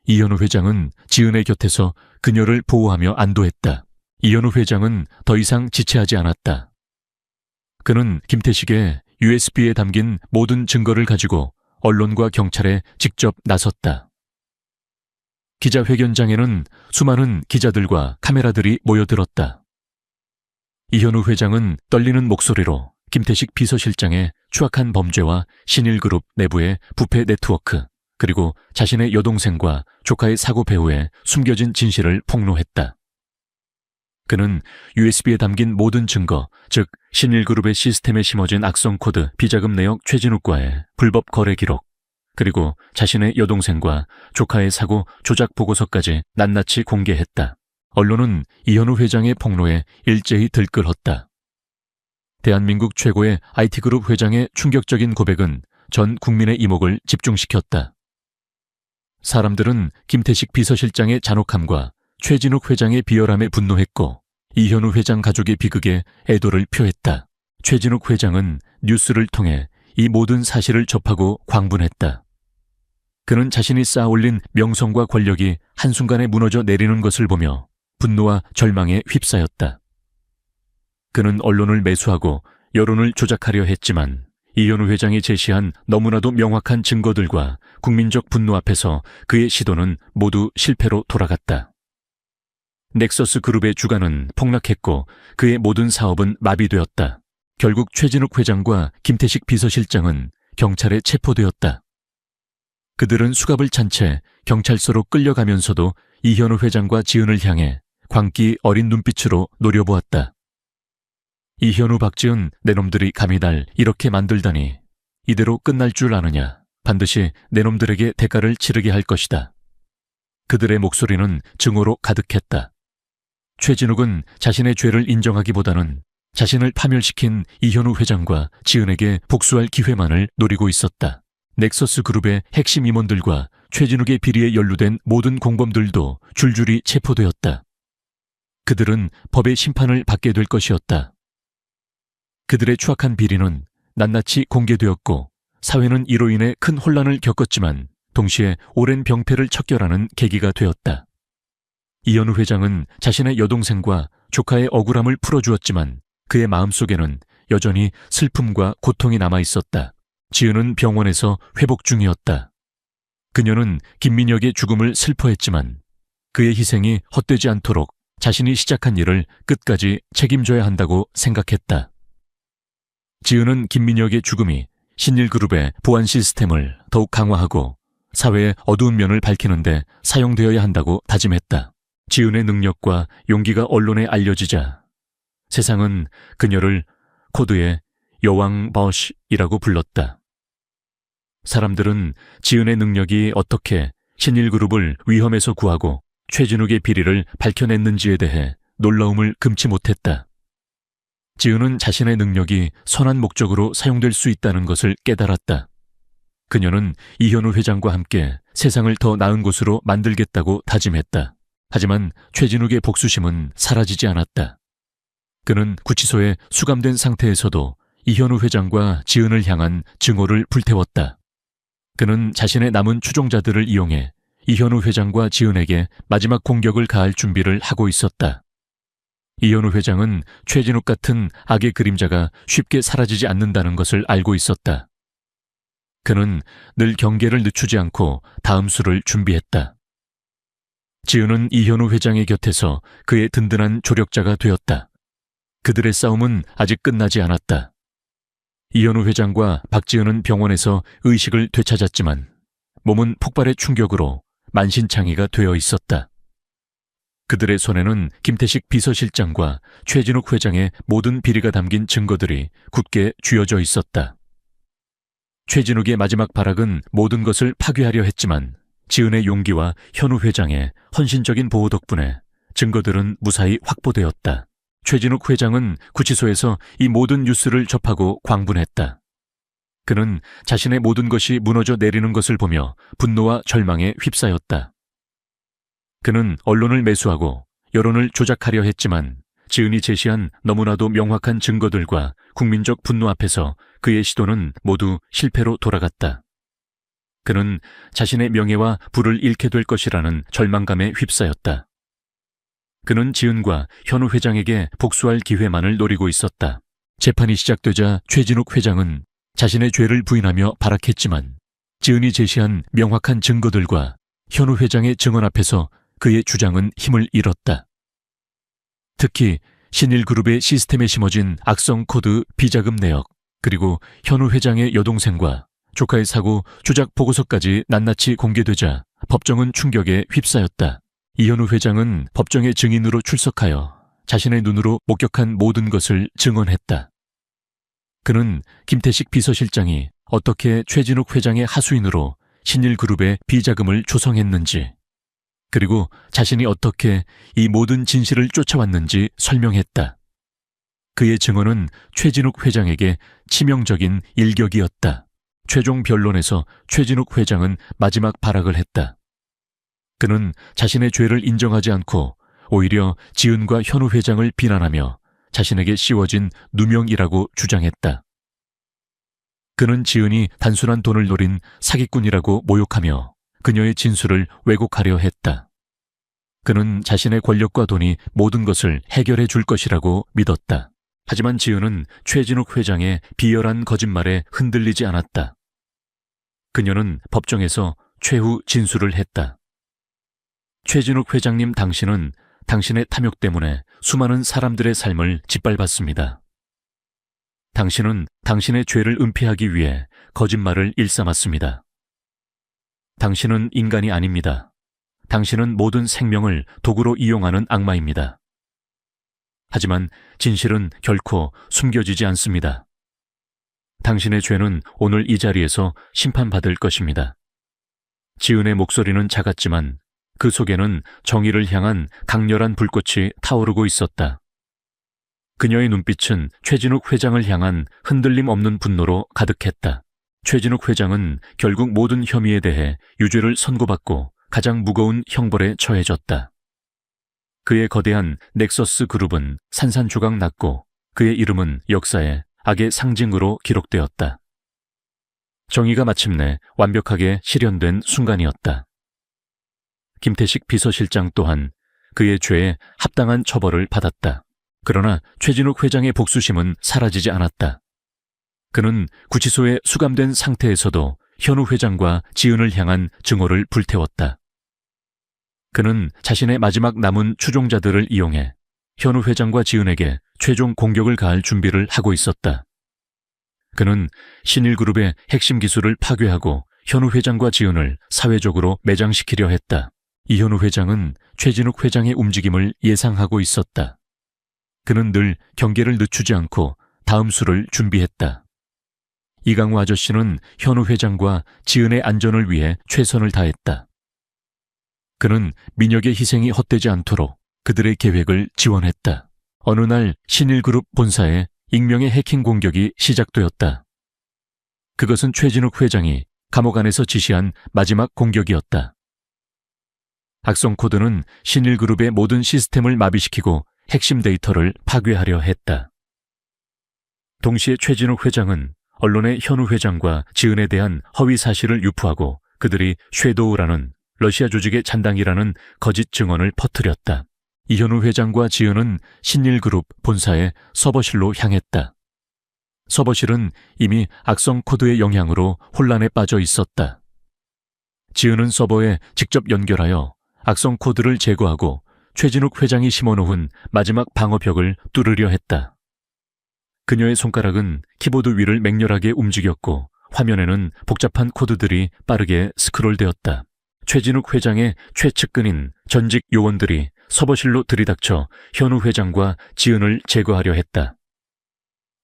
이현우 회장은 지은의 곁에서 그녀를 보호하며 안도했다. 이현우 회장은 더 이상 지체하지 않았다. 그는 김태식의 USB에 담긴 모든 증거를 가지고 언론과 경찰에 직접 나섰다. 기자회견장에는 수많은 기자들과 카메라들이 모여들었다. 이현우 회장은 떨리는 목소리로 김태식 비서실장의 추악한 범죄와 신일그룹 내부의 부패 네트워크, 그리고 자신의 여동생과 조카의 사고 배후에 숨겨진 진실을 폭로했다. 그는 USB에 담긴 모든 증거, 즉 신일그룹의 시스템에 심어진 악성 코드, 비자금 내역 최진욱과의 불법 거래 기록, 그리고 자신의 여동생과 조카의 사고 조작 보고서까지 낱낱이 공개했다. 언론은 이현우 회장의 폭로에 일제히 들끓었다. 대한민국 최고의 IT그룹 회장의 충격적인 고백은 전 국민의 이목을 집중시켰다. 사람들은 김태식 비서실장의 잔혹함과 최진욱 회장의 비열함에 분노했고 이현우 회장 가족의 비극에 애도를 표했다. 최진욱 회장은 뉴스를 통해 이 모든 사실을 접하고 광분했다. 그는 자신이 쌓아올린 명성과 권력이 한순간에 무너져 내리는 것을 보며 분노와 절망에 휩싸였다. 그는 언론을 매수하고 여론을 조작하려 했지만 이현우 회장이 제시한 너무나도 명확한 증거들과 국민적 분노 앞에서 그의 시도는 모두 실패로 돌아갔다. 넥서스 그룹의 주가는 폭락했고 그의 모든 사업은 마비되었다. 결국 최진욱 회장과 김태식 비서실장은 경찰에 체포되었다. 그들은 수갑을 찬 채 경찰서로 끌려가면서도 이현우 회장과 지은을 향해 광기 어린 눈빛으로 노려보았다. 이현우, 박지은, 내 놈들이 감히 날 이렇게 만들다니. 이대로 끝날 줄 아느냐. 반드시 내 놈들에게 대가를 치르게 할 것이다. 그들의 목소리는 증오로 가득했다. 최진욱은 자신의 죄를 인정하기보다는 자신을 파멸시킨 이현우 회장과 지은에게 복수할 기회만을 노리고 있었다. 넥서스 그룹의 핵심 임원들과 최진욱의 비리에 연루된 모든 공범들도 줄줄이 체포되었다. 그들은 법의 심판을 받게 될 것이었다. 그들의 추악한 비리는 낱낱이 공개되었고 사회는 이로 인해 큰 혼란을 겪었지만 동시에 오랜 병폐를 척결하는 계기가 되었다. 이현우 회장은 자신의 여동생과 조카의 억울함을 풀어주었지만 그의 마음속에는 여전히 슬픔과 고통이 남아있었다. 지은은 병원에서 회복 중이었다. 그녀는 김민혁의 죽음을 슬퍼했지만 그의 희생이 헛되지 않도록 자신이 시작한 일을 끝까지 책임져야 한다고 생각했다. 지은은 김민혁의 죽음이 신일그룹의 보안 시스템을 더욱 강화하고 사회의 어두운 면을 밝히는데 사용되어야 한다고 다짐했다. 지은의 능력과 용기가 언론에 알려지자 세상은 그녀를 코드의 여왕 버시이라고 불렀다. 사람들은 지은의 능력이 어떻게 신일그룹을 위험에서 구하고 최진욱의 비리를 밝혀냈는지에 대해 놀라움을 금치 못했다. 지은은 자신의 능력이 선한 목적으로 사용될 수 있다는 것을 깨달았다. 그녀는 이현우 회장과 함께 세상을 더 나은 곳으로 만들겠다고 다짐했다. 하지만 최진욱의 복수심은 사라지지 않았다. 그는 구치소에 수감된 상태에서도 이현우 회장과 지은을 향한 증오를 불태웠다. 그는 자신의 남은 추종자들을 이용해 이현우 회장과 지은에게 마지막 공격을 가할 준비를 하고 있었다. 이현우 회장은 최진욱 같은 악의 그림자가 쉽게 사라지지 않는다는 것을 알고 있었다. 그는 늘 경계를 늦추지 않고 다음 수를 준비했다. 지은은 이현우 회장의 곁에서 그의 든든한 조력자가 되었다. 그들의 싸움은 아직 끝나지 않았다. 이현우 회장과 박지은은 병원에서 의식을 되찾았지만 몸은 폭발의 충격으로 만신창이가 되어 있었다. 그들의 손에는 김태식 비서실장과 최진욱 회장의 모든 비리가 담긴 증거들이 굳게 쥐어져 있었다. 최진욱의 마지막 발악은 모든 것을 파괴하려 했지만 지은의 용기와 현우 회장의 헌신적인 보호 덕분에 증거들은 무사히 확보되었다. 최진욱 회장은 구치소에서 이 모든 뉴스를 접하고 광분했다. 그는 자신의 모든 것이 무너져 내리는 것을 보며 분노와 절망에 휩싸였다. 그는 언론을 매수하고 여론을 조작하려 했지만 지은이 제시한 너무나도 명확한 증거들과 국민적 분노 앞에서 그의 시도는 모두 실패로 돌아갔다. 그는 자신의 명예와 부를 잃게 될 것이라는 절망감에 휩싸였다. 그는 지은과 현우 회장에게 복수할 기회만을 노리고 있었다. 재판이 시작되자 최진욱 회장은 자신의 죄를 부인하며 발악했지만 지은이 제시한 명확한 증거들과 현우 회장의 증언 앞에서 그의 주장은 힘을 잃었다. 특히 신일그룹의 시스템에 심어진 악성 코드 비자금 내역, 그리고 현우 회장의 여동생과 조카의 사고 조작 보고서까지 낱낱이 공개되자 법정은 충격에 휩싸였다. 이현우 회장은 법정의 증인으로 출석하여 자신의 눈으로 목격한 모든 것을 증언했다. 그는 김태식 비서실장이 어떻게 최진욱 회장의 하수인으로 신일그룹의 비자금을 조성했는지, 그리고 자신이 어떻게 이 모든 진실을 쫓아왔는지 설명했다. 그의 증언은 최진욱 회장에게 치명적인 일격이었다. 최종 변론에서 최진욱 회장은 마지막 발악을 했다. 그는 자신의 죄를 인정하지 않고 오히려 지은과 현우 회장을 비난하며 자신에게 씌워진 누명이라고 주장했다. 그는 지은이 단순한 돈을 노린 사기꾼이라고 모욕하며 그녀의 진술을 왜곡하려 했다. 그는 자신의 권력과 돈이 모든 것을 해결해 줄 것이라고 믿었다. 하지만 지은은 최진욱 회장의 비열한 거짓말에 흔들리지 않았다. 그녀는 법정에서 최후 진술을 했다. 최진욱 회장님, 당신은 당신의 탐욕 때문에 수많은 사람들의 삶을 짓밟았습니다. 당신은 당신의 죄를 은폐하기 위해 거짓말을 일삼았습니다. 당신은 인간이 아닙니다. 당신은 모든 생명을 도구로 이용하는 악마입니다. 하지만 진실은 결코 숨겨지지 않습니다. 당신의 죄는 오늘 이 자리에서 심판받을 것입니다. 지은의 목소리는 작았지만 그 속에는 정의를 향한 강렬한 불꽃이 타오르고 있었다. 그녀의 눈빛은 최진욱 회장을 향한 흔들림 없는 분노로 가득했다. 최진욱 회장은 결국 모든 혐의에 대해 유죄를 선고받고 가장 무거운 형벌에 처해졌다. 그의 거대한 넥서스 그룹은 산산조각 났고 그의 이름은 역사에 악의 상징으로 기록되었다. 정의가 마침내 완벽하게 실현된 순간이었다. 김태식 비서실장 또한 그의 죄에 합당한 처벌을 받았다. 그러나 최진욱 회장의 복수심은 사라지지 않았다. 그는 구치소에 수감된 상태에서도 현우 회장과 지은을 향한 증오를 불태웠다. 그는 자신의 마지막 남은 추종자들을 이용해 현우 회장과 지은에게 최종 공격을 가할 준비를 하고 있었다. 그는 신일그룹의 핵심 기술을 파괴하고 현우 회장과 지은을 사회적으로 매장시키려 했다. 이현우 회장은 최진욱 회장의 움직임을 예상하고 있었다. 그는 늘 경계를 늦추지 않고 다음 수를 준비했다. 이강우 아저씨는 현우 회장과 지은의 안전을 위해 최선을 다했다. 그는 민혁의 희생이 헛되지 않도록 그들의 계획을 지원했다. 어느 날 신일그룹 본사에 익명의 해킹 공격이 시작되었다. 그것은 최진욱 회장이 감옥 안에서 지시한 마지막 공격이었다. 악성 코드는 신일그룹의 모든 시스템을 마비시키고 핵심 데이터를 파괴하려 했다. 동시에 최진욱 회장은 언론에 현우 회장과 지은에 대한 허위 사실을 유포하고 그들이 섀도우라는 러시아 조직의 잔당이라는 거짓 증언을 퍼뜨렸다. 이현우 회장과 지은은 신일그룹 본사의 서버실로 향했다. 서버실은 이미 악성 코드의 영향으로 혼란에 빠져 있었다. 지은은 서버에 직접 연결하여 악성 코드를 제거하고 최진욱 회장이 심어놓은 마지막 방어벽을 뚫으려 했다. 그녀의 손가락은 키보드 위를 맹렬하게 움직였고 화면에는 복잡한 코드들이 빠르게 스크롤되었다. 최진욱 회장의 최측근인 전직 요원들이 서버실로 들이닥쳐 현우 회장과 지은을 제거하려 했다.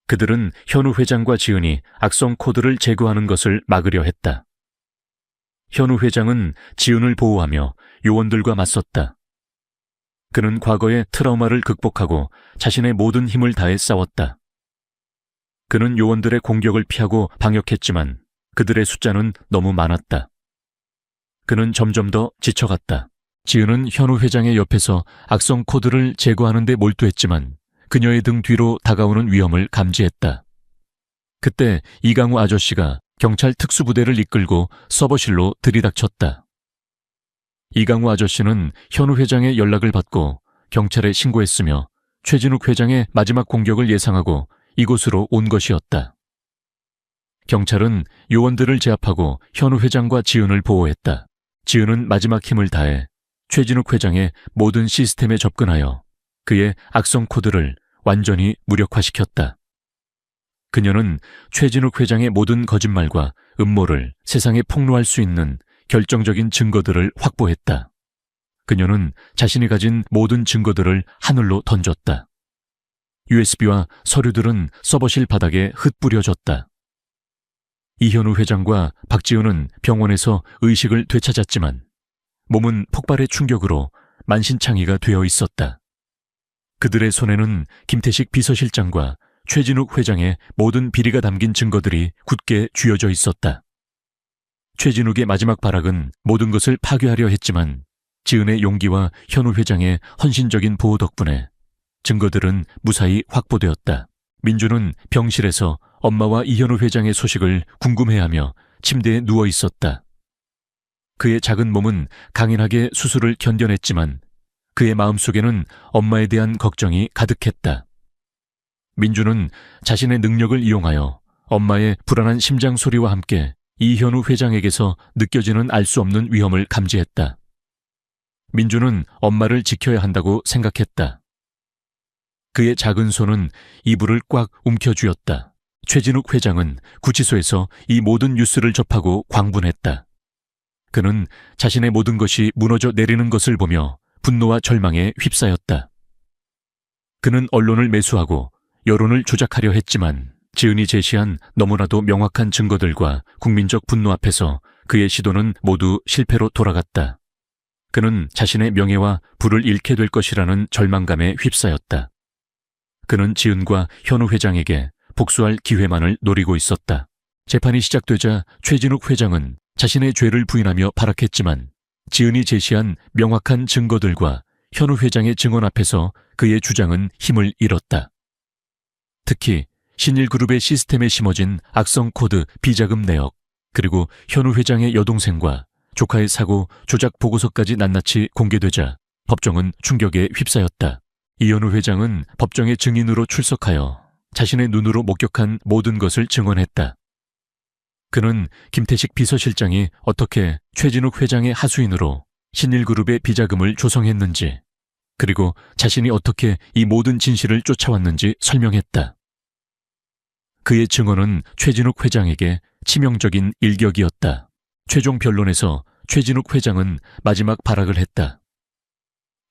그들은 현우 회장과 지은이 악성 코드를 제거하는 것을 막으려 했다. 현우 회장은 지은을 보호하며 요원들과 맞섰다. 그는 과거의 트라우마를 극복하고 자신의 모든 힘을 다해 싸웠다. 그는 요원들의 공격을 피하고 방역했지만 그들의 숫자는 너무 많았다. 그는 점점 더 지쳐갔다. 지은은 현우 회장의 옆에서 악성 코드를 제거하는 데 몰두했지만 그녀의 등 뒤로 다가오는 위험을 감지했다. 그때 이강우 아저씨가 경찰 특수부대를 이끌고 서버실로 들이닥쳤다. 이강우 아저씨는 현우 회장의 연락을 받고 경찰에 신고했으며 최진욱 회장의 마지막 공격을 예상하고 이곳으로 온 것이었다. 경찰은 요원들을 제압하고 현우 회장과 지은을 보호했다. 지은은 마지막 힘을 다해 최진욱 회장의 모든 시스템에 접근하여 그의 악성 코드를 완전히 무력화시켰다. 그녀는 최진욱 회장의 모든 거짓말과 음모를 세상에 폭로할 수 있는 결정적인 증거들을 확보했다. 그녀는 자신이 가진 모든 증거들을 하늘로 던졌다. USB와 서류들은 서버실 바닥에 흩뿌려졌다. 이현우 회장과 박지훈은 병원에서 의식을 되찾았지만 몸은 폭발의 충격으로 만신창이가 되어 있었다. 그들의 손에는 김태식 비서실장과 최진욱 회장의 모든 비리가 담긴 증거들이 굳게 쥐어져 있었다. 최진욱의 마지막 발악은 모든 것을 파괴하려 했지만 지은의 용기와 현우 회장의 헌신적인 보호 덕분에 증거들은 무사히 확보되었다. 민주는 병실에서 엄마와 이현우 회장의 소식을 궁금해하며 침대에 누워 있었다. 그의 작은 몸은 강인하게 수술을 견뎌냈지만 그의 마음속에는 엄마에 대한 걱정이 가득했다. 민주는 자신의 능력을 이용하여 엄마의 불안한 심장 소리와 함께 이현우 회장에게서 느껴지는 알 수 없는 위험을 감지했다. 민주는 엄마를 지켜야 한다고 생각했다. 그의 작은 손은 이불을 꽉 움켜쥐었다. 최진욱 회장은 구치소에서 이 모든 뉴스를 접하고 광분했다. 그는 자신의 모든 것이 무너져 내리는 것을 보며 분노와 절망에 휩싸였다. 그는 언론을 매수하고 여론을 조작하려 했지만 지은이 제시한 너무나도 명확한 증거들과 국민적 분노 앞에서 그의 시도는 모두 실패로 돌아갔다. 그는 자신의 명예와 부를 잃게 될 것이라는 절망감에 휩싸였다. 그는 지은과 현우 회장에게 복수할 기회만을 노리고 있었다. 재판이 시작되자 최진욱 회장은 자신의 죄를 부인하며 발악했지만 지은이 제시한 명확한 증거들과 현우 회장의 증언 앞에서 그의 주장은 힘을 잃었다. 특히 신일그룹의 시스템에 심어진 악성 코드 비자금 내역, 그리고 현우 회장의 여동생과 조카의 사고 조작 보고서까지 낱낱이 공개되자 법정은 충격에 휩싸였다. 이현우 회장은 법정의 증인으로 출석하여 자신의 눈으로 목격한 모든 것을 증언했다. 그는 김태식 비서실장이 어떻게 최진욱 회장의 하수인으로 신일그룹의 비자금을 조성했는지, 그리고 자신이 어떻게 이 모든 진실을 쫓아왔는지 설명했다. 그의 증언은 최진욱 회장에게 치명적인 일격이었다. 최종 변론에서 최진욱 회장은 마지막 발악을 했다.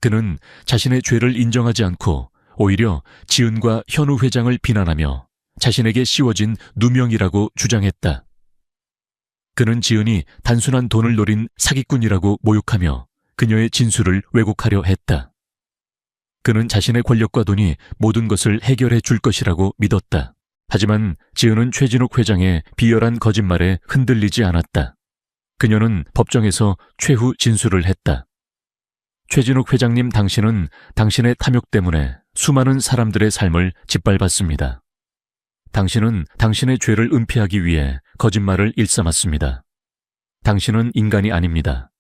그는 자신의 죄를 인정하지 않고 오히려 지은과 현우 회장을 비난하며 자신에게 씌워진 누명이라고 주장했다. 그는 지은이 단순한 돈을 노린 사기꾼이라고 모욕하며 그녀의 진술을 왜곡하려 했다. 그는 자신의 권력과 돈이 모든 것을 해결해 줄 것이라고 믿었다. 하지만 지은은 최진욱 회장의 비열한 거짓말에 흔들리지 않았다. 그녀는 법정에서 최후 진술을 했다. 최진욱 회장님, 당신은 당신의 탐욕 때문에 수많은 사람들의 삶을 짓밟았습니다. 당신은 당신의 죄를 은폐하기 위해 거짓말을 일삼았습니다. 당신은 인간이 아닙니다.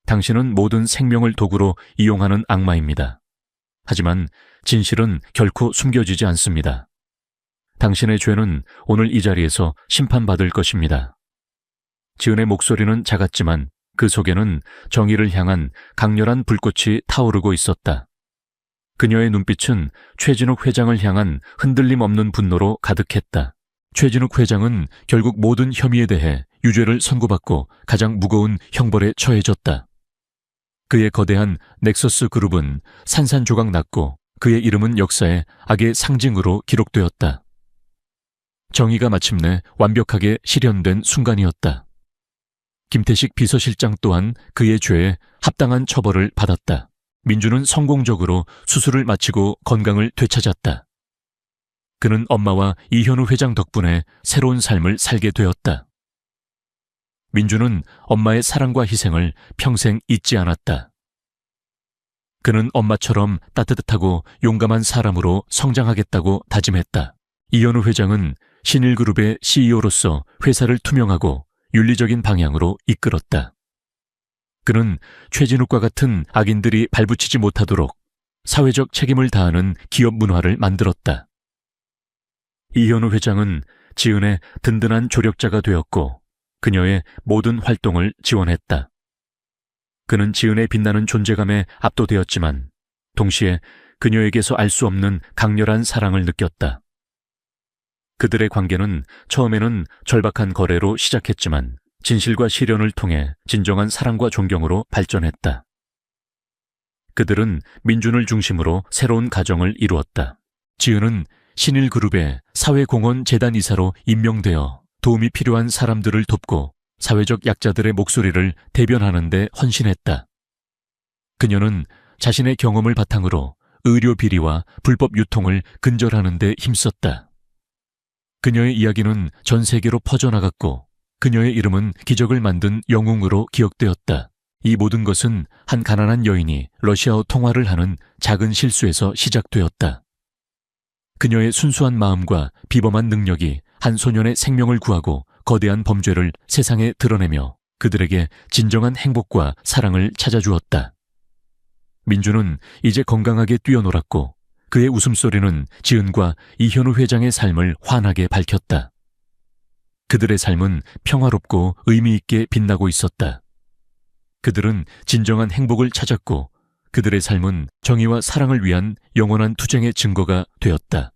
당신은 모든 생명을 도구로 이용하는 악마입니다. 하지만 진실은 결코 숨겨지지 않습니다. 당신의 죄는 오늘 이 자리에서 심판받을 것입니다. 지은의 목소리는 작았지만 그 속에는 정의를 향한 강렬한 불꽃이 타오르고 있었다. 그녀의 눈빛은 최진욱 회장을 향한 흔들림 없는 분노로 가득했다. 최진욱 회장은 결국 모든 혐의에 대해 유죄를 선고받고 가장 무거운 형벌에 처해졌다. 그의 거대한 넥서스 그룹은 산산조각 났고 그의 이름은 역사의 악의 상징으로 기록되었다. 정의가 마침내 완벽하게 실현된 순간이었다. 김태식 비서실장 또한 그의 죄에 합당한 처벌을 받았다. 민주는 성공적으로 수술을 마치고 건강을 되찾았다. 그는 엄마와 이현우 회장 덕분에 새로운 삶을 살게 되었다. 민주는 엄마의 사랑과 희생을 평생 잊지 않았다. 그는 엄마처럼 따뜻하고 용감한 사람으로 성장하겠다고 다짐했다. 이현우 회장은 신일그룹의 CEO로서 회사를 투명하고 윤리적인 방향으로 이끌었다. 그는 최진욱과 같은 악인들이 발붙이지 못하도록 사회적 책임을 다하는 기업 문화를 만들었다. 이현우 회장은 지은의 든든한 조력자가 되었고 그녀의 모든 활동을 지원했다. 그는 지은의 빛나는 존재감에 압도되었지만 동시에 그녀에게서 알 수 없는 강렬한 사랑을 느꼈다. 그들의 관계는 처음에는 절박한 거래로 시작했지만 진실과 실현을 통해 진정한 사랑과 존경으로 발전했다. 그들은 민준을 중심으로 새로운 가정을 이루었다. 지은은 신일그룹의 사회공헌재단 이사로 임명되어 도움이 필요한 사람들을 돕고 사회적 약자들의 목소리를 대변하는 데 헌신했다. 그녀는 자신의 경험을 바탕으로 의료 비리와 불법 유통을 근절하는 데 힘썼다. 그녀의 이야기는 전 세계로 퍼져나갔고 그녀의 이름은 기적을 만든 영웅으로 기억되었다. 이 모든 것은 한 가난한 여인이 러시아어 통화를 하는 작은 실수에서 시작되었다. 그녀의 순수한 마음과 비범한 능력이 한 소년의 생명을 구하고 거대한 범죄를 세상에 드러내며 그들에게 진정한 행복과 사랑을 찾아주었다. 민주는 이제 건강하게 뛰어놀았고 그의 웃음소리는 지은과 이현우 회장의 삶을 환하게 밝혔다. 그들의 삶은 평화롭고 의미 있게 빛나고 있었다. 그들은 진정한 행복을 찾았고 그들의 삶은 정의와 사랑을 위한 영원한 투쟁의 증거가 되었다.